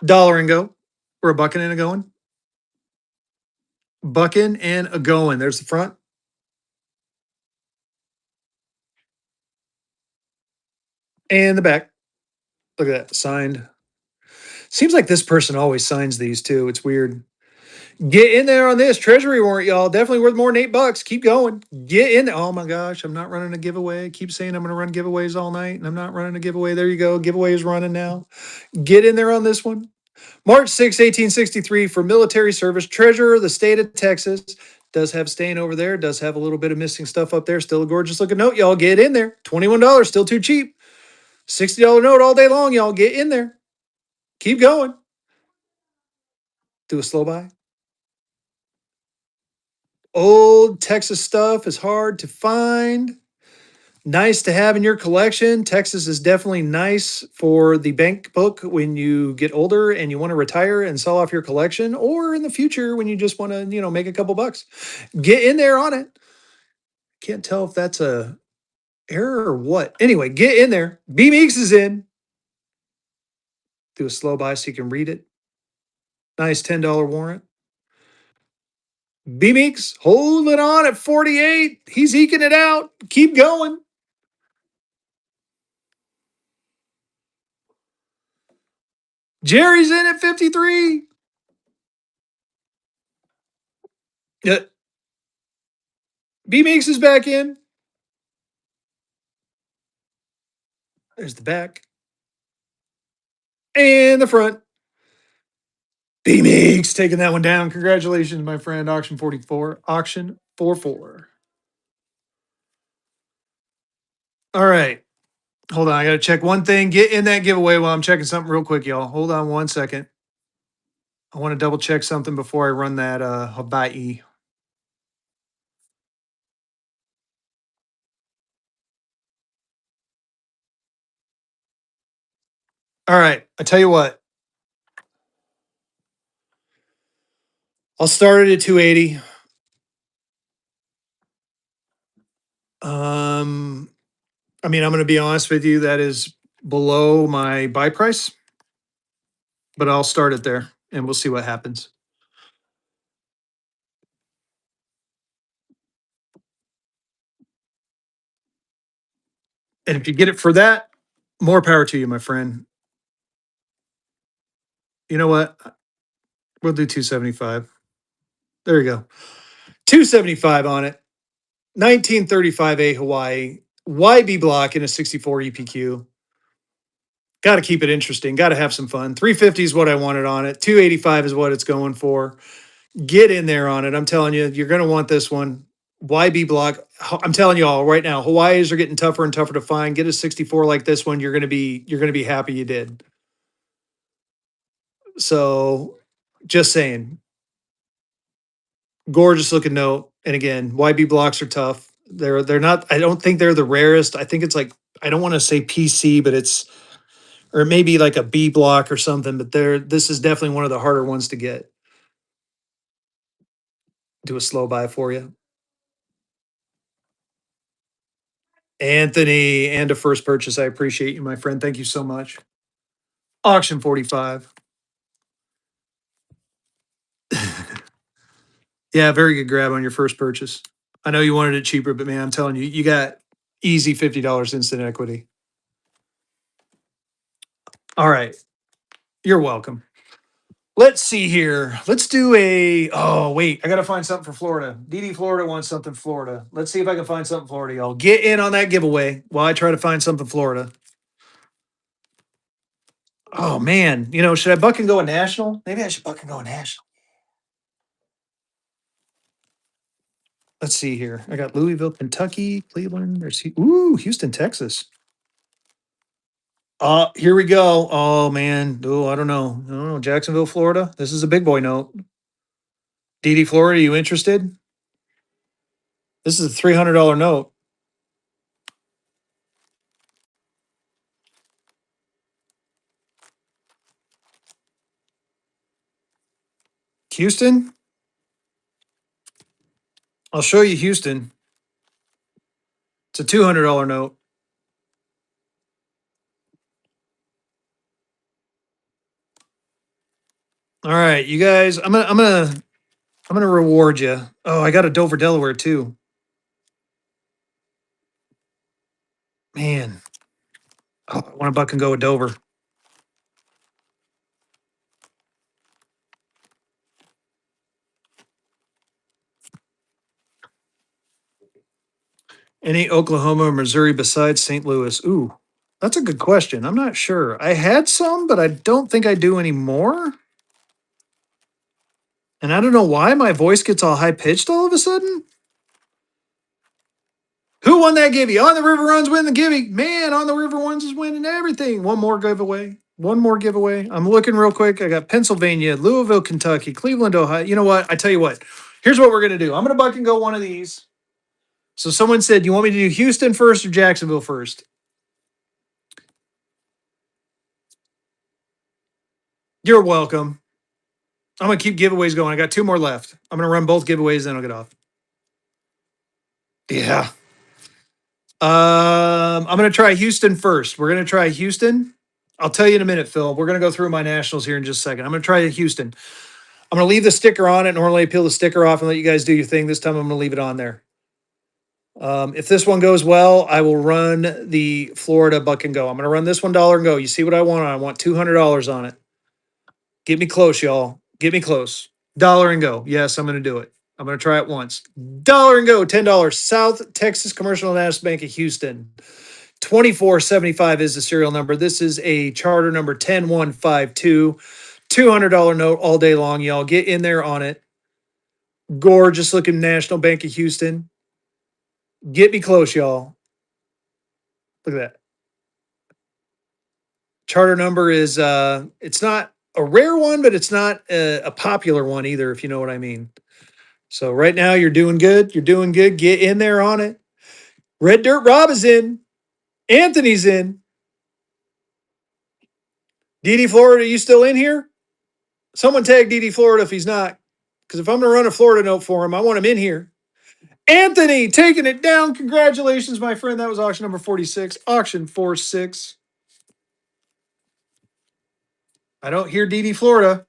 [SPEAKER 1] dollar and go. Or a bucking and a going. Bucking and a going. There's the front. And the back. Look at that. Signed. Seems like this person always signs these too. It's weird. Get in there on this treasury warrant, y'all. Definitely worth more than $8. Keep going. Get in there. Oh my gosh, I'm not running a giveaway. Keep saying I'm going to run giveaways all night, and I'm not running a giveaway. There you go. Giveaway is running now. Get in there on this one. March 6, 1863, for military service, treasurer of the state of Texas. Does have stain over there. Does have a little bit of missing stuff up there. Still a gorgeous looking note, y'all. Get in there. $21, still too cheap. $60 note all day long, y'all. Get in there. Keep going. Do a slow buy. Old Texas stuff is hard to find. Nice to have in your collection. Texas is definitely nice for the bank book when you get older and you want to retire and sell off your collection, or in the future when you just want to, make a couple bucks. Get in there on it. Can't tell if that's a error or what. Anyway, get in there. B Meeks is in. Do a slow buy so you can read it. Nice $10 warrant. B Meeks holding on at 48. He's eking it out. Keep going. Jerry's in at 53. Yeah, B Meeks is back in. There's the back and the front. B Meeks taking that one down. Congratulations, my friend. Auction 44. Auction 44. All right. Hold on. I got to check one thing. Get in that giveaway while I'm checking something real quick, y'all. Hold on one second. I want to double check something before I run that Hawaii. All right. I tell you what. I'll start it at 280. Um, I'm going to be honest with you. That is below my buy price, but I'll start it there and we'll see what happens. And if you get it for that, more power to you, my friend. You know what? We'll do 275. There you go. 275 on it. 1935A Hawaii. YB block in a 64 EPQ. Got to keep it interesting. Got to have some fun. 350 is what I wanted on it. 285 is what it's going for. Get in there on it. I'm telling you, you're going to want this one. YB block. I'm telling you all right now, Hawaii's are getting tougher and tougher to find. Get a 64 like this one. You're going to be happy you did. So just saying, gorgeous looking note. And again, YB blocks are tough. They're not, I don't think they're the rarest. I think it's like, I don't want to say PC, but it's, or maybe like a B block or something, but this is definitely one of the harder ones to get. Do a slow buy for you. Anthony, and a first purchase. I appreciate you, my friend. Thank you so much. Auction 45. Yeah, very good grab on your first purchase. I know you wanted it cheaper, but man, I'm telling you, you got easy $50 instant equity. All right. You're welcome. Let's see here. Let's do a. Oh, wait. I got to find something for Florida. DD Florida wants something Florida. Let's see if I can find something Florida, y'all. Get in on that giveaway while I try to find something Florida. Oh, man. Should I buck and go a national? Maybe I should buck and go a national. Let's see here. I got Louisville, Kentucky, Cleveland. Houston, Texas. Here we go. Oh man. Oh, I don't know. I don't know. Jacksonville, Florida. This is a big boy note. DD Florida, you interested? This is a $300 note. Houston? I'll show you Houston. It's a $200 note. All right, you guys. I'm gonna reward you. Oh, I got a Dover, Delaware too. Man, oh, I want to buck and go with Dover. Any Oklahoma or Missouri besides St. Louis? Ooh, that's a good question. I'm not sure. I had some, but I don't think I do anymore. And I don't know why my voice gets all high pitched all of a sudden. Who won that giveaway? On the River Runs win the giveaway. Man, On the River Runs is winning everything. One more giveaway. One more giveaway. I'm looking real quick. I got Pennsylvania, Louisville, Kentucky, Cleveland, Ohio. You know what? I tell you what. Here's what we're going to do. I'm going to buck and go one of these. So someone said, you want me to do Houston first or Jacksonville first? You're welcome. I'm going to keep giveaways going. I got two more left. I'm going to run both giveaways, then I'll get off. Yeah. I'm going to try Houston first. We're going to try Houston. I'll tell you in a minute, Phil. We're going to go through my nationals here in just a second. I'm going to try Houston. I'm going to leave the sticker on it. Normally, I peel the sticker off and let you guys do your thing. This time, I'm going to leave it on there. If this one goes well, I will run the Florida buck and go. I'm going to run this $1 and go. You see what I want? I want $200 on it. Get me close, y'all. Get me close. Dollar and go. Yes, I'm going to do it. I'm going to try it once. Dollar and go. $10. South Texas Commercial National Bank of Houston. 2475 is the serial number. This is a charter number 10152. $200 note all day long, y'all. Get in there on it. Gorgeous looking National Bank of Houston. Get me close, y'all. Look at that. Charter number is it's not a rare one, but it's not a popular one either, if you know what I mean. So right now you're doing good. You're doing good. Get in there on it. Red Dirt Rob is in. Anthony's in. DD Florida, you still in here? Someone tag DD Florida if he's not. Because if I'm going to run a Florida note for him, I want him in here. Anthony taking it down. Congratulations, my friend. That was auction number 46. Auction 46. I don't hear DD Florida.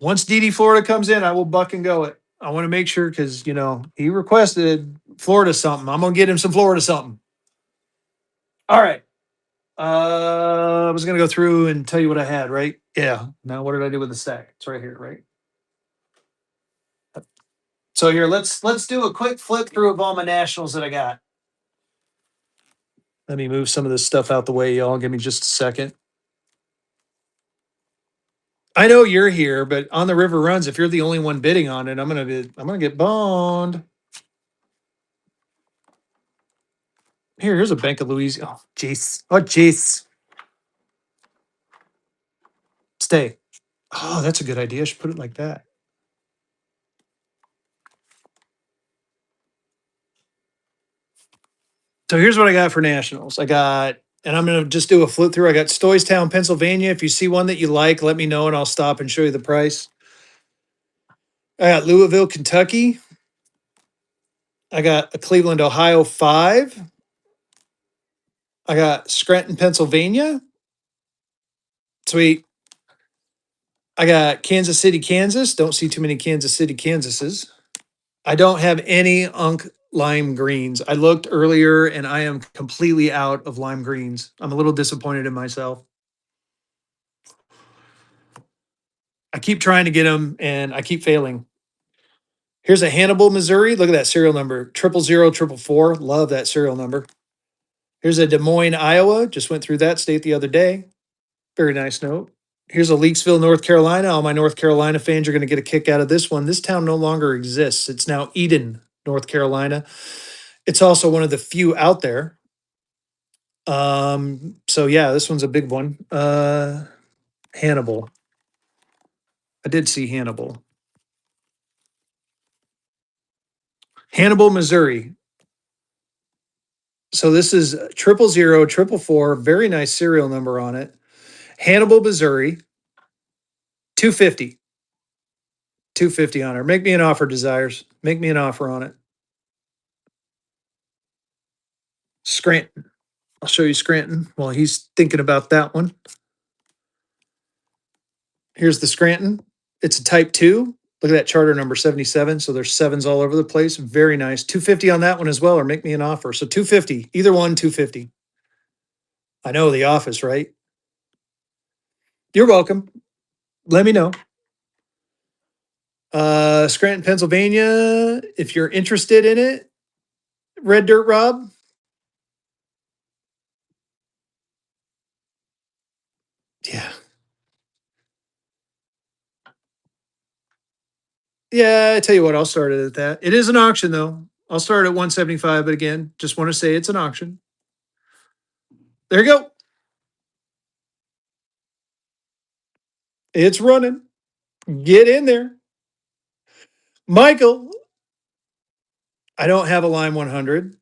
[SPEAKER 1] Once DD Florida comes in, I will buck and go it. I want to make sure because, he requested Florida something. I'm going to get him some Florida something. All right. I was gonna go through and tell you what I had, right? Yeah. Now what did I do with the stack? It's right here, right? So here, let's do a quick flip through of all my nationals that I got. Let me move some of this stuff out the way, y'all. Give me just a second. I know you're here, but on the river runs, if you're the only one bidding on it, I'm gonna get boned. Here's a Bank of Louisiana. Oh, jeez. Oh, jeez. Stay. Oh, that's a good idea. I should put it like that. So here's what I got for nationals. I got, and I'm gonna just do a flip through. I got Stoystown, Pennsylvania. If you see one that you like, let me know and I'll stop and show you the price. I got Louisville, Kentucky. I got a Cleveland, Ohio 5. I got Scranton, Pennsylvania. Sweet. I got Kansas City, Kansas. Don't see too many Kansas City, Kansases. I don't have any Unk lime greens. I looked earlier and I am completely out of lime greens. I'm a little disappointed in myself. I keep trying to get them and I keep failing. Here's a Hannibal, Missouri. Look at that serial number 000 444. Love that serial number. Here's a Des Moines, Iowa. Just went through that state the other day. Very nice note. Here's a Leakesville, North Carolina. All my North Carolina fans are going to get a kick out of this one. This town no longer exists. It's now Eden, North Carolina. It's also one of the few out there. So yeah, this one's a big one. Hannibal. I did see Hannibal. Hannibal, Missouri. So this is 000 444. Very nice serial number on it. Hannibal, Missouri. 250. 250 on her. Make me an offer, Desires. Make me an offer on it. Scranton. I'll show you Scranton while he's thinking about that one. Here's the Scranton. It's a type 2. Look at that charter number 77. So there's sevens all over the place. Very nice. 250 on that one as well, or make me an offer. So 250. Either one, 250. I know the office, right? You're welcome. Let me know. Scranton, Pennsylvania. If you're interested in it, Red Dirt Rob. Yeah. Yeah, I tell you what, I'll start it at that. It is an auction though. I'll start at 175, but again, just want to say it's an auction. There you go. It's running. Get in there. Michael, I don't have a Lime 100.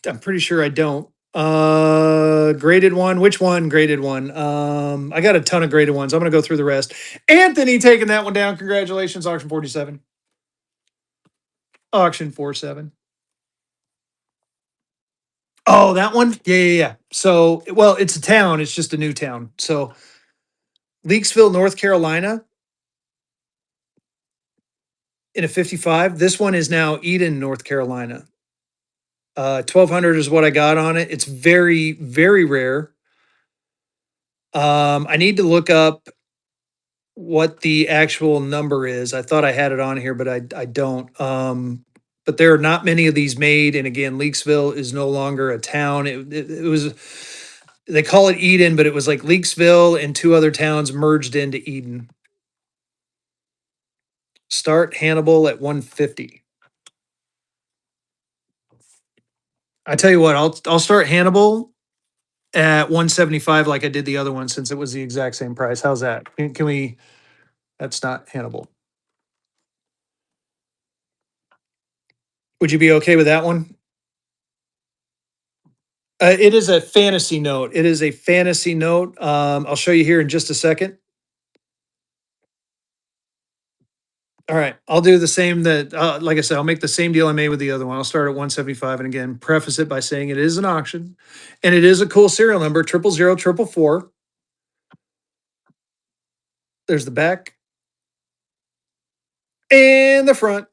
[SPEAKER 1] I'm pretty sure I don't. Graded one. Which one? Graded one. I got a ton of graded ones. I'm gonna go through the rest. Anthony taking that one down. Congratulations, auction 47. Auction 47. Oh, that one? Yeah. So, well, it's a town. It's just a new town. So, Leakesville, North Carolina, in a 55. This one is now Eden, North Carolina. 1200 is what I got on it. It's very, very rare. I need to look up what the actual number is. I thought I had it on here, but I don't. But there are not many of these made. And again, Leakesville is no longer a town. It was, they call it Eden, but it was like Leakesville and two other towns merged into Eden. Start Hannibal at 150. I tell you what, I'll start Hannibal at 175 like I did the other one since it was the exact same price. How's that? Can we? That's not Hannibal. Would you be okay with that one? It is a fantasy note. It is a fantasy note. I'll show you here in just a second. All right, I'll do the same that, like I said, I'll make the same deal I made with the other one. I'll start at 175, and again, preface it by saying it is an auction, and it is a cool serial number 000 444. There's the back and the front.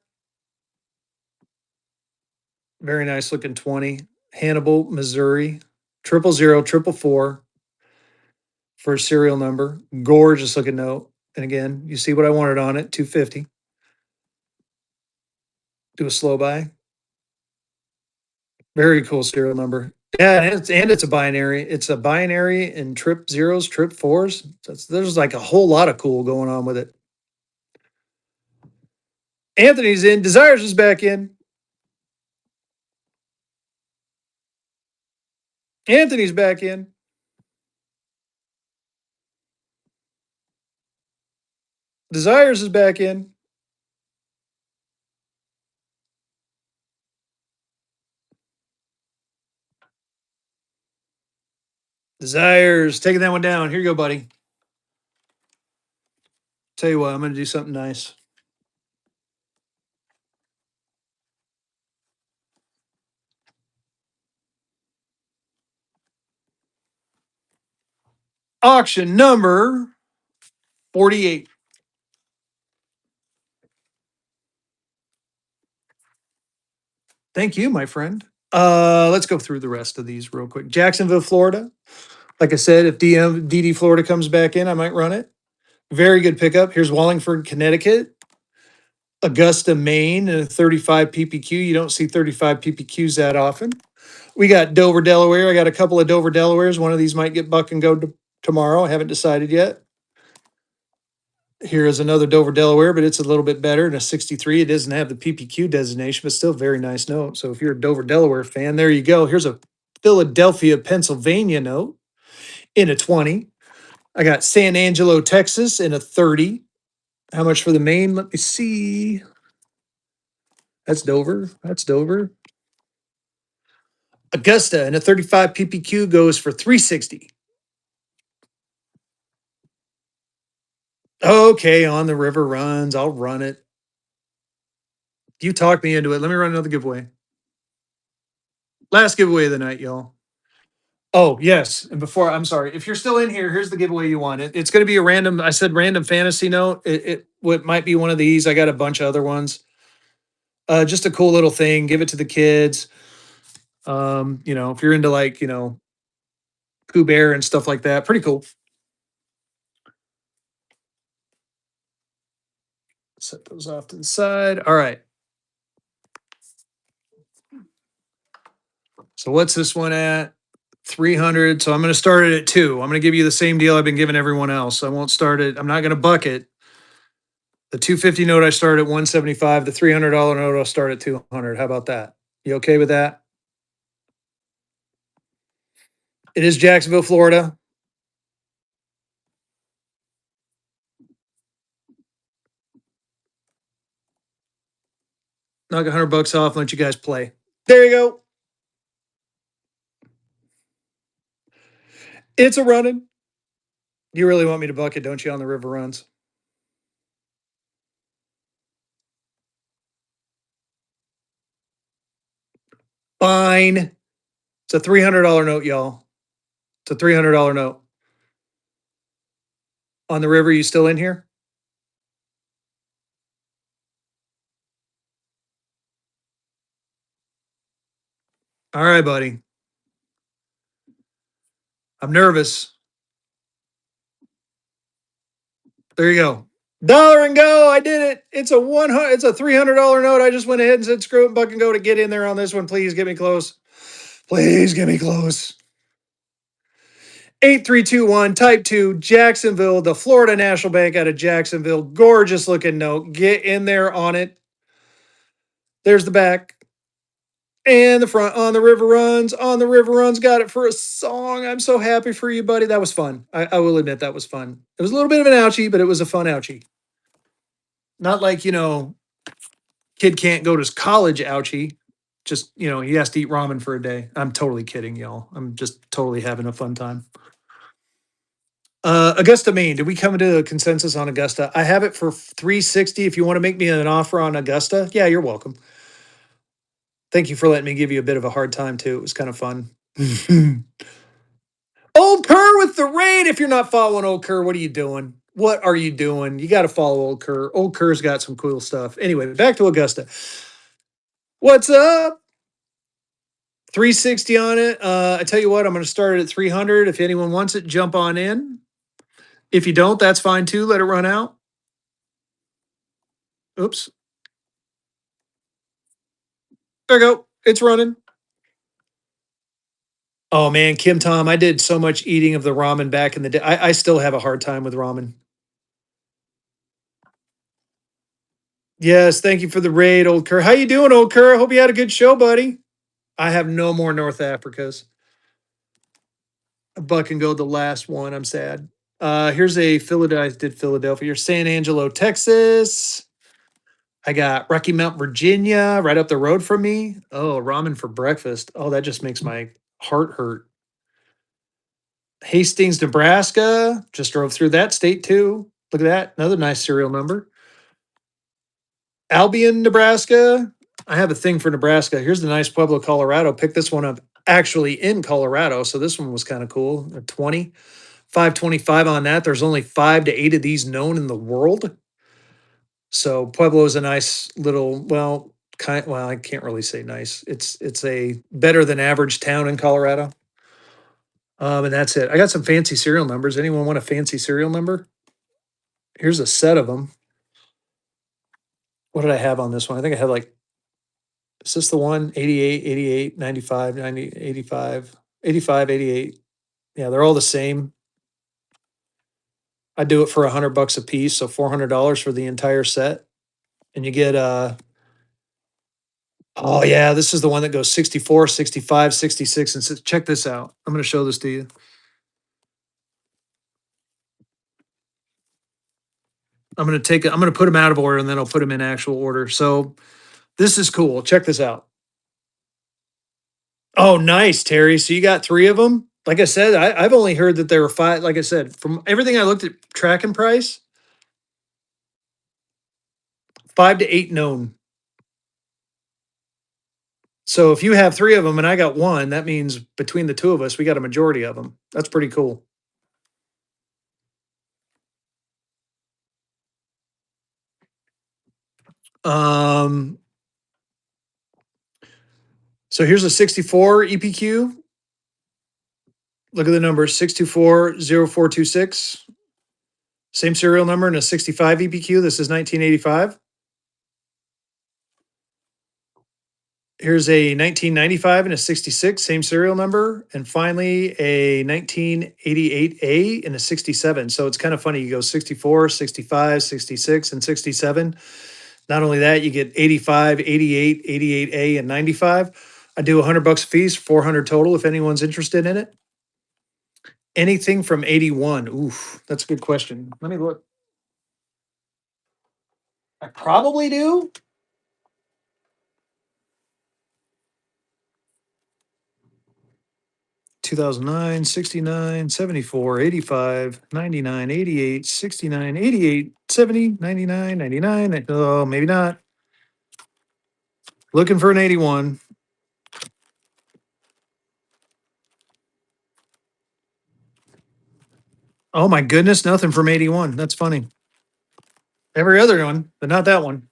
[SPEAKER 1] Very nice looking 20. Hannibal, Missouri. 000 444 for a serial number. Gorgeous looking note. And again, you see what I wanted on it, 250. Do a slow buy. Very cool serial number. Yeah, and it's a binary. It's a binary and trip zeros, trip fours. There's like a whole lot of cool going on with it. Anthony's in. Desires is back in. Anthony's back in. Desires is back in. Desires, taking that one down. Here you go, buddy. Tell you what, I'm going to do something nice. Auction number 48. Thank you, my friend. Let's go through the rest of these real quick. Jacksonville, Florida. Like I said, if DD Florida comes back in, I might run it. Very good pickup. Here's Wallingford, Connecticut. Augusta, Maine, and a 35 PPQ. You don't see 35 PPQs that often. We got Dover, Delaware. I got a couple of Dover, Delawares. One of these might get buck and go tomorrow. I haven't decided yet. Here is another Dover, Delaware, but it's a little bit better than a 63. It doesn't have the PPQ designation, but still very nice note. So if you're a Dover, Delaware fan, there you go. Here's a Philadelphia, Pennsylvania note in a 20. I got San Angelo, Texas in a 30. How much for the Maine? Let me see. That's Dover. That's Dover. Augusta and a 35 PPQ goes for 360. Okay, on the river runs. I'll run it. You talked me into it. Let me run another giveaway. Last giveaway of the night, y'all. Oh, yes. And before, I'm sorry. If you're still in here, here's the giveaway you want. It's going to be a random, I said random fantasy note. It might be one of these. I got a bunch of other ones. Just a cool little thing. Give it to the kids. If you're into like, Pooh Bear and stuff like that, pretty cool. Set those off to the side. All right. So what's this one at? 300. So I'm going to start it at 2. I'm going to give you the same deal I've been giving everyone else. I won't start it. I'm not going to bucket. The 250 note I start at 175. The $300 note I'll start at 200. How about that? You okay with that? It is Jacksonville, Florida. Knock $100 off. Let you guys play. There you go. It's a running. You really want me to bucket, don't you, on the river runs? Fine. It's a $300 note, y'all. It's a $300 note. On the river, you still in here? All right, buddy. I'm nervous. There you go. Dollar and go. I did it. It's a 100. It's a $300 note. I just went ahead and said screw it, buck and go to get in there on this one. Please get me close. Please get me close. 8321 Type 2 Jacksonville, the Florida National Bank out of Jacksonville. Gorgeous looking note. Get in there on it. There's the back. And the front on the river runs. On the river runs. Got it for a song. I'm so happy for you, buddy. That was fun. I will admit that was fun. It was a little bit of an ouchie, but it was a fun ouchie. Not like, kid can't go to college ouchie. Just, he has to eat ramen for a day. I'm totally kidding, y'all. I'm just totally having a fun time. Augusta, Maine. Did we come to a consensus on Augusta? I have it for 360. If you want to make me an offer on Augusta, yeah, you're welcome. Thank you for letting me give you a bit of a hard time too. It was kind of fun. Old Kerr with the raid. If you're not following Old Kerr, what are you doing? What are you doing? You got to follow Old Kerr. Old Kerr's got some cool stuff. Anyway, back to Augusta. What's up? 360 on it. I tell you what, I'm going to start it at 300. If anyone wants it, jump on in. If you don't, that's fine too. Let it run out. Oops. There we go. It's running. Oh man, Kim Tom, I did so much eating of the ramen back in the day. I still have a hard time with ramen. Yes, thank you for the raid, old Kerr. How you doing, old Kerr? I hope you had a good show, buddy. I have no more North Africas. Buck and go the last one. I'm sad. Here's a Philadelphia. I did Philadelphia. Here's San Angelo, Texas. I got Rocky Mount, Virginia, right up the road from me. Oh, ramen for breakfast. Oh, that just makes my heart hurt. Hastings, Nebraska. Just drove through that state too. Look at that. Another nice serial number. Albion, Nebraska. I have a thing for Nebraska. Here's the nice Pueblo, Colorado. Picked this one up actually in Colorado. So this one was kind of cool. A 20, 525 on that. There's only 5 to 8 of these known in the world. So Pueblo is a nice little, well, I can't really say nice. It's a better than average town in Colorado. And that's it. I got some fancy serial numbers. Anyone want a fancy serial number? Here's a set of them. What did I have on this one? I think I had like, is this the one? 88, 88, 95, 90, 85, 85, 88. Yeah, they're all the same. I do it for $100 a piece, so $400 for the entire set. And you get oh yeah, this is the one that goes 64, 65, 66, and check this out. I'm going to show this to you. I'm going to put them out of order and then I'll put them in actual order. So this is cool. Check this out. Oh, nice, Terry. So you got 3 of them? Like I said, I've only heard that there were 5. Like I said, from everything I looked at tracking price, 5 to 8 known. So if you have 3 of them and I got 1, that means between the 2 of us, we got a majority of them. That's pretty cool. Um, so here's a 64 EPQ. Look at the number 6240426. Same serial number and a 65 EPQ. This is 1985. Here's a 1995 and a 66, same serial number. And finally, a 1988A and a 67. So it's kind of funny. You go 64, 65, 66, and 67. Not only that, you get 85, 88, 88A, and 95. I do $100 a piece, 400 total if anyone's interested in it. Anything from 81. Oof, that's a good question. Let me look. I probably do. 2009, 69, 74, 85, 99, 88, 69, 88, 70, 99, 99. Oh, maybe not. Looking for an 81. Oh my goodness, nothing from 81. That's funny. Every other one, but not that one.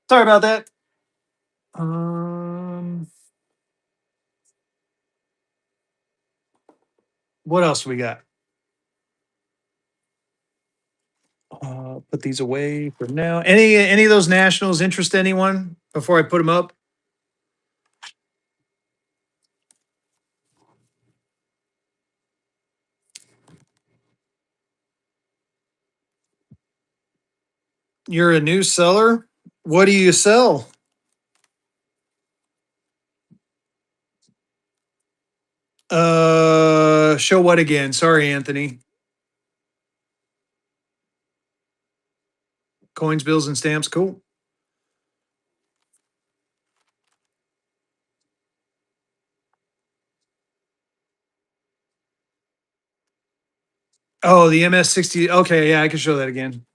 [SPEAKER 1] Sorry about that. Um, what else we got? Put these away for now. Any of those nationals interest anyone before I put them up? You're a new seller. What do you sell? Show what again? Sorry, Anthony. Coins, bills, and stamps. Cool. Oh, the MS-60. Okay, yeah, I can show that again.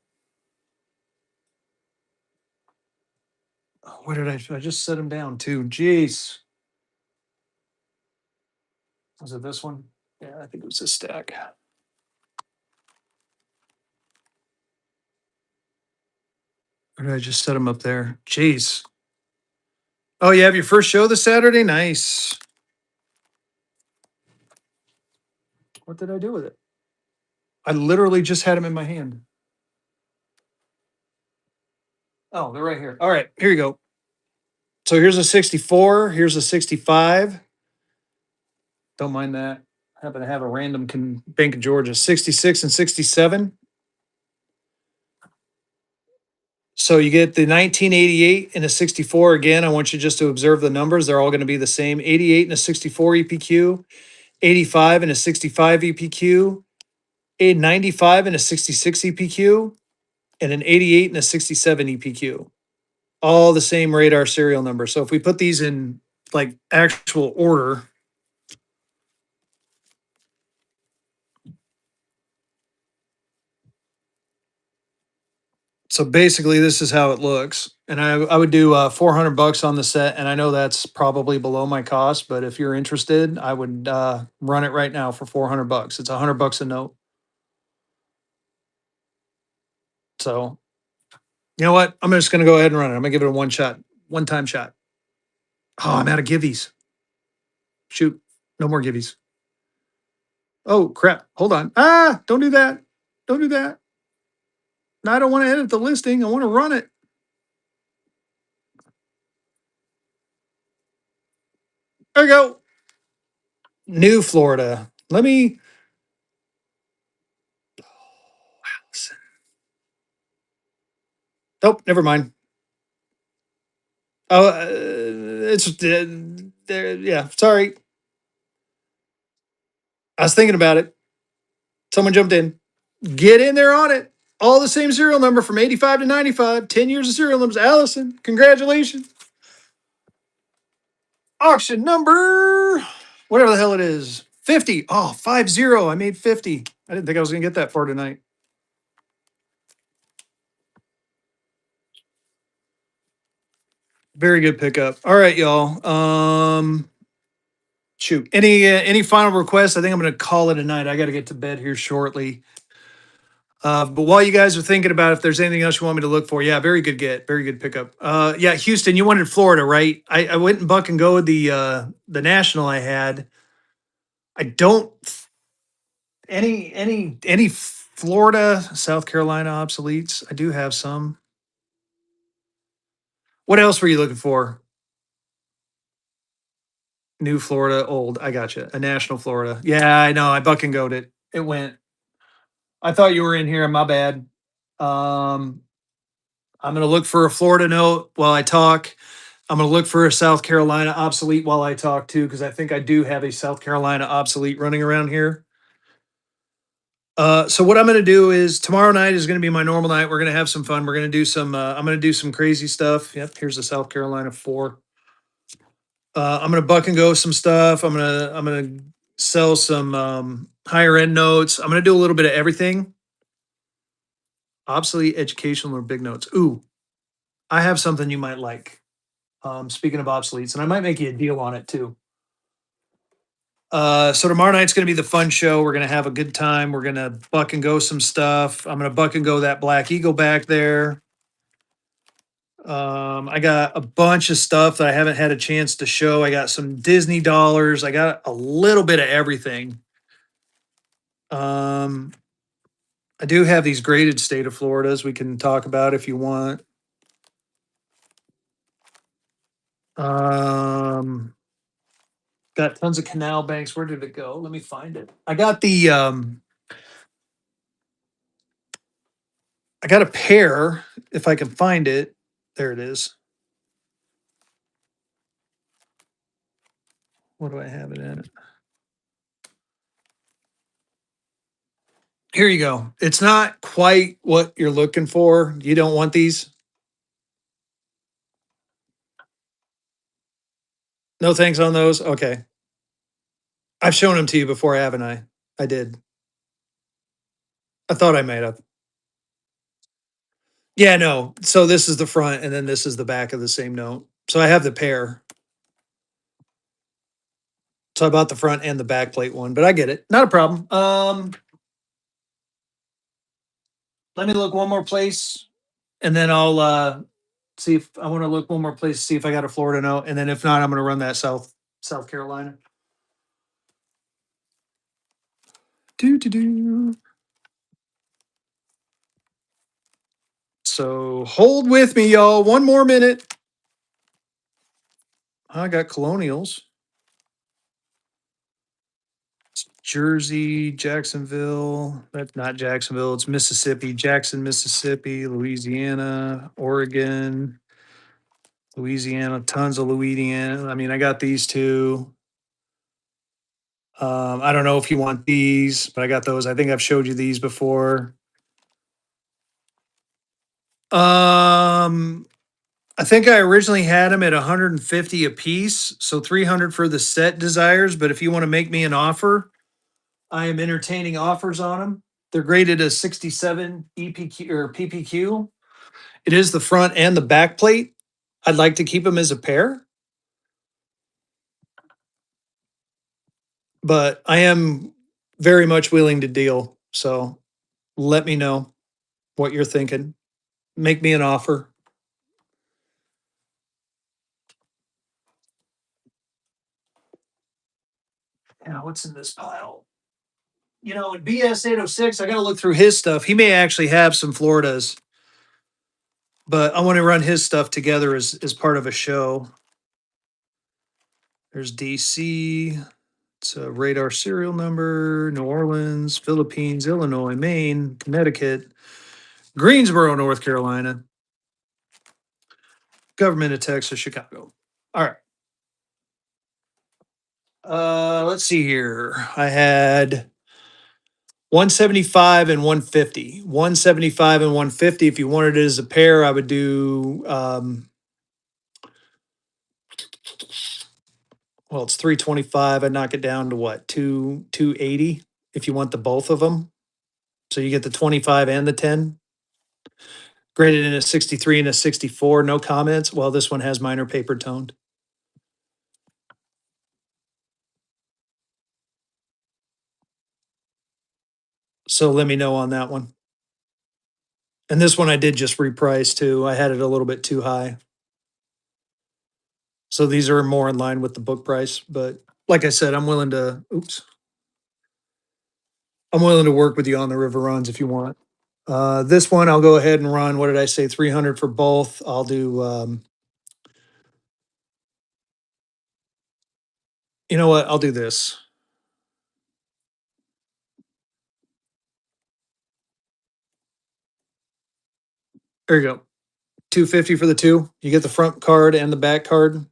[SPEAKER 1] Oh, where did I just set them down too? Jeez. Was it this one? Yeah, I think it was this stack. Or did I just set them up there? Jeez. Oh, you have your first show this Saturday? Nice. What did I do with it? I literally just had them in my hand. Oh, they're right here. All right, here you go. So here's a 64. Here's a 65. Don't mind that. I happen to have a random Bank of Georgia 66 and 67. So you get the 1988 and a 64 again. I want you just to observe the numbers. They're all going to be the same. 88 and a 64 EPQ, 85 and a 65 EPQ, a 95 and a 66 EPQ, and an 88 and a 67 EPQ. All the same radar serial number. So if we put these in like actual order, so basically this is how it looks. And I would do $400 on the set, and I know that's probably below my cost, but if you're interested, I would run it right now for $400. It's $100 a note. So you know what? I'm just gonna go ahead and run it. I'm gonna give it a one time shot. Oh, I'm out of givvies. Shoot, no more givvies. Oh crap! Hold on. Ah, don't do that. Don't do that. No, I don't want to edit the listing. I want to run it. There we go. New Florida. Let me. Nope, never mind. Oh, it's there. Yeah, sorry. I was thinking about it. Someone jumped in. Get in there on it. All the same serial number from 85 to 95. 10 years of serial numbers. Allison, congratulations. Auction number, whatever the hell it is. 50. Oh, 50. I made 50. I didn't think I was going to get that far tonight. Very good pickup. All right, y'all. Shoot. Any final requests? I think I'm going to call it a night. I got to get to bed here shortly. But while you guys are thinking about if there's anything else you want me to look for, yeah, very good get, very good pickup. Yeah, Houston, you wanted Florida, right? I went and buck and go with the national I had. I don't any Florida, South Carolina obsoletes. I do have some. What else were you looking for? New Florida, old. I got you. A national Florida. Yeah, I know. I buck and goat it. It went. I thought you were in here. My bad. Um, I'm gonna look for a Florida note while I talk. I'm gonna look for a South Carolina obsolete while I talk too, because I think I do have a South Carolina obsolete running around here. So what I'm gonna do is tomorrow night is gonna be my normal night. We're gonna have some fun. We're gonna do some. I'm gonna do some crazy stuff. Yep, here's the South Carolina 4. I'm gonna buck and go some stuff. I'm gonna sell some higher end notes. I'm gonna do a little bit of everything. Obsolete, educational, or big notes. Ooh, I have something you might like. Speaking of obsoletes, and I might make you a deal on it too. So tomorrow night's gonna be the fun show. We're gonna have a good time. We're gonna buck and go some stuff. I'm gonna buck and go that Black Eagle back there. I got a bunch of stuff that I haven't had a chance to show. I got some Disney dollars. I got a little bit of everything. Um, I do have these graded state of Floridas we can talk about if you want. Um, got tons of canal banks. Where did it go? Let me find it. I got a pair if I can find it. There it is. What do I have it in? Here you go. It's not quite what you're looking for. You don't want these? No thanks on those? Okay. I've shown them to you before, haven't I? I did. I thought I might have. Yeah, no. So this is the front and then this is the back of the same note. So I have the pair. So I bought the front and the back plate one, but I get it. Not a problem. Let me look one more place and then I'll See if I want to look one more place, see if I got a Florida note, and then if not, I'm going to run that South Carolina. Do do do. So hold with me, y'all. One more minute. I got Colonials. It's Jersey, Jacksonville. That's not Jacksonville. It's Mississippi. Jackson, Mississippi, Louisiana, Oregon, Louisiana. Tons of Louisiana. I mean, I got these two. I don't know if you want these, but I got those. I think I've showed you these before. Um, I think I originally had them at 150 a piece, so 300 for the set desires. But if you want to make me an offer, I am entertaining offers on them. They're graded as 67 EPQ or PPQ. It is the front and the back plate. I'd like to keep them as a pair, but I am very much willing to deal. So let me know what you're thinking. Make me an offer. Yeah, what's in this pile? You know, in BS 806, I got to look through his stuff. He may actually have some Floridas, but I want to run his stuff together as part of a show. There's DC. It's a radar serial number, New Orleans, Philippines, Illinois, Maine, Connecticut, Greensboro, North Carolina, government of Texas, Chicago. All right. Let's see here. I had 175 and 150. 175 and 150. If you wanted it as a pair, I would do well, it's 325. I'd knock it down to what? 280 if you want the both of them. So you get the 25 and the 10. Graded in a 63 and a 64. No comments. Well, this one has minor paper toned. So let me know on that one. And this one I did just reprice too. I had it a little bit too high. So these are more in line with the book price. But like I said, I'm willing to work with you on the river runs if you want. This one I'll go ahead and run. What did I say? 300 for both. I'll do, you know what? I'll do this. There you go. 250 for the two. You get the front card and the back card.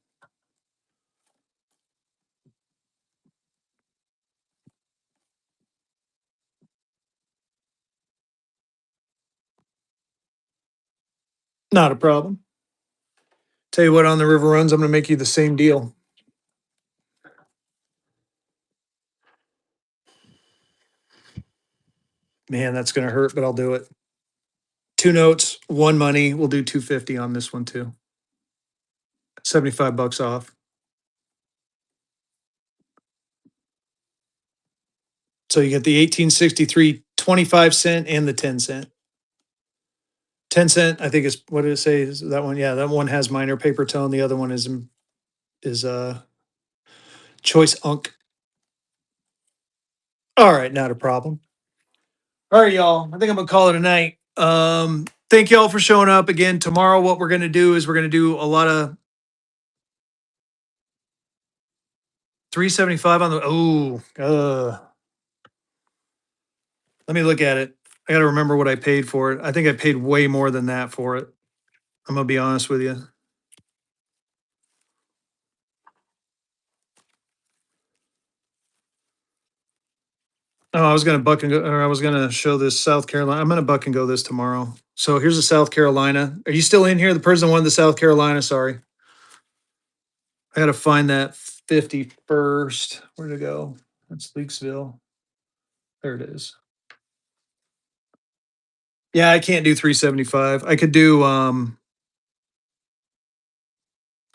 [SPEAKER 1] Not a problem. Tell you what, on the river runs, I'm going to make you the same deal. Man, that's going to hurt, but I'll do it. Two notes, one money. We'll do 250 on this one too. 75 bucks off. So you get the 1863 25 cent and the 10 cent. 10 cent, I think is what did it say? Is that one? Yeah, that one has minor paper tone. The other one is choice unk. All right, not a problem. All right, y'all. I think I'm gonna call it a night. Thank y'all for showing up again. Tomorrow, what we're gonna do is we're gonna do a lot of 375 on the. Let me look at it. I got to remember what I paid for it. I think I paid way more than that for it. I'm gonna be honest with you. Oh, I was gonna buck and go, or I was gonna show this South Carolina. I'm gonna buck and go this tomorrow. So here's the South Carolina. Are you still in here? The person won the South Carolina. Sorry, I got to find that 51st. Where'd it go? That's Leaksville. There it is. Yeah, I can't do 375. I could do. I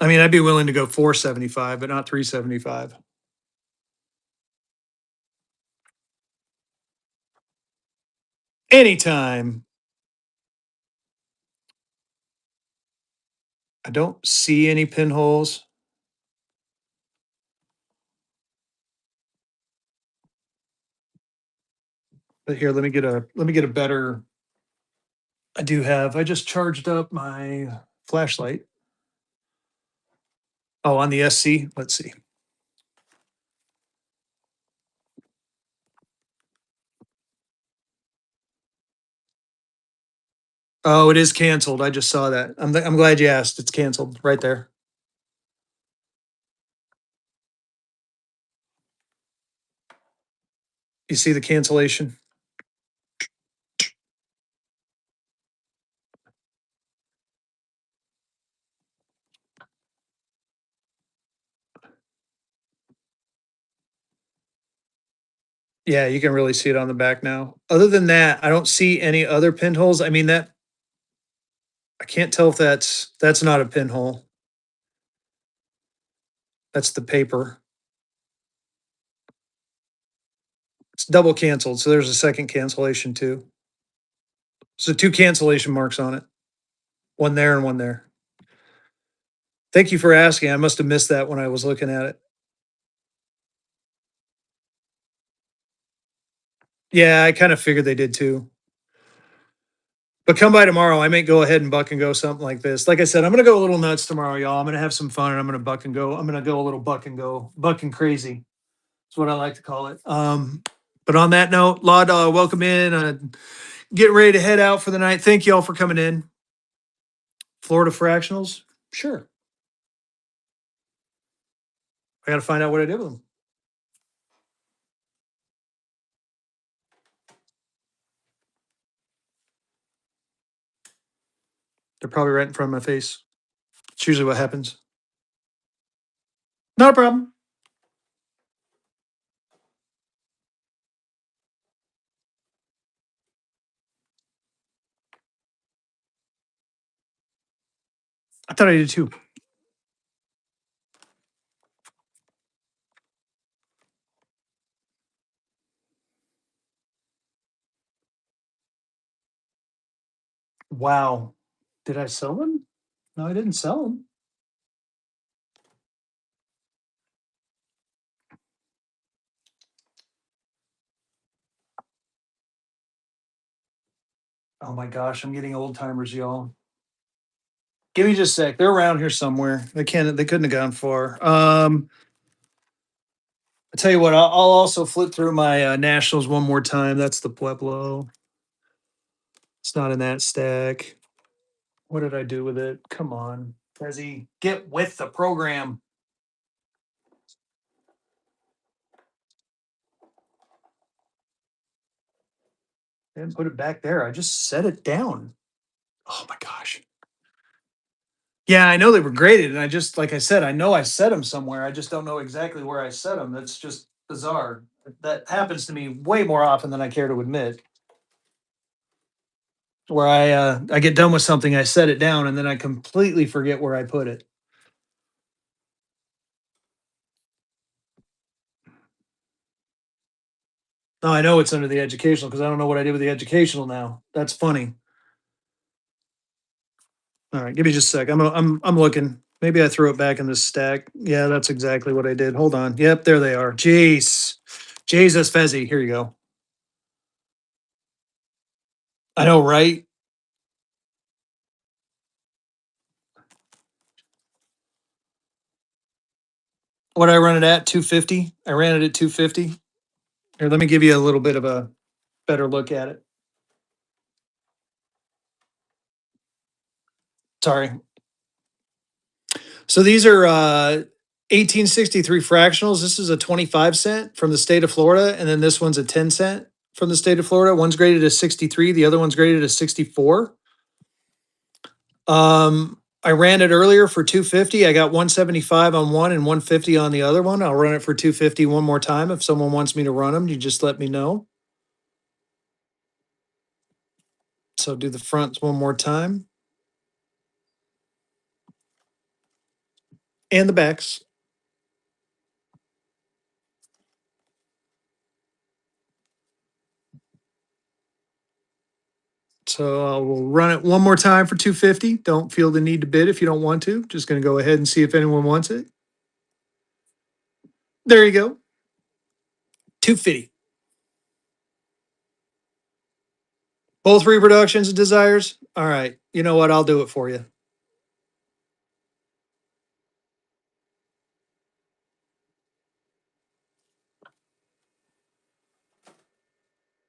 [SPEAKER 1] mean, I'd be willing to go 475, but not 375. Anytime. I don't see any pinholes. But here, let me get a better. I do have. I just charged up my flashlight. Oh, on the SC. Let's see. Oh, it is canceled. I just saw that. I'm glad you asked. It's canceled right there. You see the cancellation? Yeah, you can really see it on the back now. Other than that, I don't see any other pinholes. I mean that I can't tell if that's not a pinhole. That's the paper. It's double canceled, so there's a second cancellation too. So two cancellation marks on it. One there and one there. Thank you for asking. I must have missed that when I was looking at it. Yeah, I kind of figured they did too. But come by tomorrow. I may go ahead and buck and go something like this. Like I said, I'm gonna go a little nuts tomorrow, y'all. I'm gonna have some fun and I'm gonna buck and go. I'm gonna go a little buck and go, buck and crazy. That's what I like to call it. But on that note, Law Dog, welcome in. Getting ready to head out for the night. Thank you all for coming in. Florida fractionals, sure. I got to find out what I did with them. They're probably right in front of my face. It's usually what happens. Not a problem. I thought I did too. Wow. Did I sell them? No, I didn't sell them. Oh my gosh, I'm getting old timers, y'all. Give me just a sec. They're around here somewhere. They couldn't have gone far. I tell you what, I'll also flip through my nationals one more time. That's the Pueblo. It's not in that stack. What did I do with it? Come on, Fezzy, get with the program. I didn't put it back there. I just set it down. Oh my gosh. Yeah, I know they were graded, and I just, like I said, I know I set them somewhere. I just don't know exactly where I set them. That's just bizarre. That happens to me way more often than I care to admit. Where I get done with something, I set it down, and then I completely forget where I put it. Oh, I know it's under the educational because I don't know what I did with the educational now. That's funny. All right, give me just a sec. I'm looking. Maybe I threw it back in the stack. Yeah, that's exactly what I did. Hold on. Yep, there they are. Jeez. Jesus Fezzy. Here you go. I know, right? What I run it at 250. I ran it at 250. Here, let me give you a little bit of a better look at it. Sorry. So these are 1863 fractionals. This is a 25 cent from the state of Florida, and then this one's a 10 cent from the state of Florida. One's graded as 63, the other one's graded as 64. I ran it earlier for 250. I got 175 on one and 150 on the other one. I'll run it for 250 one more time. If someone wants me to run them, you just let me know. So do the fronts one more time and the backs. So we'll run it one more time for 250. Don't feel the need to bid if you don't want to. Just going to go ahead and see if anyone wants it. There you go. 250. Both reproductions of desires. All right. You know what? I'll do it for you.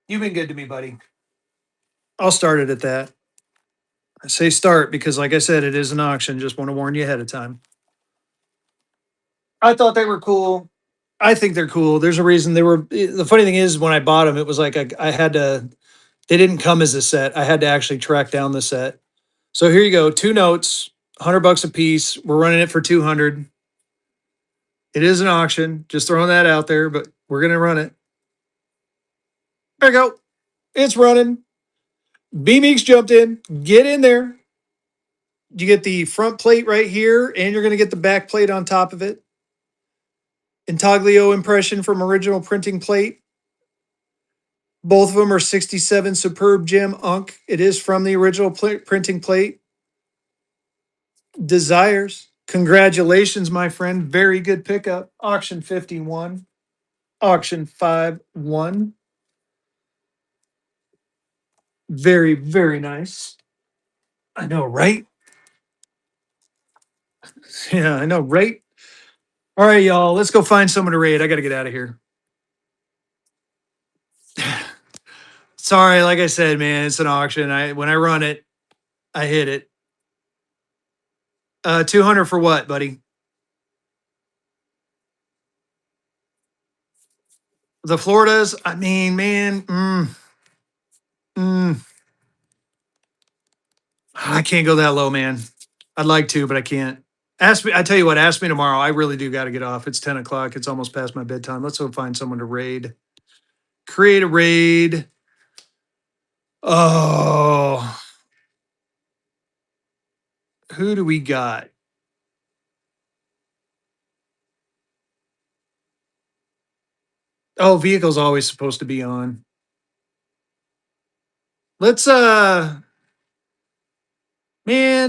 [SPEAKER 1] You've been good to me, buddy. I'll start it at that. I say start because, like I said, it is an auction. Just want to warn you ahead of time. I thought they were cool. I think they're cool. There's a reason they were. The funny thing is, when I bought them, it was like I had to. They didn't come as a set. I had to actually track down the set. So here you go. Two notes, $100 a piece. We're running it for 200. It is an auction. Just throwing that out there, but we're gonna run it. There you go. It's running. B Meeks jumped in. Get in there. You get the front plate right here, and you're gonna get the back plate on top of it. Intaglio impression from original printing plate. Both of them are 67 Superb Gem Unk. It is from the original printing plate. Desires. Congratulations, my friend. Very good pickup. Auction 51. Auction 5-1. Very, very nice. I know, right? Yeah, I know, right? All right, y'all. Let's go find someone to raid. I got to get out of here. Sorry, like I said, man, it's an auction. When I run it, I hit it. 200 for what, buddy? The Floridas. I mean, man, mm, I can't go that low, man. I'd like to, but I can't. Ask me. I tell you what. Ask me tomorrow. I really do got to get off. It's 10 o'clock. It's almost past my bedtime. Let's go find someone to raid. Create a raid. Oh, who do we got? Oh, vehicle's always supposed to be on. Let's man,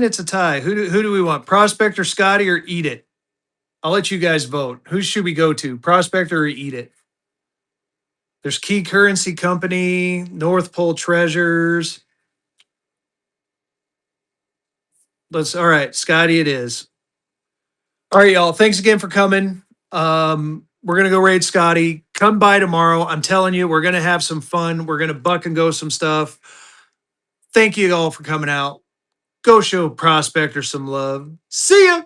[SPEAKER 1] it's a tie. Who do we want? Prospect or Scotty or Eat It? I'll let you guys vote. Who should we go to? Prospect or Eat It? There's Key Currency Company, North Pole Treasures. All right, Scotty it is. All right, y'all. Thanks again for coming. We're gonna go raid Scotty. Come by tomorrow. I'm telling you, we're gonna have some fun. We're gonna buck and go some stuff. Thank you all for coming out. Go show Prospector some love. See ya.